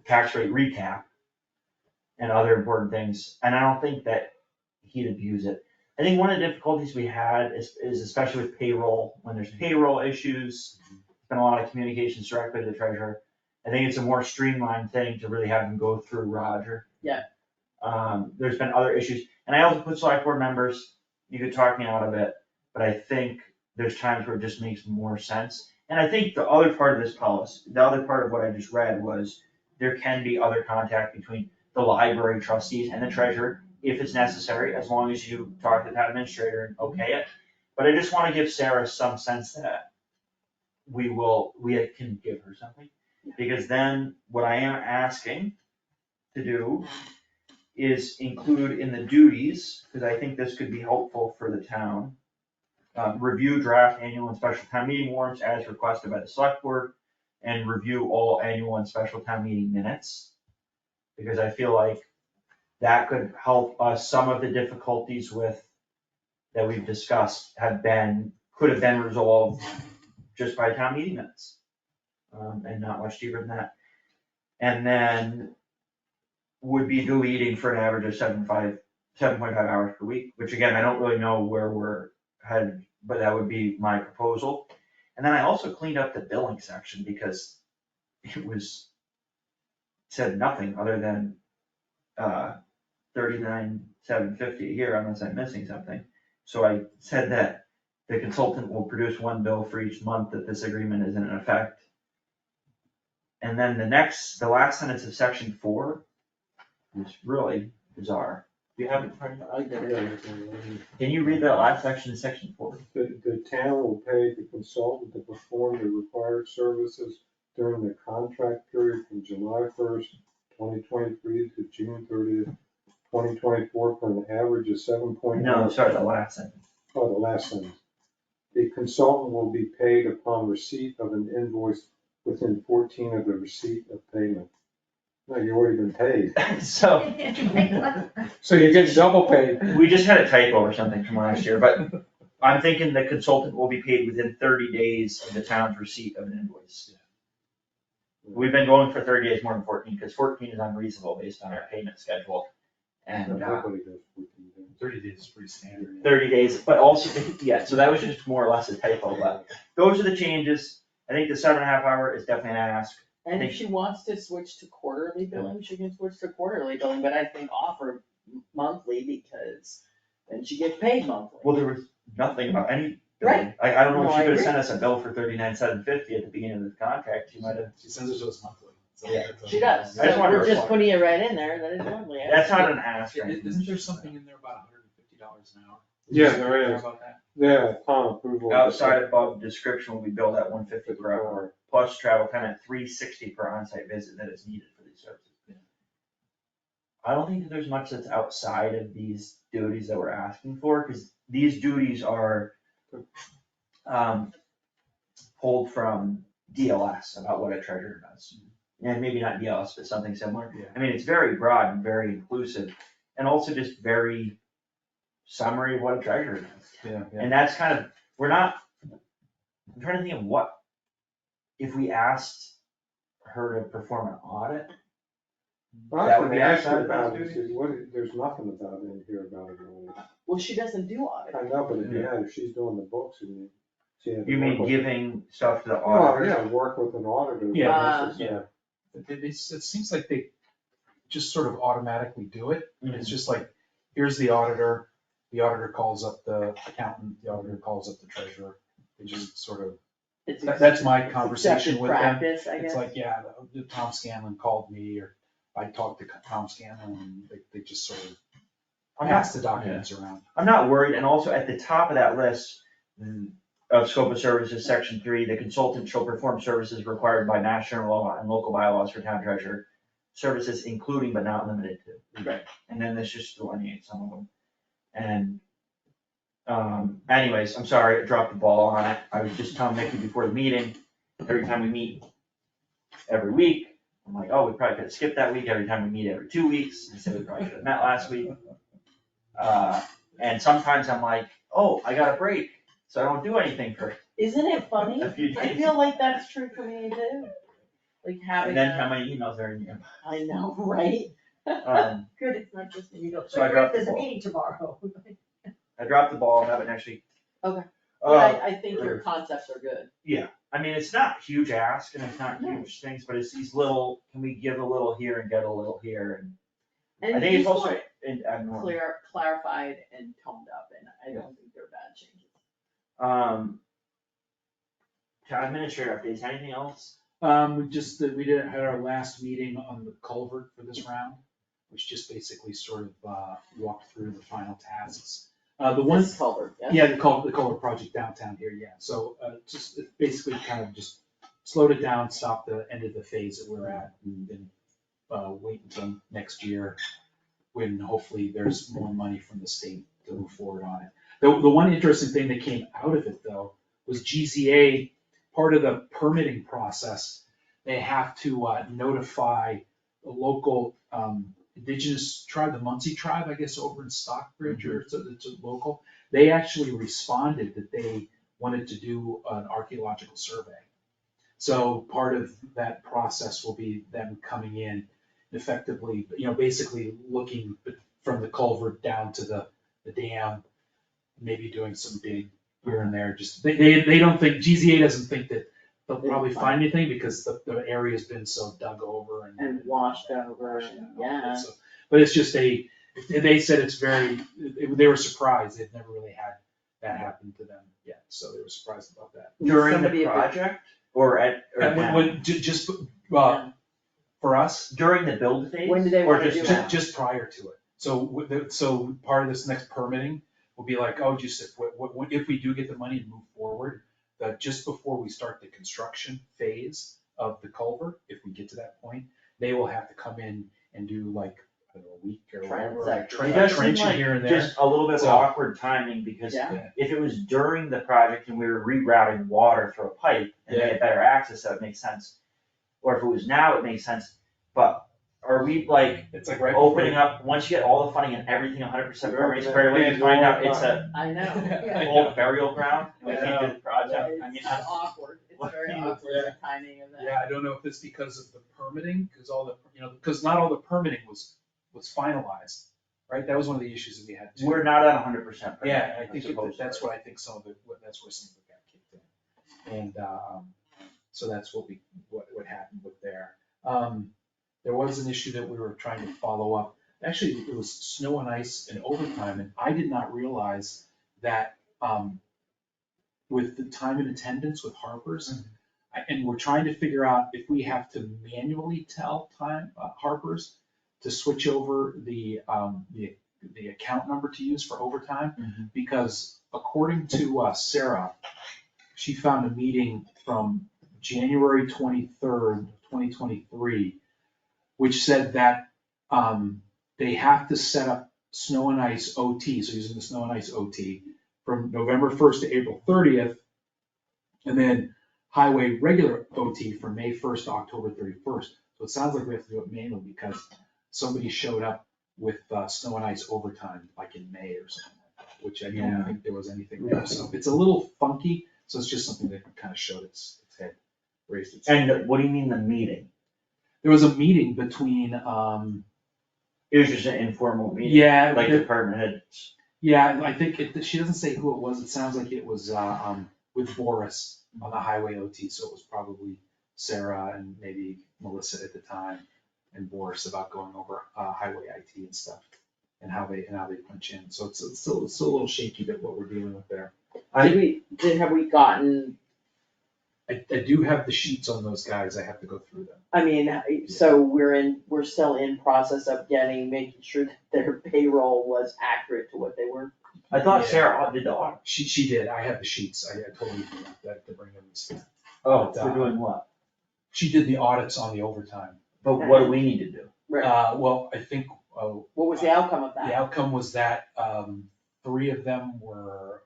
Speaker 2: tax rate recap and other important things, and I don't think that he'd abuse it. I think one of the difficulties we had is especially with payroll, when there's payroll issues, there's been a lot of communications directly to the treasurer. I think it's a more streamlined thing to really have him go through Roger.
Speaker 6: Yeah.
Speaker 2: There's been other issues, and I also put select board members, you could talk me out of it, but I think there's times where it just makes more sense. And I think the other part of this policy, the other part of what I just read was there can be other contact between the library trustees and the treasurer if it's necessary, as long as you talk to the town administrator and okay it. But I just wanna give Sarah some sense that we can give her something. Because then what I am asking to do is include in the duties, because I think this could be helpful for the town. Review draft annual and special town meeting warrants as requested by the select board, and review all annual and special town meeting minutes. Because I feel like that could help us, some of the difficulties that we've discussed could have been resolved just by town meeting minutes. And not much deeper than that. And then would be deleting for an average of 7.5 hours per week, which again, I don't really know where we're headed, but that would be my proposal. And then I also cleaned up the billing section because it said nothing other than $39,750 a year unless I'm missing something. So I said that the consultant will produce one bill for each month that this agreement is in effect. And then the last sentence of section 4 is really bizarre. Do you have it in front of you? Can you read that last section in section 4?
Speaker 5: The town will pay the consultant to perform the required services during the contract period from July 1st, 2023 to June 30th, 2024 for an average of 7.9.
Speaker 2: No, sorry, the last sentence.
Speaker 5: Oh, the last sentence. The consultant will be paid upon receipt of an invoice within 14 of the receipt of payment. No, you've already been paid.
Speaker 2: So
Speaker 5: You get double paid.
Speaker 2: we just had a typo or something from last year, but I'm thinking the consultant will be paid within 30 days of the town's receipt of an invoice. We've been going for 30 days more than 14, because 14 is unreasonable based on our payment schedule. And
Speaker 5: Nobody does 14 days.
Speaker 7: 30 days is pretty standard.
Speaker 2: 30 days, but also, so that was just more or less a typo, but those are the changes. I think the 7.5 hour is definitely an ask.
Speaker 6: And if she wants to switch to quarterly billing, she can switch to quarterly billing, but I think offer monthly because then she gets paid monthly.
Speaker 2: Well, there was nothing about any
Speaker 6: Right.
Speaker 2: I don't know
Speaker 6: No,
Speaker 2: if
Speaker 6: I
Speaker 2: she could have
Speaker 6: agree.
Speaker 2: sent us a bill for $39,750 at the beginning of the contract, she might have.
Speaker 7: She sends it to us monthly. So
Speaker 2: Yeah.
Speaker 7: that's a-
Speaker 6: She does,
Speaker 2: I just
Speaker 6: so
Speaker 2: wanted to
Speaker 6: we're just
Speaker 2: respond.
Speaker 6: putting it right in there, that is lovely.
Speaker 2: That's not an ask, right?
Speaker 7: Isn't there something in there about $150 an hour?
Speaker 5: Yeah,
Speaker 7: Did you
Speaker 5: there
Speaker 7: hear
Speaker 5: is.
Speaker 7: about that?
Speaker 5: Yeah, upon approval.
Speaker 2: Outside above description will be billed at $150 per hour, plus travel time at $360 per on-site visit that is needed for these services. I don't think that there's much that's outside of these duties that we're asking for, because these duties are pulled from DLS about what a treasurer does. And maybe not DLS, but something similar.
Speaker 7: Yeah.
Speaker 2: I mean, it's very broad and very inclusive, and also just very summary of what a treasurer does.
Speaker 7: Yeah, yeah.
Speaker 2: And that's kind of, I'm trying to think of what, if we asked her to perform an audit,
Speaker 5: Well,
Speaker 2: that
Speaker 5: I
Speaker 2: would
Speaker 5: can
Speaker 2: be
Speaker 5: ask
Speaker 2: outside
Speaker 5: her
Speaker 2: of
Speaker 5: about
Speaker 2: those
Speaker 5: it, see, there's nothing about it in here about it really.
Speaker 6: Well, she doesn't do audit.
Speaker 5: I know, but if she's doing the books and she had to
Speaker 2: you
Speaker 5: work
Speaker 2: mean
Speaker 5: with-
Speaker 2: giving stuff to the
Speaker 5: Oh,
Speaker 2: auditor?
Speaker 5: yeah, work with an auditor.
Speaker 7: Yeah,
Speaker 5: that's just,
Speaker 7: It seems like they just sort of automatically do it.
Speaker 2: Mhm.
Speaker 7: It's just like, here's the auditor calls up the accountant, the auditor calls up the treasurer. They just sort of,
Speaker 6: It's
Speaker 7: that's my
Speaker 6: accepted
Speaker 7: conversation with them.
Speaker 6: practice, I guess.
Speaker 7: It's like, yeah, Tom Scanlon called me, or I talked to Tom Scanlon, and they just sort of pass the documents around.
Speaker 2: I'm not worried, and also at the top of that list of scope of services, section 3, the consultant shall perform services required by mass general law and local bylaws for town treasurer. Services including but not limited to.
Speaker 6: Right.
Speaker 2: And then this just delineates some of them. And, anyways, I'm sorry, I dropped the ball on it. I was just telling Mickey before the meeting, every time we meet every week, I'm like, oh, we probably could have skipped that week. Every time we meet every 2 weeks, I said we probably should have met last week. And sometimes I'm like, oh, I got a break, so I don't do anything for
Speaker 6: Isn't it funny?
Speaker 2: a few
Speaker 6: I
Speaker 2: days.
Speaker 6: feel like that's true for me too. Like having
Speaker 2: And then
Speaker 6: that-
Speaker 2: how many emails are in your
Speaker 6: I know, right?
Speaker 2: inbox?
Speaker 6: Good, it's not just me.
Speaker 8: You don't,
Speaker 2: So I
Speaker 8: like,
Speaker 2: dropped the
Speaker 8: there's a
Speaker 2: ball.
Speaker 8: meeting tomorrow.
Speaker 2: I dropped the ball, I'll have it next week.
Speaker 6: Okay.
Speaker 2: Uh,
Speaker 6: I think your concepts are good.
Speaker 2: I mean, it's not huge ask and it's not
Speaker 6: No.
Speaker 2: huge things, but it's these little, can we give a little here and get a little here, and I
Speaker 6: And
Speaker 2: think it's
Speaker 6: these
Speaker 2: also
Speaker 6: were
Speaker 2: abnormal.
Speaker 6: clarified and toned up, and I don't think they're bad changes.
Speaker 2: Town administrator updates, anything else?
Speaker 7: We had our last meeting on the culvert for this round, which just basically sort of walked through the final tasks. The one,
Speaker 6: This culvert, yeah?
Speaker 7: yeah, the culvert project downtown here, yeah. So just basically kind of just slowed it down, stopped the end of the phase that we're at, and then wait until next year, when hopefully there's more money from the state to move forward on it. The one interesting thing that came out of it, though, was GZA, part of the permitting process, they have to notify the local indigenous tribe, the Munsee tribe, I guess, over in Stockbridge, or it's a local. They actually responded that they wanted to do an archaeological survey. So part of that process will be them coming in effectively, basically looking from the culvert down to the dam, maybe doing some dig here and there. Just they don't think, GZA doesn't think that they'll probably find anything, because the area's been so dug over
Speaker 6: And washed over, yeah.
Speaker 7: So, but it's just they said it's very, they were surprised, they've never really had that happen to them yet, so they were surprised about that.
Speaker 2: During
Speaker 6: Somebody
Speaker 2: the
Speaker 6: at the-
Speaker 2: project, or
Speaker 7: And
Speaker 2: now?
Speaker 7: just, for us,
Speaker 2: During the build phase?
Speaker 6: When do they
Speaker 2: or
Speaker 6: wanna
Speaker 2: just
Speaker 6: do
Speaker 2: now?
Speaker 6: it?
Speaker 7: just prior to it. So part of this next permitting will be like, oh, just if we do get the money to move forward, that just before we start the construction phase of the culvert, if we get to that point, they will have to come in and do like, I don't know, a week or whatever, like
Speaker 2: It does seem
Speaker 7: trenching
Speaker 2: like
Speaker 7: here and there.
Speaker 2: just a little bit of
Speaker 7: So-
Speaker 2: awkward timing, because
Speaker 6: Yeah.
Speaker 2: if it was during the project and we were rerouting water through a pipe and they had better access, that would make sense. Or if it was now, it makes sense, but are we like
Speaker 7: It's like right
Speaker 2: opening
Speaker 7: before.
Speaker 2: up, once you get all the funding and everything 100% permitted squared away, you find out it's a
Speaker 6: I know.
Speaker 2: old burial ground, and we
Speaker 7: I
Speaker 2: can't do the
Speaker 6: Yeah,
Speaker 2: project, I mean,
Speaker 6: It's awkward, it's very awkward, the timing of that.
Speaker 7: Yeah, I don't know if it's because of the permitting, because not all the permitting was finalized, right? That was one of the issues that we had too.
Speaker 2: we're not at 100% permitted.
Speaker 7: Yeah, I think that's what I think some of it, that's where some of it got kicked in. And, so that's what happened with there. There was an issue that we were trying to follow up. Actually, it was snow and ice and overtime, and I did not realize that, with the time and attendance with Harper's. And we're trying to figure out if we have to manually tell Harper's to switch over the account number to use for overtime. Because according to Sarah, she found a meeting from January 23rd, 2023, which said that they have to set up snow and ice OT, so using the snow and ice OT, from November 1st to April 30th, and then highway regular OT from May 1st to October 31st. So it sounds like we have to do it manually because somebody showed up with snow and ice overtime, like in May or something like that, which I don't think there was anything there. So it's a little funky, so it's just something that kind of showed its head, raised its head.
Speaker 2: And what do you mean the meeting?
Speaker 7: There was a meeting between,
Speaker 2: It was just an informal meeting?
Speaker 7: yeah,
Speaker 2: Like department heads?
Speaker 7: yeah, I think she doesn't say who it was. It sounds like it was with Boris on the highway OT, so it was probably Sarah and maybe Melissa at the time and Boris about going over highway IT and stuff and how they punch in. So it's still a little shaky bit what we're dealing with there.
Speaker 6: Have we gotten,
Speaker 7: I do have the sheets on those guys. I have to go through them.
Speaker 6: I mean, so we're still in process of making sure that their payroll was accurate to what they were.
Speaker 2: I thought
Speaker 7: Yeah.
Speaker 2: Sarah did the audit.
Speaker 7: She did. I have the sheets. I totally forgot that to bring them this.
Speaker 2: Oh, for doing what?
Speaker 7: She did the audits on the overtime.
Speaker 2: But what do we need to do?
Speaker 7: Well, I think,
Speaker 6: What was the outcome of
Speaker 7: the
Speaker 6: that?
Speaker 7: outcome was that, 3 of them were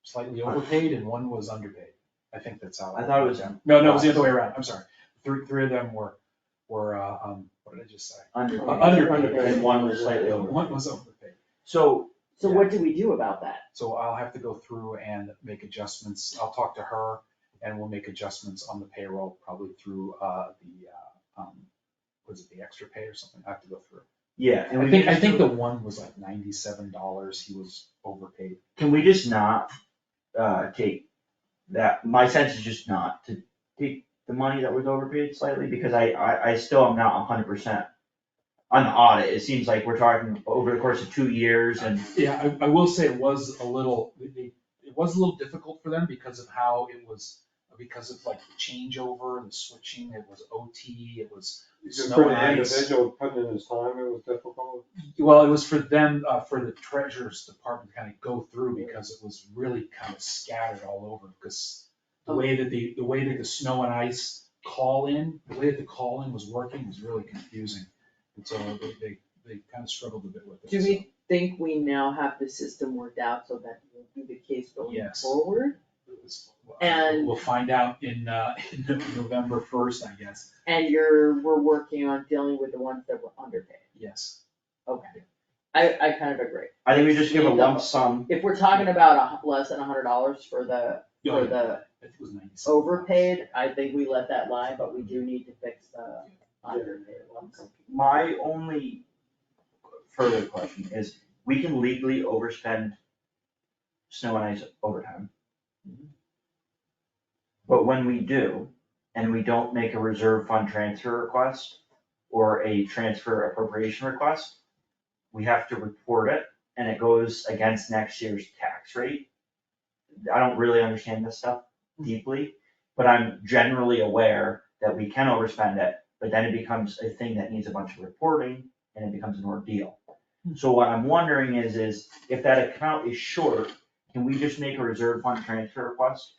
Speaker 7: slightly overpaid and 1 was underpaid. I think that's how.
Speaker 2: I thought it was.
Speaker 7: No, it was the other way around. I'm sorry. Three of them were, what did I just say?
Speaker 2: Underpaid. And one was slightly over.
Speaker 7: 1 was overpaid.
Speaker 2: So,
Speaker 6: So what do we do about that?
Speaker 7: So I'll have to go through and make adjustments. I'll talk to her and we'll make adjustments on the payroll, probably through, was it the extra pay or something? I have to go through.
Speaker 2: yeah, and
Speaker 7: I think the one was like $97. He was overpaid.
Speaker 2: can we just not, take that, my sense is just not to take the money that was overpaid slightly, because I still am not 100% on the audit. It seems like we're talking over the course of 2 years and.
Speaker 7: Yeah, I will say it was a little difficult for them because of how it was, because of like the changeover, the switching, it was OT, it was
Speaker 5: Just
Speaker 7: snow
Speaker 5: for
Speaker 7: and
Speaker 5: the
Speaker 7: ice.
Speaker 5: individual putting in his time, it was difficult.
Speaker 7: Well, it was for them, for the treasurer's department to kind of go through because it was really kind of scattered all over. Because the way that the snow and ice the way that the call-in was working was really confusing. And so they kind of struggled a bit with it.
Speaker 6: Do we think we now have the system worked out so that will be the case going
Speaker 7: Yes.
Speaker 6: forward?
Speaker 7: And we'll find out in November 1st, I guess.
Speaker 6: And we're working on dealing with the ones that were underpaid.
Speaker 7: Yes.
Speaker 6: Okay. I kind of agree.
Speaker 2: I think we just give a lump sum.
Speaker 6: If we're talking about less than $100 for the
Speaker 7: I think it was 97.
Speaker 6: overpaid, I think we let that lie, but we do need to fix the underpaid ones.
Speaker 2: My only further question is, we can legally overspend snow and ice overtime. But when we do, and we don't make a reserve fund transfer request or a transfer appropriation request, we have to report it and it goes against next year's tax rate. I don't really understand this stuff deeply, but I'm generally aware that we can overspend it, but then it becomes a thing that needs a bunch of reporting and it becomes an ordeal. So what I'm wondering is if that account is short, can we just make a reserve fund transfer request?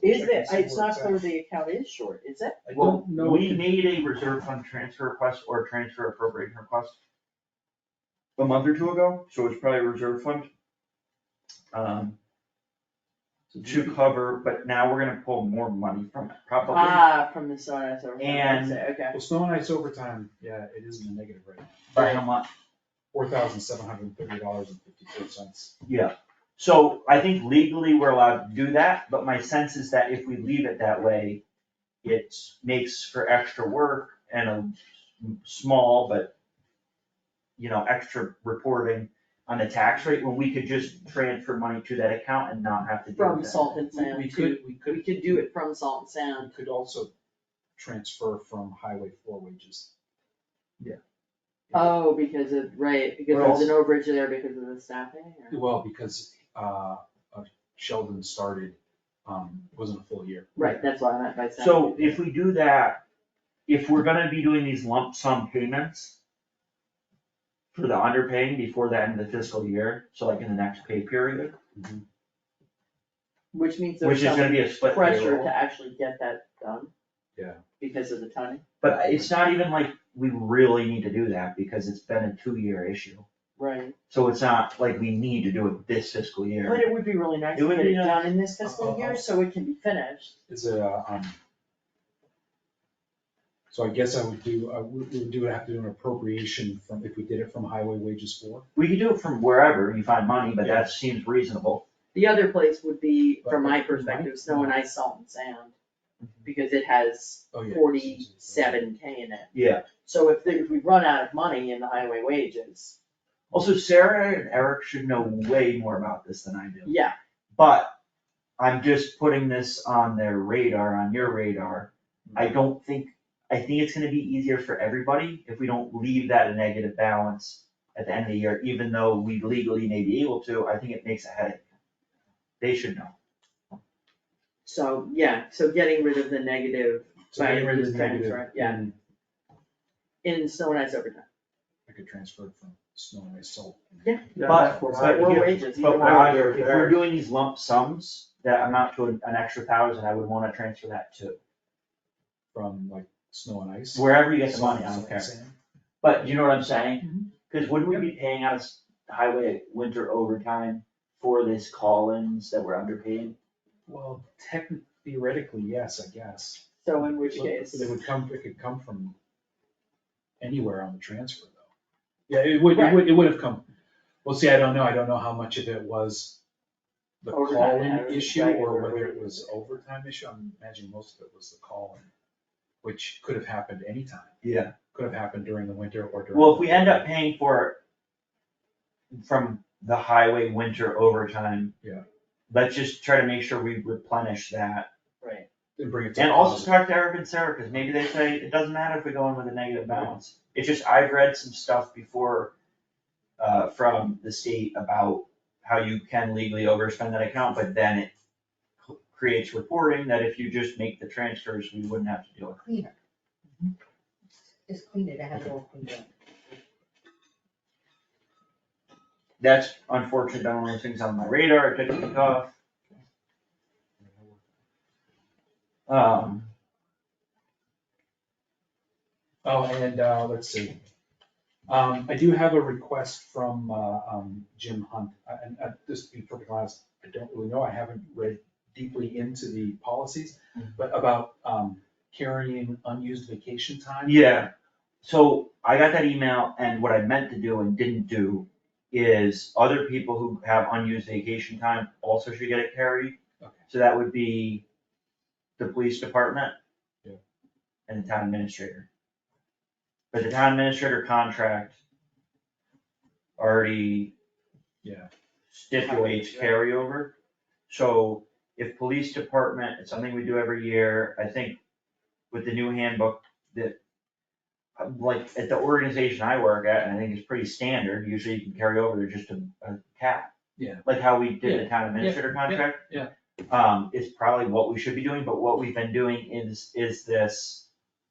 Speaker 6: Is it, it's not clear the account is short, is it?
Speaker 2: Well, we made a reserve fund transfer request or a transfer appropriation request a month or 2 ago, so it's probably a reserve fund. To cover, but now we're gonna pull more money from it, probably.
Speaker 6: From the snow and ice overtime,
Speaker 2: And-
Speaker 6: okay.
Speaker 7: Well, snow and ice overtime, yeah, it is in the negative right now.
Speaker 2: By how much?
Speaker 7: $4,730.54.
Speaker 2: Yeah, so I think legally we're allowed to do that, but my sense is that if we leave it that way, it makes for extra work and a small, but, extra reporting on the tax rate, when we could just transfer money to that account and not have to do that.
Speaker 6: From Salt and Sand.
Speaker 7: We could
Speaker 6: do it from Salt and Sand.
Speaker 7: We could also transfer from highway floor wages.
Speaker 6: Oh, because of, right, because there's an overage there because of the staffing, or?
Speaker 7: Well, because, Sheldon started, wasn't a full year.
Speaker 6: Right, that's what I meant by saying.
Speaker 2: So if we do that, if we're gonna be doing these lump sum payments for the underpaying before the end of the fiscal year, so like in the next pay period,
Speaker 6: Which means
Speaker 2: which
Speaker 6: there's
Speaker 2: is gonna
Speaker 6: some
Speaker 2: be a split
Speaker 6: pressure
Speaker 2: payroll.
Speaker 6: to actually get that done.
Speaker 7: Yeah.
Speaker 6: Because of the timing.
Speaker 2: But it's not even like we really need to do that because it's been a 2-year issue.
Speaker 6: Right.
Speaker 2: So it's not like we need to do it this fiscal
Speaker 6: But
Speaker 2: year.
Speaker 6: it would be really nice
Speaker 2: It
Speaker 6: to
Speaker 2: would
Speaker 6: get
Speaker 2: be
Speaker 6: it
Speaker 2: nice.
Speaker 6: done in this fiscal year, so it can be finished.
Speaker 7: Is it, so I guess I would do, have to do an appropriation from, if we did it from highway wages 4.
Speaker 2: We could do it from wherever you find money, but
Speaker 7: Yeah.
Speaker 2: that seems reasonable.
Speaker 6: The other place would be, from my
Speaker 7: But-
Speaker 6: perspective, snow and ice, salt and sand, because it has
Speaker 7: Oh, yeah.
Speaker 6: 47K in it.
Speaker 2: Yeah.
Speaker 6: So if we run out of money in the highway wages,
Speaker 2: Also, Sarah and Eric should know way more about this than I do.
Speaker 6: yeah,
Speaker 2: But I'm just putting this on their radar, on your radar. I think it's gonna be easier for everybody if we don't leave that a negative balance at the end of the year, even though we legally may be able to. I think it makes a headache. They should know.
Speaker 6: so, yeah, so getting rid of the negative,
Speaker 7: So
Speaker 6: by
Speaker 7: getting rid of
Speaker 6: just
Speaker 7: the negative,
Speaker 6: transfer, yeah,
Speaker 7: and
Speaker 6: in snow and ice overtime.
Speaker 7: I could transfer it from snow and ice salt.
Speaker 6: Yeah.
Speaker 2: But,
Speaker 6: Or
Speaker 2: but
Speaker 6: or
Speaker 2: here-
Speaker 6: wages,
Speaker 2: but
Speaker 6: either way.
Speaker 2: if we're doing these lump sums that amount to an extra 1,000, I would wanna transfer that too.
Speaker 7: From like snow and ice.
Speaker 2: Wherever you get the money, I
Speaker 7: Salt
Speaker 2: don't
Speaker 7: and
Speaker 2: care.
Speaker 7: sand.
Speaker 2: But you know what I'm saying?
Speaker 6: Mm-hmm.
Speaker 2: Cause wouldn't we be paying out of highway winter overtime for this call-ins that we're underpaid?
Speaker 7: Well, theoretically, yes, I guess.
Speaker 6: So in which
Speaker 7: But
Speaker 6: case,
Speaker 7: It could come from anywhere on the transfer though. Yeah, it would have come, well, see, I don't know how much of it was the
Speaker 6: Overtime
Speaker 7: call-in
Speaker 6: and
Speaker 7: issue or
Speaker 6: regular
Speaker 7: whether it
Speaker 6: wages.
Speaker 7: was overtime issue. I'm imagining most of it was the call-in, which could have happened anytime.
Speaker 2: Yeah.
Speaker 7: Could have happened during the winter or during.
Speaker 2: Well, if we end up paying for it from the highway winter overtime.
Speaker 7: Yeah.
Speaker 2: Let's just try to make sure we replenish that.
Speaker 6: right,
Speaker 7: And bring it to.
Speaker 2: And also talk to Eric and Sarah, cause maybe they say it doesn't matter if we go in with a negative balance. It's just, I've read some stuff before, from the state about how you can legally overspend that account, but then it creates reporting that if you just make the transfers, we wouldn't have to do it.
Speaker 8: Cleaner. Just clean it, I have it all cleaned up.
Speaker 2: That's unfortunate, one of those things on my radar, I took a week off.
Speaker 7: Oh, and, let's see. I do have a request from, Jim Hunt, and, just to be perfectly honest, I don't really know, I haven't read deeply into the policies, but about, carrying unused vacation time.
Speaker 2: Yeah, so I got that email, and what I meant to do and didn't do is other people who have unused vacation time also should get it carried.
Speaker 7: Okay.
Speaker 2: So that would be the police department.
Speaker 7: Yeah.
Speaker 2: And the town administrator. But the town administrator contract already
Speaker 7: Yeah.
Speaker 2: stipulates carryover. So if police department, it's something we do every year, I think with the new handbook that, like, at the organization I work at, and I think it's pretty standard, usually you can carry over, there's just a cap.
Speaker 7: Yeah.
Speaker 2: Like how we did the town administrator contract.
Speaker 7: yeah.
Speaker 2: Is probably what we should be doing, but what we've been doing is this,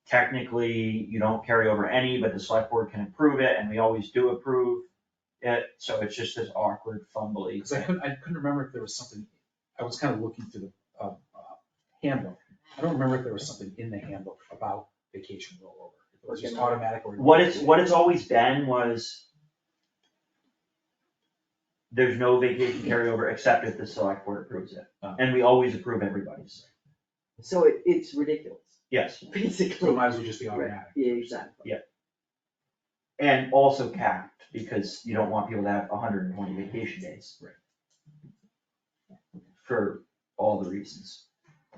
Speaker 2: technically, you don't carry over any, but the select board can approve it, and we always do approve it, so it's just this awkward fumbly
Speaker 7: Because I
Speaker 2: thing.
Speaker 7: couldn't remember if there was something, I was kind of looking through the, handbook. I don't remember if there was something in the handbook about vacation rollover. If it was just automatic or.
Speaker 2: What it's always been was there's no vacation carryover except if the select board approves it, and we always approve everybody's.
Speaker 6: so it's ridiculous,
Speaker 2: Yes,
Speaker 7: So it
Speaker 6: basically.
Speaker 7: might as well just be automatic.
Speaker 6: Yeah, exactly.
Speaker 2: and also capped, because you don't want people to have 120 vacation days.
Speaker 7: Right.
Speaker 2: For all the reasons.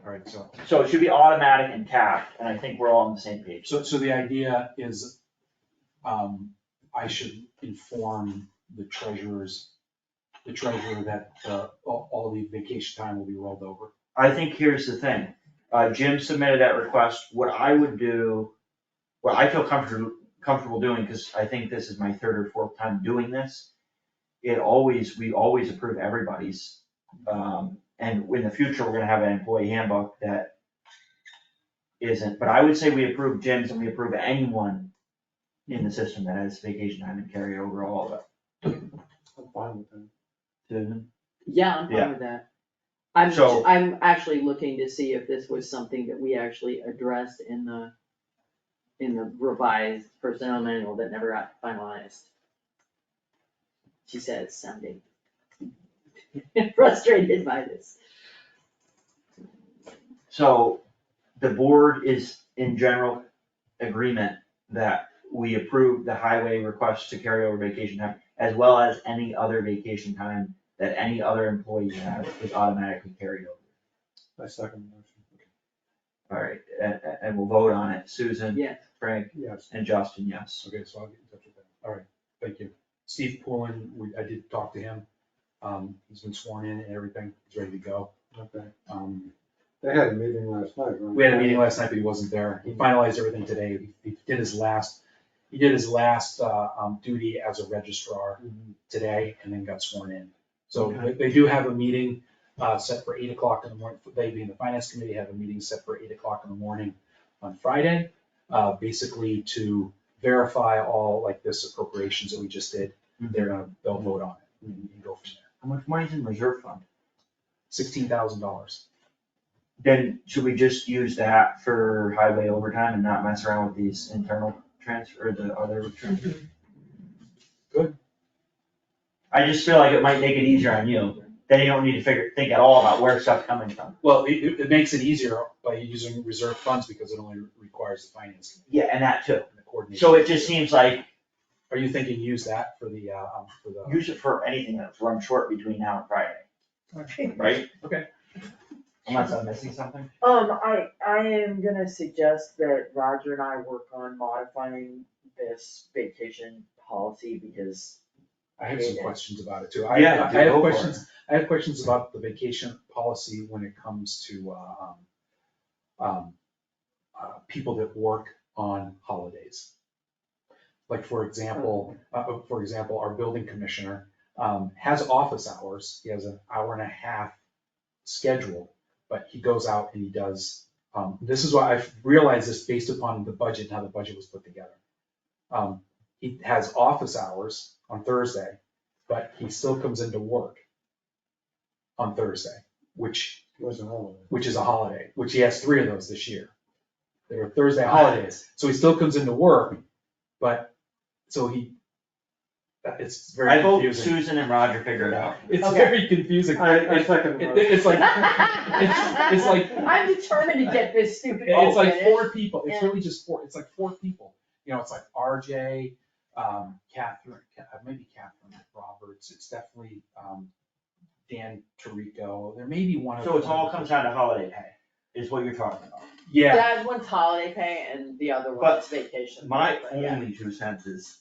Speaker 7: All right, so.
Speaker 2: So it should be automatic and capped, and I think we're all on the same page.
Speaker 7: So the idea is, I should inform the treasurer that, all the vacation time will be rolled over.
Speaker 2: I think here's the thing, Jim submitted that request, what I would do, what I feel comfortable doing, because I think this is my third or fourth time doing this, we always approve everybody's And in the future, we're gonna have an employee handbook that isn't, but I would say we approve Jim's and we approve anyone in the system that has vacation time and carry over all of it.
Speaker 5: I'm fine with that.
Speaker 2: Susan?
Speaker 6: Yeah, I'm
Speaker 2: Yeah.
Speaker 6: fine with that.
Speaker 2: So-
Speaker 6: I'm actually looking to see if this was something that we actually addressed in the revised personnel manual that never got finalized. She says, sounding frustrated by this.
Speaker 2: So the board is in general agreement that we approve the highway request to carry over vacation time as well as any other vacation time that any other employee has is automatically carried over.
Speaker 5: I second the motion.
Speaker 2: All right, and we'll vote on it. Susan?
Speaker 6: Yes.
Speaker 2: Frank?
Speaker 5: Yes.
Speaker 2: And Justin, yes.
Speaker 7: Okay, so I'll get in touch with them. All right, thank you. Steve Poulin, I did talk to him. He's been sworn in and everything. He's ready to go.
Speaker 5: Okay.
Speaker 7: Um,
Speaker 5: They had a meeting last night, right?
Speaker 7: We had a meeting last night, but he wasn't there. He finalized everything today. He did his last duty as a registrar today and then got sworn in. So they do have a meeting set for 8 o'clock in the morning. They being the finance committee have a meeting set for 8 o'clock in the morning on Friday, basically to verify all like this appropriations that we just did. They'll vote on it and go from there.
Speaker 2: How much money's in reserve fund?
Speaker 7: $16,000.
Speaker 2: Then should we just use that for highway overtime and not mess around with these internal transfer, the other transfers?
Speaker 7: Good.
Speaker 2: I just feel like it might make it easier on you, then you don't need to think at all about where stuff's coming from.
Speaker 7: Well, it makes it easier by using reserve funds because it only requires the finance committee
Speaker 2: Yeah, and that too.
Speaker 7: and the coordination.
Speaker 2: So it just seems like,
Speaker 7: Are you thinking use that for the?
Speaker 2: use it for anything that's run short between now and Friday, right?
Speaker 7: Okay.
Speaker 2: Unless I'm missing something.
Speaker 6: I am gonna suggest that Roger and I work on modifying this vacation policy because
Speaker 7: I have some questions about it too.
Speaker 2: Yeah,
Speaker 7: I have
Speaker 2: go for
Speaker 7: questions. I have questions about the vacation policy when it comes to people that work on holidays. Like for example, our building commissioner has office hours. He has an hour and a half schedule, but he goes out and he does. This is why I've realized this based upon the budget and how the budget was put together. He has office hours on Thursday, but he still comes into work on Thursday, which
Speaker 5: Was a holiday.
Speaker 7: is a holiday, which he has 3 of those this year. There are Thursday holidays, so he still comes into work, but, so it's very
Speaker 2: I hope
Speaker 7: confusing.
Speaker 2: Susan and Roger figure it out.
Speaker 7: It's
Speaker 6: Okay.
Speaker 7: very confusing.
Speaker 5: I second the motion.
Speaker 7: It's like, it's like,
Speaker 6: I'm determined to get this stupid.
Speaker 7: it's like
Speaker 6: open.
Speaker 7: 4 people, it's
Speaker 6: Yeah.
Speaker 7: really just 4, it's like 4 people. You know, it's like RJ, Catherine, maybe Catherine Roberts, it's definitely, Dan Tirico, there may be one.
Speaker 2: So it all comes down to holiday pay, is what you're talking about.
Speaker 7: Yeah,
Speaker 6: That one's holiday pay and the other
Speaker 2: But
Speaker 6: one's vacation.
Speaker 2: My
Speaker 6: But yeah.
Speaker 2: only 2 cents is,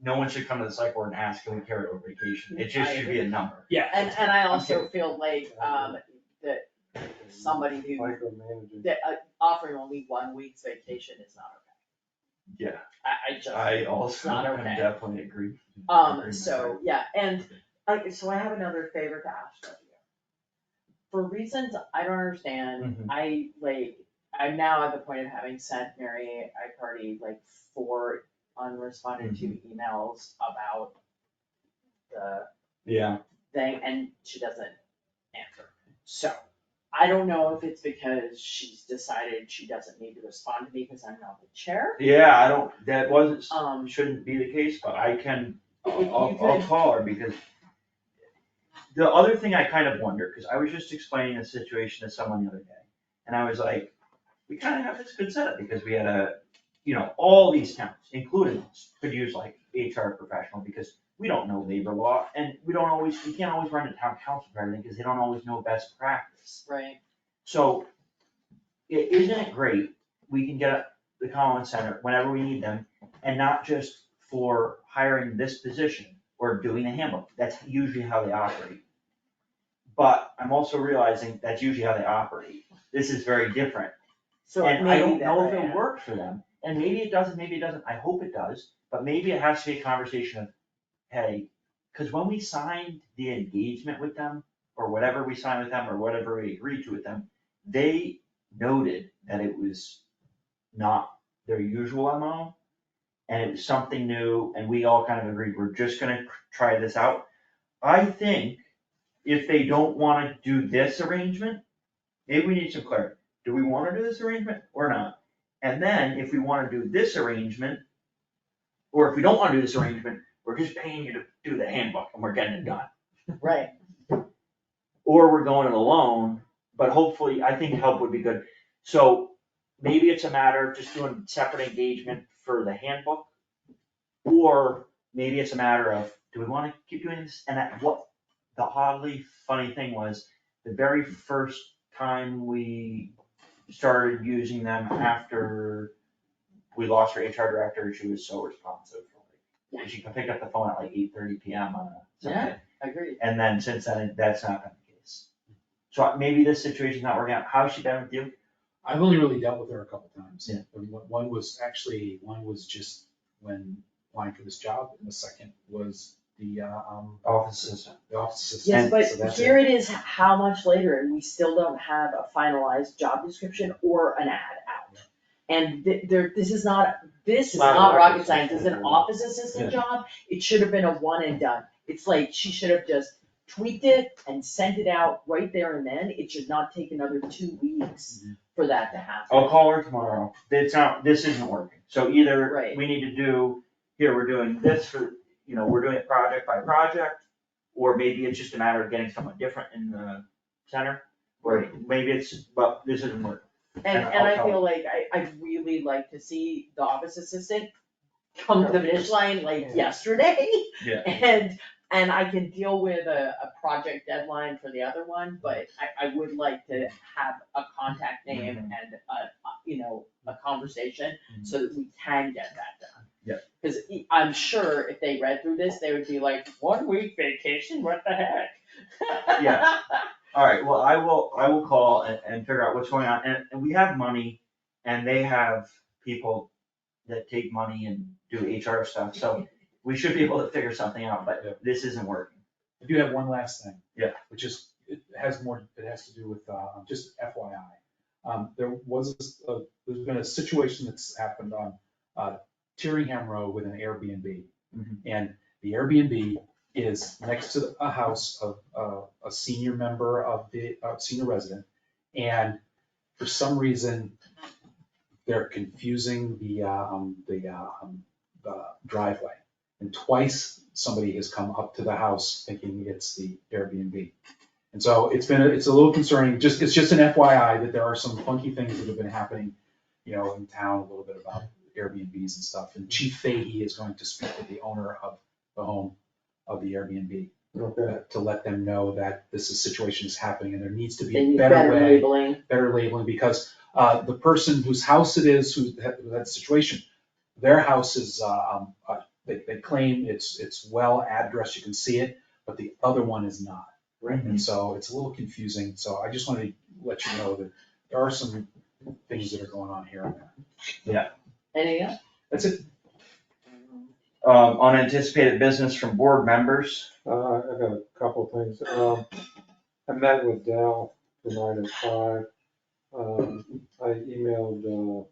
Speaker 2: no one should come to the select board and ask, can we carry over vacation? It just should be a number.
Speaker 7: yeah.
Speaker 6: And I also feel like, that somebody who,
Speaker 5: Micromanaging.
Speaker 6: that offering only 1 week's vacation is not okay.
Speaker 2: Yeah,
Speaker 6: I just.
Speaker 2: I
Speaker 6: it's
Speaker 2: also
Speaker 6: not okay.
Speaker 2: definitely agree.
Speaker 6: So, yeah, and so I have another favor to ask of you. For reasons I don't understand, I'm now at the point of having sent Mary Icardi like 4 unresponded to emails about the
Speaker 2: Yeah.
Speaker 6: thing, and she doesn't answer. So, I don't know if it's because she's decided she doesn't need to respond to me because I'm not the chair.
Speaker 2: Yeah, that wasn't,
Speaker 6: Um,
Speaker 2: shouldn't be the case, but I can,
Speaker 6: If you
Speaker 2: I'll
Speaker 6: could-
Speaker 2: call her because the other thing I kind of wonder, because I was just explaining a situation to someone the other day, and I was like, we kind of have this good setup because we had all these towns, including us, could use like HR professional because we don't know labor law and we can't always run a town council for everything because they don't always know best practice.
Speaker 6: right,
Speaker 2: So, isn't it great, we can get the Collins Center whenever we need them, and not just for hiring this position or doing a handbook, that's usually how they operate. But I'm also realizing that's usually how they operate, this is very different,
Speaker 6: so
Speaker 2: and I
Speaker 6: maybe
Speaker 2: don't
Speaker 6: that
Speaker 2: know if
Speaker 6: way.
Speaker 2: it worked for them, and maybe it doesn't, I hope it does, but maybe it has to be a conversation of, hey, cause when we signed the engagement with them, or whatever we signed with them, or whatever we agreed to with them, they noted that it was not their usual MO, and it was something new, and we all kind of agreed, we're just gonna try this out. I think if they don't wanna do this arrangement, maybe we need some clarity. Do we wanna do this arrangement or not? And then if we wanna do this arrangement, or if we don't wanna do this arrangement, we're just paying you to do the handbook and we're getting it done.
Speaker 6: Right.
Speaker 2: Or we're going it alone, but hopefully, I think help would be good. So maybe it's a matter of just doing separate engagement for the handbook. Or maybe it's a matter of, do we wanna keep doing this? And what the oddly funny thing was, the very first time we started using them after we lost our HR director, she was so responsive. And she picked up the phone at like 8:30 PM on a Sunday.
Speaker 6: Agreed.
Speaker 2: And then since then, that's not been the case. So maybe this situation's not working out. How's she been with you?
Speaker 7: I've only really dealt with her a couple times.
Speaker 2: Yeah.
Speaker 7: And one was just when applying for this job, and the second was the
Speaker 2: Office assistant.
Speaker 7: the office assistant.
Speaker 6: Yes,
Speaker 2: And
Speaker 6: but
Speaker 7: so that's
Speaker 6: here it is, how much later, and we still don't have a finalized job description or an ad out. And this is not rocket science, it's an office assistant job, it should have been a one and done. It's like, she should have just tweaked it and sent it out right there and then, it should not take another 2 weeks for that to happen.
Speaker 2: I'll call her tomorrow. This isn't working. So either
Speaker 6: Right.
Speaker 2: we need to do, here, we're doing this for, we're doing it project by project, or maybe it's just a matter of getting someone different in the center, or maybe but this isn't working.
Speaker 6: And
Speaker 2: I'll
Speaker 6: I
Speaker 2: tell
Speaker 6: feel like I'd really like to see the office assistant come to the finish line like yesterday.
Speaker 2: Yeah.
Speaker 6: And I can deal with a project deadline for the other one, but I would like to have a contact name and a conversation so that we can get that done.
Speaker 2: Yeah.
Speaker 6: Cause I'm sure if they read through this, they would be like, 1 week vacation, what the heck?
Speaker 2: Yeah. All right, well, I will call and figure out what's going on, and we have money, and they have people that take money and do HR stuff, so we should be able to figure something out, but this isn't working.
Speaker 7: I do have one last thing.
Speaker 2: Yeah.
Speaker 7: Which is, it has to do with, just FYI. There's been a situation that's happened on, Tyringham Road with an Airbnb.
Speaker 2: Mhm.
Speaker 7: And the Airbnb is next to a house of, a senior member of the, senior resident. And for some reason, they're confusing the driveway. And twice, somebody has come up to the house thinking it's the Airbnb. And so it's a little concerning, it's just an FYI that there are some funky things that have been happening, in town, a little bit about Airbnbs and stuff. And Chief Fahey is going to speak with the owner of the home of the Airbnb.
Speaker 5: Okay.
Speaker 7: To let them know that this situation is happening and there needs to be
Speaker 6: They
Speaker 7: a
Speaker 6: need
Speaker 7: better way,
Speaker 6: labeling.
Speaker 7: better labeling, because the person whose house it is, who had that situation, their house is, they claim it's well addressed, you can see it, but the other one is not.
Speaker 2: Right.
Speaker 7: And so it's a little confusing, so I just wanted to let you know that there are some things that are going on here and there.
Speaker 6: Anything else?
Speaker 7: That's it.
Speaker 2: Unanticipated business from board members.
Speaker 5: I got a couple things. I met with Dell tonight at 5. I emailed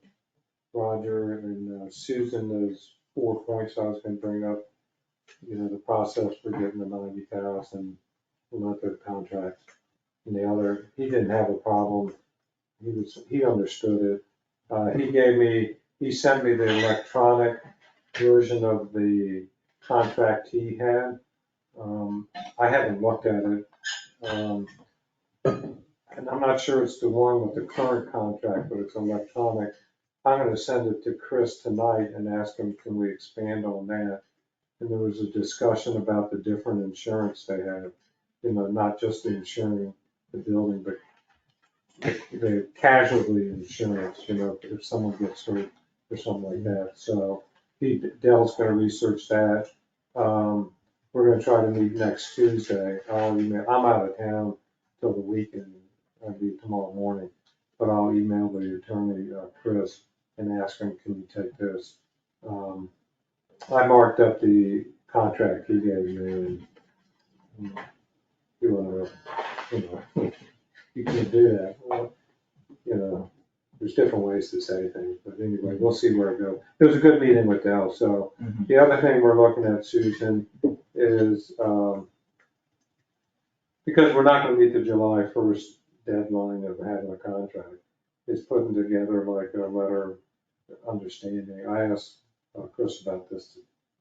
Speaker 5: Roger and Susan those 4 points I was gonna bring up. The process for getting the 90,000, not the contract. And the other, he didn't have a problem. He understood it. He sent me the electronic version of the contract he had. I haven't looked at it. And I'm not sure it's the one with the current contract, but it's electronic. I'm gonna send it to Chris tonight and ask him, can we expand on that? And there was a discussion about the different insurance they have, not just the insuring the building, but the casualty insurance, if someone gets hurt or something like that. So Dell's gonna research that. We're gonna try to meet next Tuesday. I'm out of town till the weekend. I'll be tomorrow morning, but I'll email the attorney, Chris, and ask him, can we take this? I marked up the contract he gave me, and you wanna, you can't do that. Well, there's different ways to say things, but anyway, we'll see where it goes. It was a good meeting with Dell, so the other thing we're looking at, Susan, is, because we're not gonna meet the July 1st deadline of having a contract, is putting together like a letter of understanding. I asked Chris about this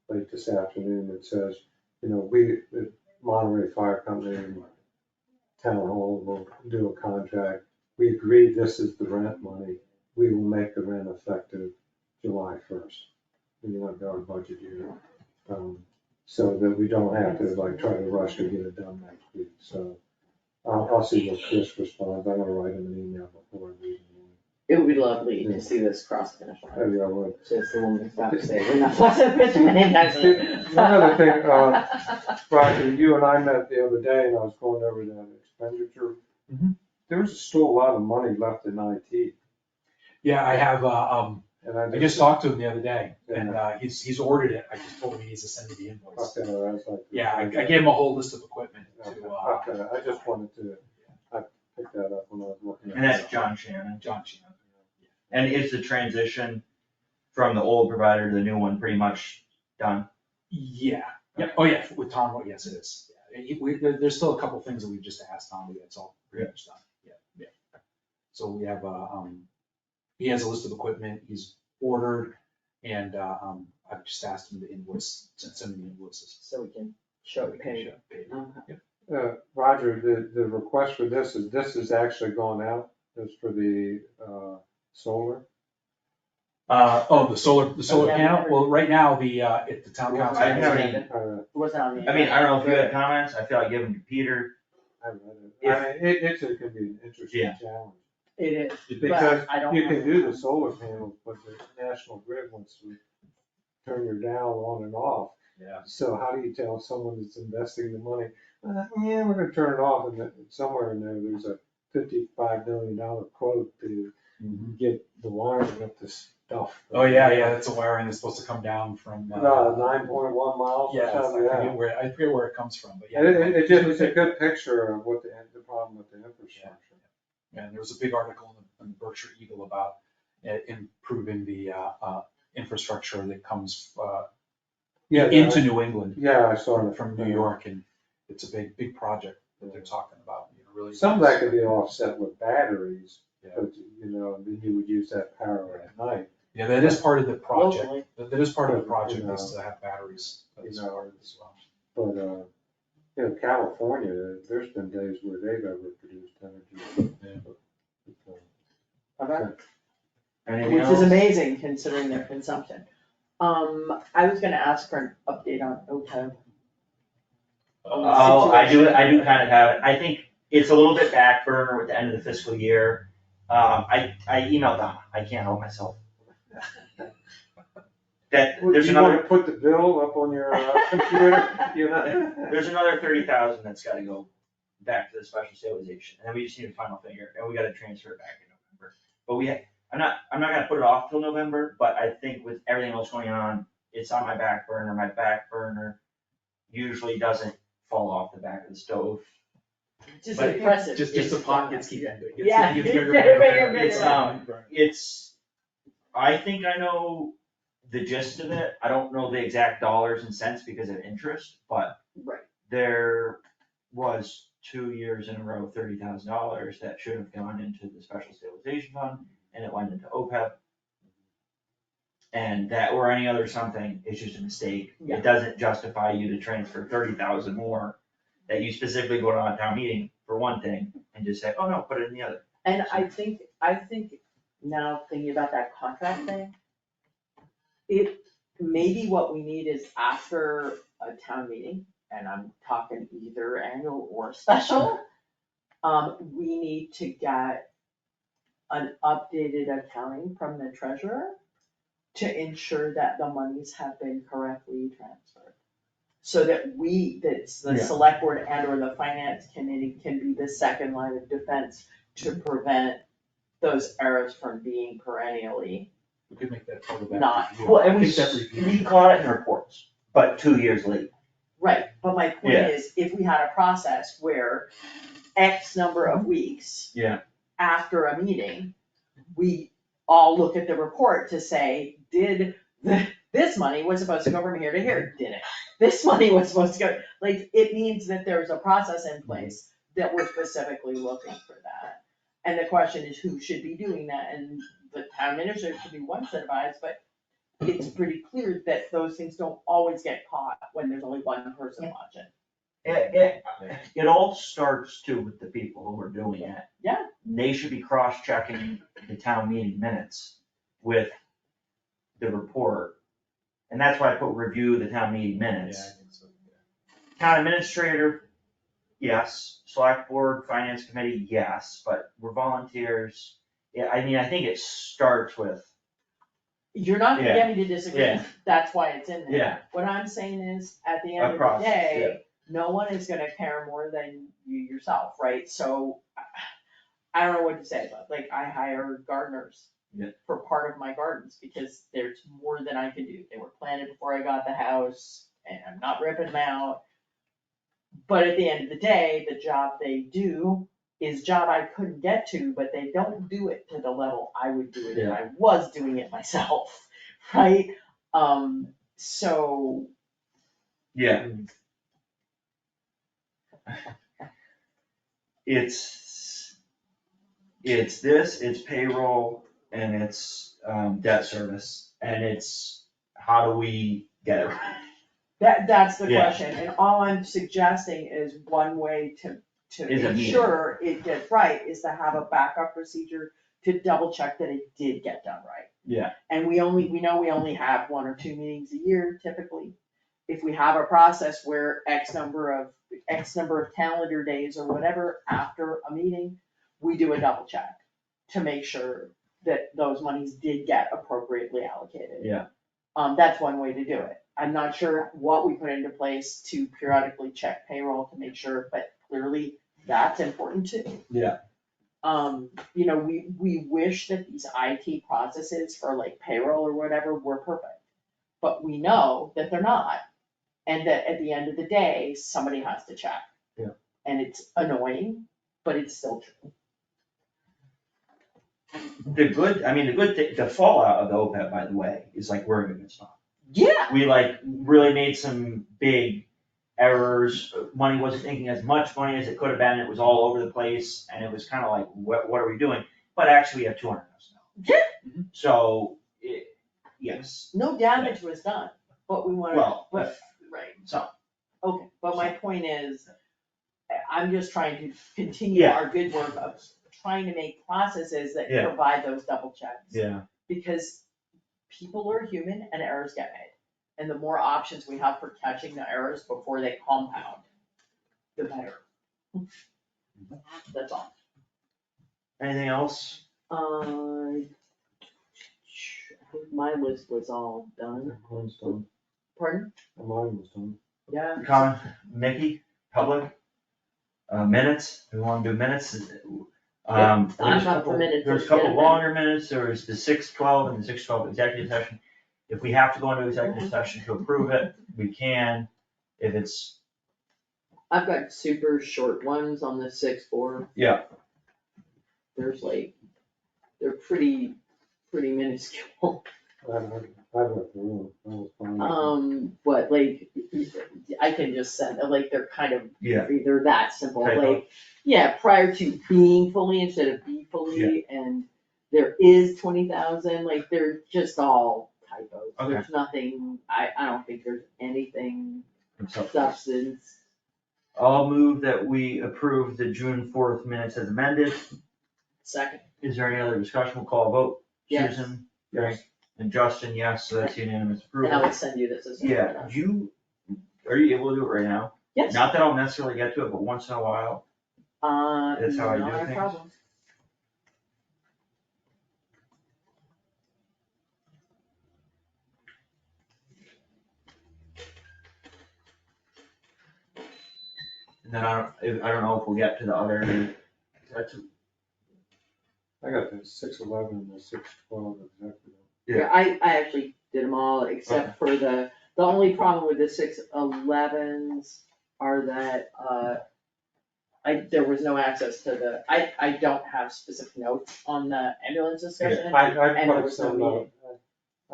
Speaker 5: late this afternoon. It says, we, the Monterey Fire Company and Town Hall will do a contract. We agreed this is the rent money. We will make the rent effective July 1st. Our budget year. So that we don't have to like try to rush to get it done next week. So I'll see what Chris responds. I'm gonna write him an email before I leave.
Speaker 6: It would be lovely to see this cross finish line.
Speaker 5: Oh, yeah, I would.
Speaker 6: Just the woman's about to say, we're not flushing pitch many times.
Speaker 5: One other thing, Roger, you and I met the other day and I was going over that expenditure.
Speaker 7: Mhm.
Speaker 5: There's still a lot of money left in IT.
Speaker 7: Yeah, I have,
Speaker 5: And
Speaker 7: I just talked to him the other day,
Speaker 5: Yeah.
Speaker 7: and he's ordered it. I just told him he needs to send me the invoice.
Speaker 5: Okay, I was like.
Speaker 7: Yeah, I gave him a whole list of equipment
Speaker 5: Okay,
Speaker 7: to,
Speaker 5: I just wanted to, I picked that up when I was looking at it.
Speaker 2: And that's John Shannon.
Speaker 7: John Sheehan.
Speaker 2: And is the transition from the old provider to the new one pretty much done?
Speaker 7: Yeah, yeah, oh yeah, with Tom, yes, it is. Yeah, there's still a couple things that we've just asked Tom, but it's all pretty much done, yeah. So we have, he has a list of equipment he's ordered, and, I've just asked him to invoice, send me the invoices.
Speaker 6: So we can show it paid.
Speaker 7: Okay.
Speaker 5: Roger, the request for this is actually gone out, it's for the, solar?
Speaker 7: The solar panel, well, right now, if the town council.
Speaker 2: I haven't
Speaker 6: What's on the?
Speaker 2: I mean, I don't know if you had comments, I feel like giving to Peter.
Speaker 5: I read it. I mean, it could be an interesting
Speaker 2: Yeah.
Speaker 5: challenge.
Speaker 6: It is,
Speaker 5: Because
Speaker 6: but I don't.
Speaker 5: you can do the solar panels, but the National Grid wants to turn your dial on and off.
Speaker 7: Yeah.
Speaker 5: So how do you tell someone that's investing the money, yeah, we're gonna turn it off, and then somewhere in there's a $55 million quote to get the wiring up this stuff.
Speaker 7: Oh, yeah, that's a wiring that's supposed to come down from.
Speaker 5: 9.1 miles or
Speaker 7: Yeah,
Speaker 5: something,
Speaker 7: I
Speaker 5: yeah.
Speaker 7: forget where it comes from, but yeah.
Speaker 5: It's a good picture of what the problem with the infrastructure.
Speaker 7: And there was a big article in the Berkshire Eagle about improving the infrastructure that comes into New England.
Speaker 5: Yeah, I saw it.
Speaker 7: From New York, and it's a big project that they're talking about, really.
Speaker 5: Some of that could be offset with batteries,
Speaker 7: Yeah.
Speaker 5: but, then you would use that power at night.
Speaker 7: Yeah, that is part of the project.
Speaker 6: Locally.
Speaker 7: That is part of the project,
Speaker 5: You know,
Speaker 7: is to have batteries. That's
Speaker 5: you know,
Speaker 7: part of it as well.
Speaker 5: But, California, there's been days where they've overproduced energy.
Speaker 6: Okay.
Speaker 2: Anything
Speaker 6: Which is
Speaker 2: else?
Speaker 6: amazing considering their consumption. I was gonna ask for an update on OPEB.
Speaker 2: Oh, I do kind of have it. I think it's a little bit back burner with the end of the fiscal year. I emailed Donna, I can't help myself. That, there's
Speaker 5: You wanna
Speaker 2: another,
Speaker 5: put the bill up on your computer,
Speaker 2: there's another 30,000 that's gotta go back to the special stabilization, and then we just need a final figure, and we gotta transfer it back in November. But I'm not gonna put it off till November, but I think with everything else going on, it's on my back burner. My back burner usually doesn't fall off the back of the stove.
Speaker 6: Just
Speaker 2: But
Speaker 6: impressive.
Speaker 7: Just the pockets keep.
Speaker 6: Yeah.
Speaker 2: I think I know the gist of it. I don't know the exact dollars and cents because of interest, but
Speaker 6: Right.
Speaker 2: there was 2 years in a row, $30,000 that should have gone into the special stabilization fund, and it went into OPEB. And that or any other something is just a mistake.
Speaker 6: Yeah.
Speaker 2: It doesn't justify you to transfer 30,000 more that you specifically go to a town meeting for one thing and just say, oh no, put it in the other.
Speaker 6: And I think now thinking about that contract thing, maybe what we need is after a town meeting, and I'm talking either annual or special, we need to get an updated accounting from the treasurer to ensure that the monies have been correctly transferred. So that the select board and or the finance committee can be the second line of defense to prevent those errors from being perennially
Speaker 7: We could make that part of that.
Speaker 6: not.
Speaker 7: review.
Speaker 6: Well, and
Speaker 7: I think that review-
Speaker 2: We caught it in reports. but 2 years late.
Speaker 6: Right, but my point
Speaker 2: Yeah.
Speaker 6: is, if we had a process where X number of weeks.
Speaker 2: Yeah.
Speaker 6: After a meeting, we all look at the report to say, this money was supposed to go from here to here, did it? This money was supposed to go, like, it means that there's a process in place that we're specifically looking for that. And the question is, who should be doing that? And the town administrator should be one set of eyes, but it's pretty clear that those things don't always get caught when there's only one person watching.
Speaker 2: It all starts too with the people who are doing it.
Speaker 6: Yeah.
Speaker 2: They should be cross-checking the town meeting minutes with the report. And that's why I put review the town meeting minutes.
Speaker 4: Yeah, I think so.
Speaker 2: Town administrator, yes. Select board, finance committee, yes, but we're volunteers. Yeah, I mean, I think it starts with,
Speaker 6: You're not gonna get me to disagree,
Speaker 2: Yeah.
Speaker 6: that's why it's in there.
Speaker 2: yeah,
Speaker 6: What I'm saying is, at the end of the
Speaker 2: Across,
Speaker 6: day, no one is gonna care more than you yourself, right? So, I don't know what to say, but like, I hire gardeners
Speaker 2: Yeah.
Speaker 6: for part of my gardens, because there's more than I can do. They were planted before I got the house, and I'm not ripping them out. But at the end of the day, the job they do is a job I couldn't get to, but they don't do it to the level I would do it if I was doing it myself, right? So,
Speaker 2: yeah. It's payroll, and it's debt service, and it's how do we get it right?
Speaker 6: that's the
Speaker 2: Yeah.
Speaker 6: question, and all I'm suggesting is one way to
Speaker 2: Is a meeting.
Speaker 6: ensure it gets right is to have a backup procedure to double check that it did get done right.
Speaker 2: Yeah.
Speaker 6: And we know we only have 1 or 2 meetings a year typically. If we have a process where X number of calendar days or whatever after a meeting, we do a double check to make sure that those monies did get appropriately allocated.
Speaker 2: Yeah.
Speaker 6: That's one way to do it. I'm not sure what we put into place to periodically check payroll to make sure, but clearly that's important too.
Speaker 2: Yeah.
Speaker 6: We wish that these IT processes for like payroll or whatever were perfect. But we know that they're not, and that at the end of the day, somebody has to check.
Speaker 2: Yeah.
Speaker 6: And it's annoying, but it's still true.
Speaker 2: The fallout of the OPEB, by the way, is like we're in a good spot.
Speaker 6: Yeah.
Speaker 2: We like really made some big errors, money wasn't making as much money as it could have been, it was all over the place, and it was kind of like, what are we doing? But actually, we have $200,000.
Speaker 6: Yeah.
Speaker 2: So, yes,
Speaker 6: No damage was done, but we wanted,
Speaker 2: well,
Speaker 6: right.
Speaker 2: so,
Speaker 6: Okay, but my point is, I'm just trying to continue
Speaker 2: Yeah.
Speaker 6: our good work of trying to make processes that
Speaker 2: Yeah.
Speaker 6: provide those double checks.
Speaker 2: yeah,
Speaker 6: Because people are human and errors get made. And the more options we have for catching the errors before they compound, the better. That's all.
Speaker 2: anything else?
Speaker 6: My list was all done.
Speaker 5: Mine's done.
Speaker 6: Pardon?
Speaker 5: Mine was done.
Speaker 6: Yeah.
Speaker 2: Comment, Mickey, public? Minutes, we wanna do minutes?
Speaker 6: I'm
Speaker 2: There's a
Speaker 6: up for
Speaker 2: couple-
Speaker 6: minutes,
Speaker 2: There's a
Speaker 6: let's get
Speaker 2: couple
Speaker 6: them in.
Speaker 2: longer minutes, there's the 6:12 and the 6:12 executive session. If we have to go into executive session to approve it, we can. If it's,
Speaker 6: I've got super short ones on the 6-4.
Speaker 2: Yeah.
Speaker 6: There's like, they're pretty minuscule.
Speaker 5: I read the room, that was fine.
Speaker 6: But like, I can just send, like, they're kind of,
Speaker 2: Yeah.
Speaker 6: they're that simple,
Speaker 2: Typo.
Speaker 6: like, yeah, prior to being fully instead of be fully, and there is 20,000, like, they're just all typos.
Speaker 2: Okay.
Speaker 6: There's nothing, I don't think there's anything
Speaker 2: so
Speaker 6: substance.
Speaker 2: I'll move that we approve the June 4th minutes as amended.
Speaker 6: Second,
Speaker 2: Is there any other discussion? We'll call a vote.
Speaker 6: Yes.
Speaker 2: Susan, Frank, and Justin, yes, so that's unanimous
Speaker 6: and I
Speaker 2: approval.
Speaker 6: will send you this as.
Speaker 2: Yeah, are you able to do it right now?
Speaker 6: Yes.
Speaker 2: Not that I'll necessarily get to it, but once in a while. That's how I do
Speaker 6: Not a
Speaker 2: things.
Speaker 6: problem.
Speaker 2: And then I don't know if we'll get to the other, that's,
Speaker 5: I got the 6:11 and the 6:12 executive.
Speaker 2: Yeah.
Speaker 6: I actually did them all except for the The only problem with the 611s are that, there was no access to the, I don't have specific notes on the ambulance discussion.
Speaker 5: I
Speaker 6: And there
Speaker 5: put
Speaker 6: was no
Speaker 5: some,
Speaker 6: meeting.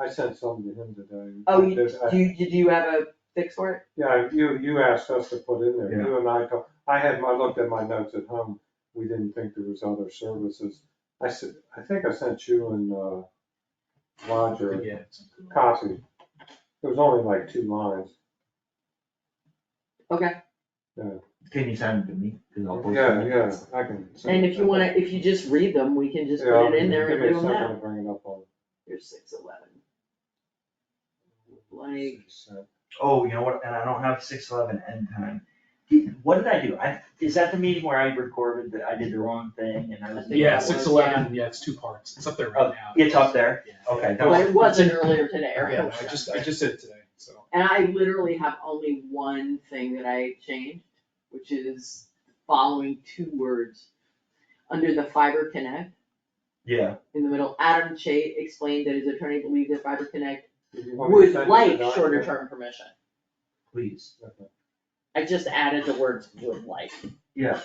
Speaker 5: I sent some to him today.
Speaker 6: Oh,
Speaker 5: There's-
Speaker 6: do you have a fix for it?
Speaker 5: Yeah, you asked us to put in there,
Speaker 4: Yeah.
Speaker 5: you and I talked, I looked at my notes at home, we didn't think there was other services. I think I sent you and, Roger
Speaker 7: Yeah.
Speaker 5: a copy. It was only like 2 lines.
Speaker 6: Okay,
Speaker 2: Can you send it to me? 'Cause I'll post it.
Speaker 5: Yeah, I can. send
Speaker 6: and
Speaker 5: it
Speaker 6: if you
Speaker 5: back.
Speaker 6: wanna, if you just read them, we can just
Speaker 5: Yeah,
Speaker 6: put it in there
Speaker 5: give
Speaker 6: and
Speaker 5: me
Speaker 6: do
Speaker 5: a
Speaker 6: them
Speaker 5: second
Speaker 6: now.
Speaker 5: to bring it up on.
Speaker 6: Here's 611. Like,
Speaker 2: Oh, you know what, and I don't have 6:11 end time. What did I do? Is that the meeting where I recorded that I did the wrong thing and I was?
Speaker 6: think
Speaker 7: Yeah,
Speaker 6: that was,
Speaker 7: 611, yeah, it's 2 parts. It's up there
Speaker 2: Oh,
Speaker 7: right now.
Speaker 2: it's up there?
Speaker 7: Yeah.
Speaker 2: Okay. that
Speaker 6: but
Speaker 2: was-
Speaker 6: it wasn't earlier today, or
Speaker 7: Yeah, I just did it today, so.
Speaker 6: And I literally have only one thing that I changed, which is following 2 words. Under the Fiber Connect,
Speaker 2: Yeah,
Speaker 6: in the middle, Adam Chait explained that his attorney believed that Fiber Connect
Speaker 5: Want me to
Speaker 6: would
Speaker 5: send you
Speaker 6: like
Speaker 5: the
Speaker 6: shorter
Speaker 5: document?
Speaker 6: term permission.
Speaker 2: please.
Speaker 6: I just added the words would like.
Speaker 2: Yeah.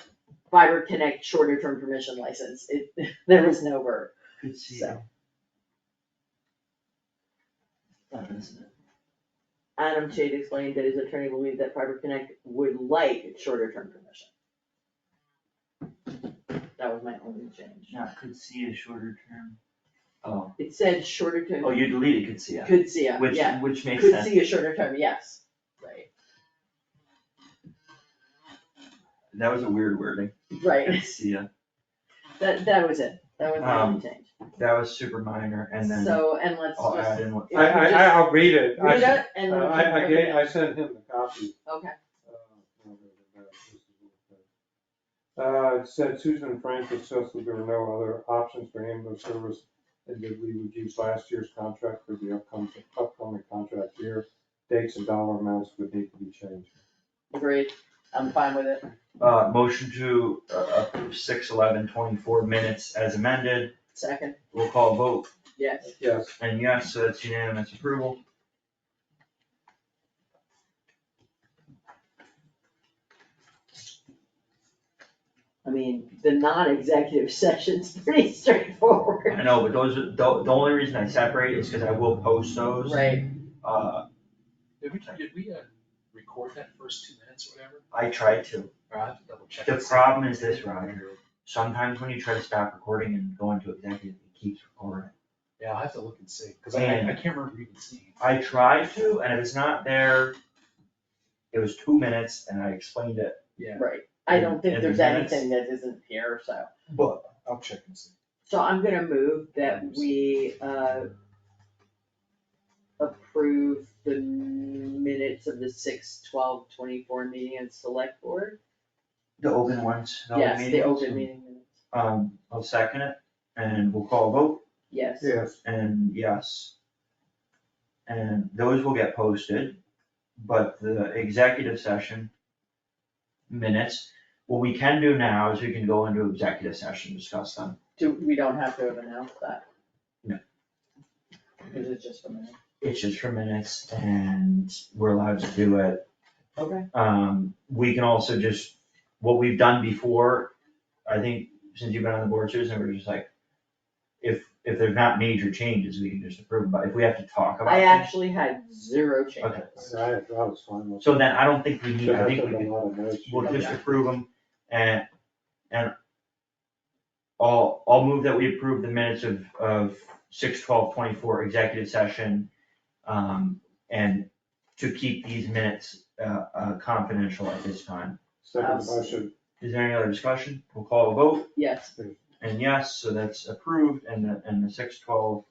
Speaker 6: Fiber Connect shorter term permission license, there was no verb,
Speaker 2: Could see.
Speaker 6: so.
Speaker 2: That isn't it.
Speaker 6: Adam Chait explained that his attorney believed that Fiber Connect would like shorter term permission. That was my only change.
Speaker 2: Not could see a shorter term. Oh,
Speaker 6: It said shorter term.
Speaker 2: oh, you deleted could see it,
Speaker 6: Could see it,
Speaker 2: which,
Speaker 6: yeah,
Speaker 2: which makes
Speaker 6: could
Speaker 2: sense.
Speaker 6: see a shorter term, yes, right,
Speaker 2: That was a weird wording.
Speaker 6: right,
Speaker 2: Could see it.
Speaker 6: that was it, that was my only change.
Speaker 2: That was super minor, and then
Speaker 6: So, and let's
Speaker 2: I'll add
Speaker 6: just
Speaker 2: in what.
Speaker 6: if you just
Speaker 5: I'll read it.
Speaker 6: read it and then. we can rip it
Speaker 5: I sent him the copy.
Speaker 6: Okay,
Speaker 5: It said Susan and Frank discussed that there were no other options for ambulance service and that we would use last year's contract for the upcoming contract year. Dates and dollar amounts would need to be changed.
Speaker 6: agreed, I'm fine with it,
Speaker 2: Motion to approve 6/11/24 minutes as amended.
Speaker 6: second,
Speaker 2: We'll call a vote,
Speaker 6: yes.
Speaker 5: Yes.
Speaker 2: and yes, so that's unanimous approval.
Speaker 6: I mean, the non-executive session's pretty straightforward.
Speaker 2: I know, but those are, the only reason I separate is because I will post those.
Speaker 6: Right,
Speaker 7: Did we record that first 2 minutes or whatever?
Speaker 2: I tried to.
Speaker 7: Or I have to double check.
Speaker 2: The problem is this, Roger, sometimes when you try to stop recording and go into executive, it keeps recording.
Speaker 7: Yeah, I'll have to look and see, cause I
Speaker 2: And-
Speaker 7: can't remember even seeing.
Speaker 2: I tried to, and if it's not there, it was 2 minutes and I explained it,
Speaker 7: Yeah,
Speaker 6: right, I don't think
Speaker 2: And
Speaker 6: there's
Speaker 2: the minutes?
Speaker 6: anything that isn't here, so.
Speaker 2: but
Speaker 7: I'll check and see.
Speaker 6: So I'm gonna move that we, approve the minutes of the 6/12/24 meeting and select board.
Speaker 2: the open ones, the open
Speaker 6: Yes, the
Speaker 2: meetings.
Speaker 6: open meeting minutes,
Speaker 2: I'll second it, and we'll call a vote,
Speaker 6: yes.
Speaker 5: Yes.
Speaker 2: and yes. And those will get posted, but the executive session minutes, what we can do now is we can go into executive session, discuss them.
Speaker 6: We don't have to have announced that.
Speaker 2: No.
Speaker 6: Is it just a minute?
Speaker 2: It's just for minutes, and we're allowed to do it.
Speaker 6: Okay.
Speaker 2: We can also just, what we've done before, I think, since you've been on the board, Susan, we're just like, if there's not major changes, we can just approve, but if we have to talk about
Speaker 6: I
Speaker 2: things.
Speaker 6: actually had 0 changes.
Speaker 2: Okay.
Speaker 5: I was fine with it.
Speaker 2: So then I don't think we need, I
Speaker 5: There
Speaker 2: think
Speaker 5: hasn't
Speaker 2: we
Speaker 5: been
Speaker 2: can,
Speaker 5: a lot of notes.
Speaker 2: we'll just approve them, and I'll move that we approve the minutes of 6/12/24 executive session, and to keep these minutes, confidential at this time.
Speaker 5: Second motion.
Speaker 2: Is there any other discussion? We'll call a vote,
Speaker 6: Yes,
Speaker 2: and yes, so that's approved, and the 6/12/24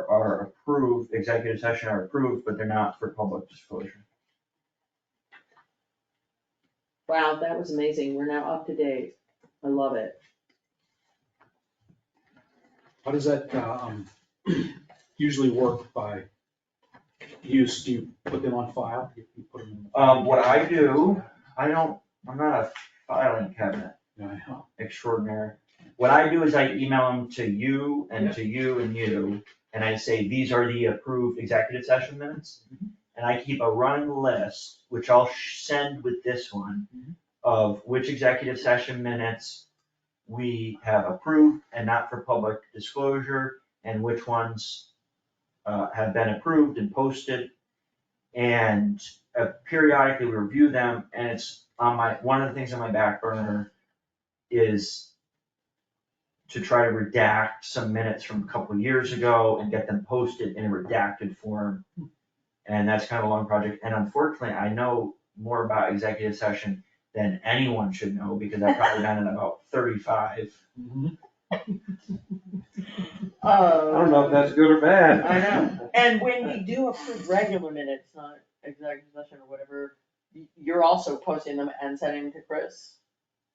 Speaker 2: are approved, executive session are approved, but they're not for public disclosure.
Speaker 6: wow, that was amazing, we're now up to date, I love it.
Speaker 7: How does that, usually work by use? Do you put them on file? You put them in the file?
Speaker 2: What I do, I'm not a filing cabinet
Speaker 7: Yeah, I know.
Speaker 2: extraordinaire. What I do is I email them to you and to you and you, and I say, these are the approved executive session minutes. And I keep a running list, which I'll send with this one, of which executive session minutes we have approved and not for public disclosure, and which ones have been approved and posted. And periodically we review them, and it's on one of the things on my back burner is to try to redact some minutes from a couple of years ago and get them posted in a redacted form. And that's kind of a long project, and unfortunately, I know more about executive session than anyone should know, because I've probably done it about 35.
Speaker 5: I don't know if that's good or bad.
Speaker 6: I know, and when we do approve regular minutes, not executive session or whatever, you're also posting them and sending them to Chris?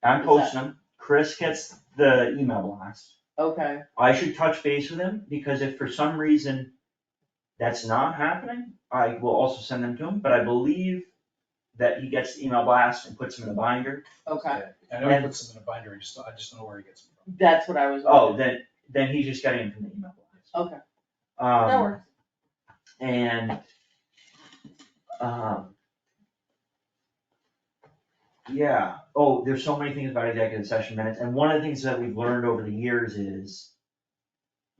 Speaker 2: I'm posting them, Chris gets the email blast.
Speaker 6: Okay,
Speaker 2: I should touch base with him, because if for some reason that's not happening, I will also send them to him, but I believe that he gets the email blast and puts them in a binder.
Speaker 6: okay,
Speaker 7: I know he puts them in a binder, I just don't know where he gets them from.
Speaker 6: that's what I was.
Speaker 2: Oh, then he's just getting them from the email blast.
Speaker 6: Okay, that works.
Speaker 2: And, yeah, oh, there's so many things about executive session minutes, and one of the things that we've learned over the years is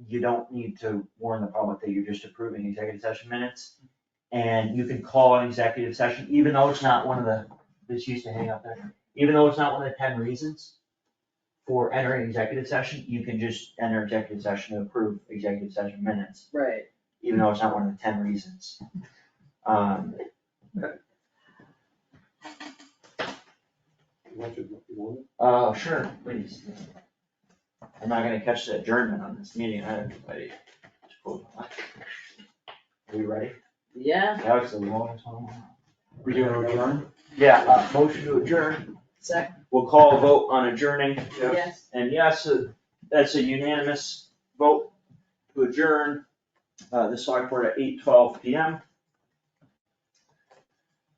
Speaker 2: you don't need to warn the public that you're just approving executive session minutes. And you can call an executive session, even though it's not one of the, this used to hang up there, even though it's not one of the 10 reasons for entering executive session, you can just enter executive session to approve executive session minutes,
Speaker 6: Right.
Speaker 2: even though it's not one of the 10 reasons. Oh, sure, please. I'm not gonna catch the adjournment on this meeting, everybody. Are we ready?
Speaker 6: Yeah,
Speaker 2: That was the longest one.
Speaker 7: We doing adjourn?
Speaker 2: Yeah, motion to adjourn.
Speaker 6: second,
Speaker 2: We'll call a vote on adjourning.
Speaker 6: yes.
Speaker 2: And yes, that's a unanimous vote to adjourn the select board at 8:12 PM.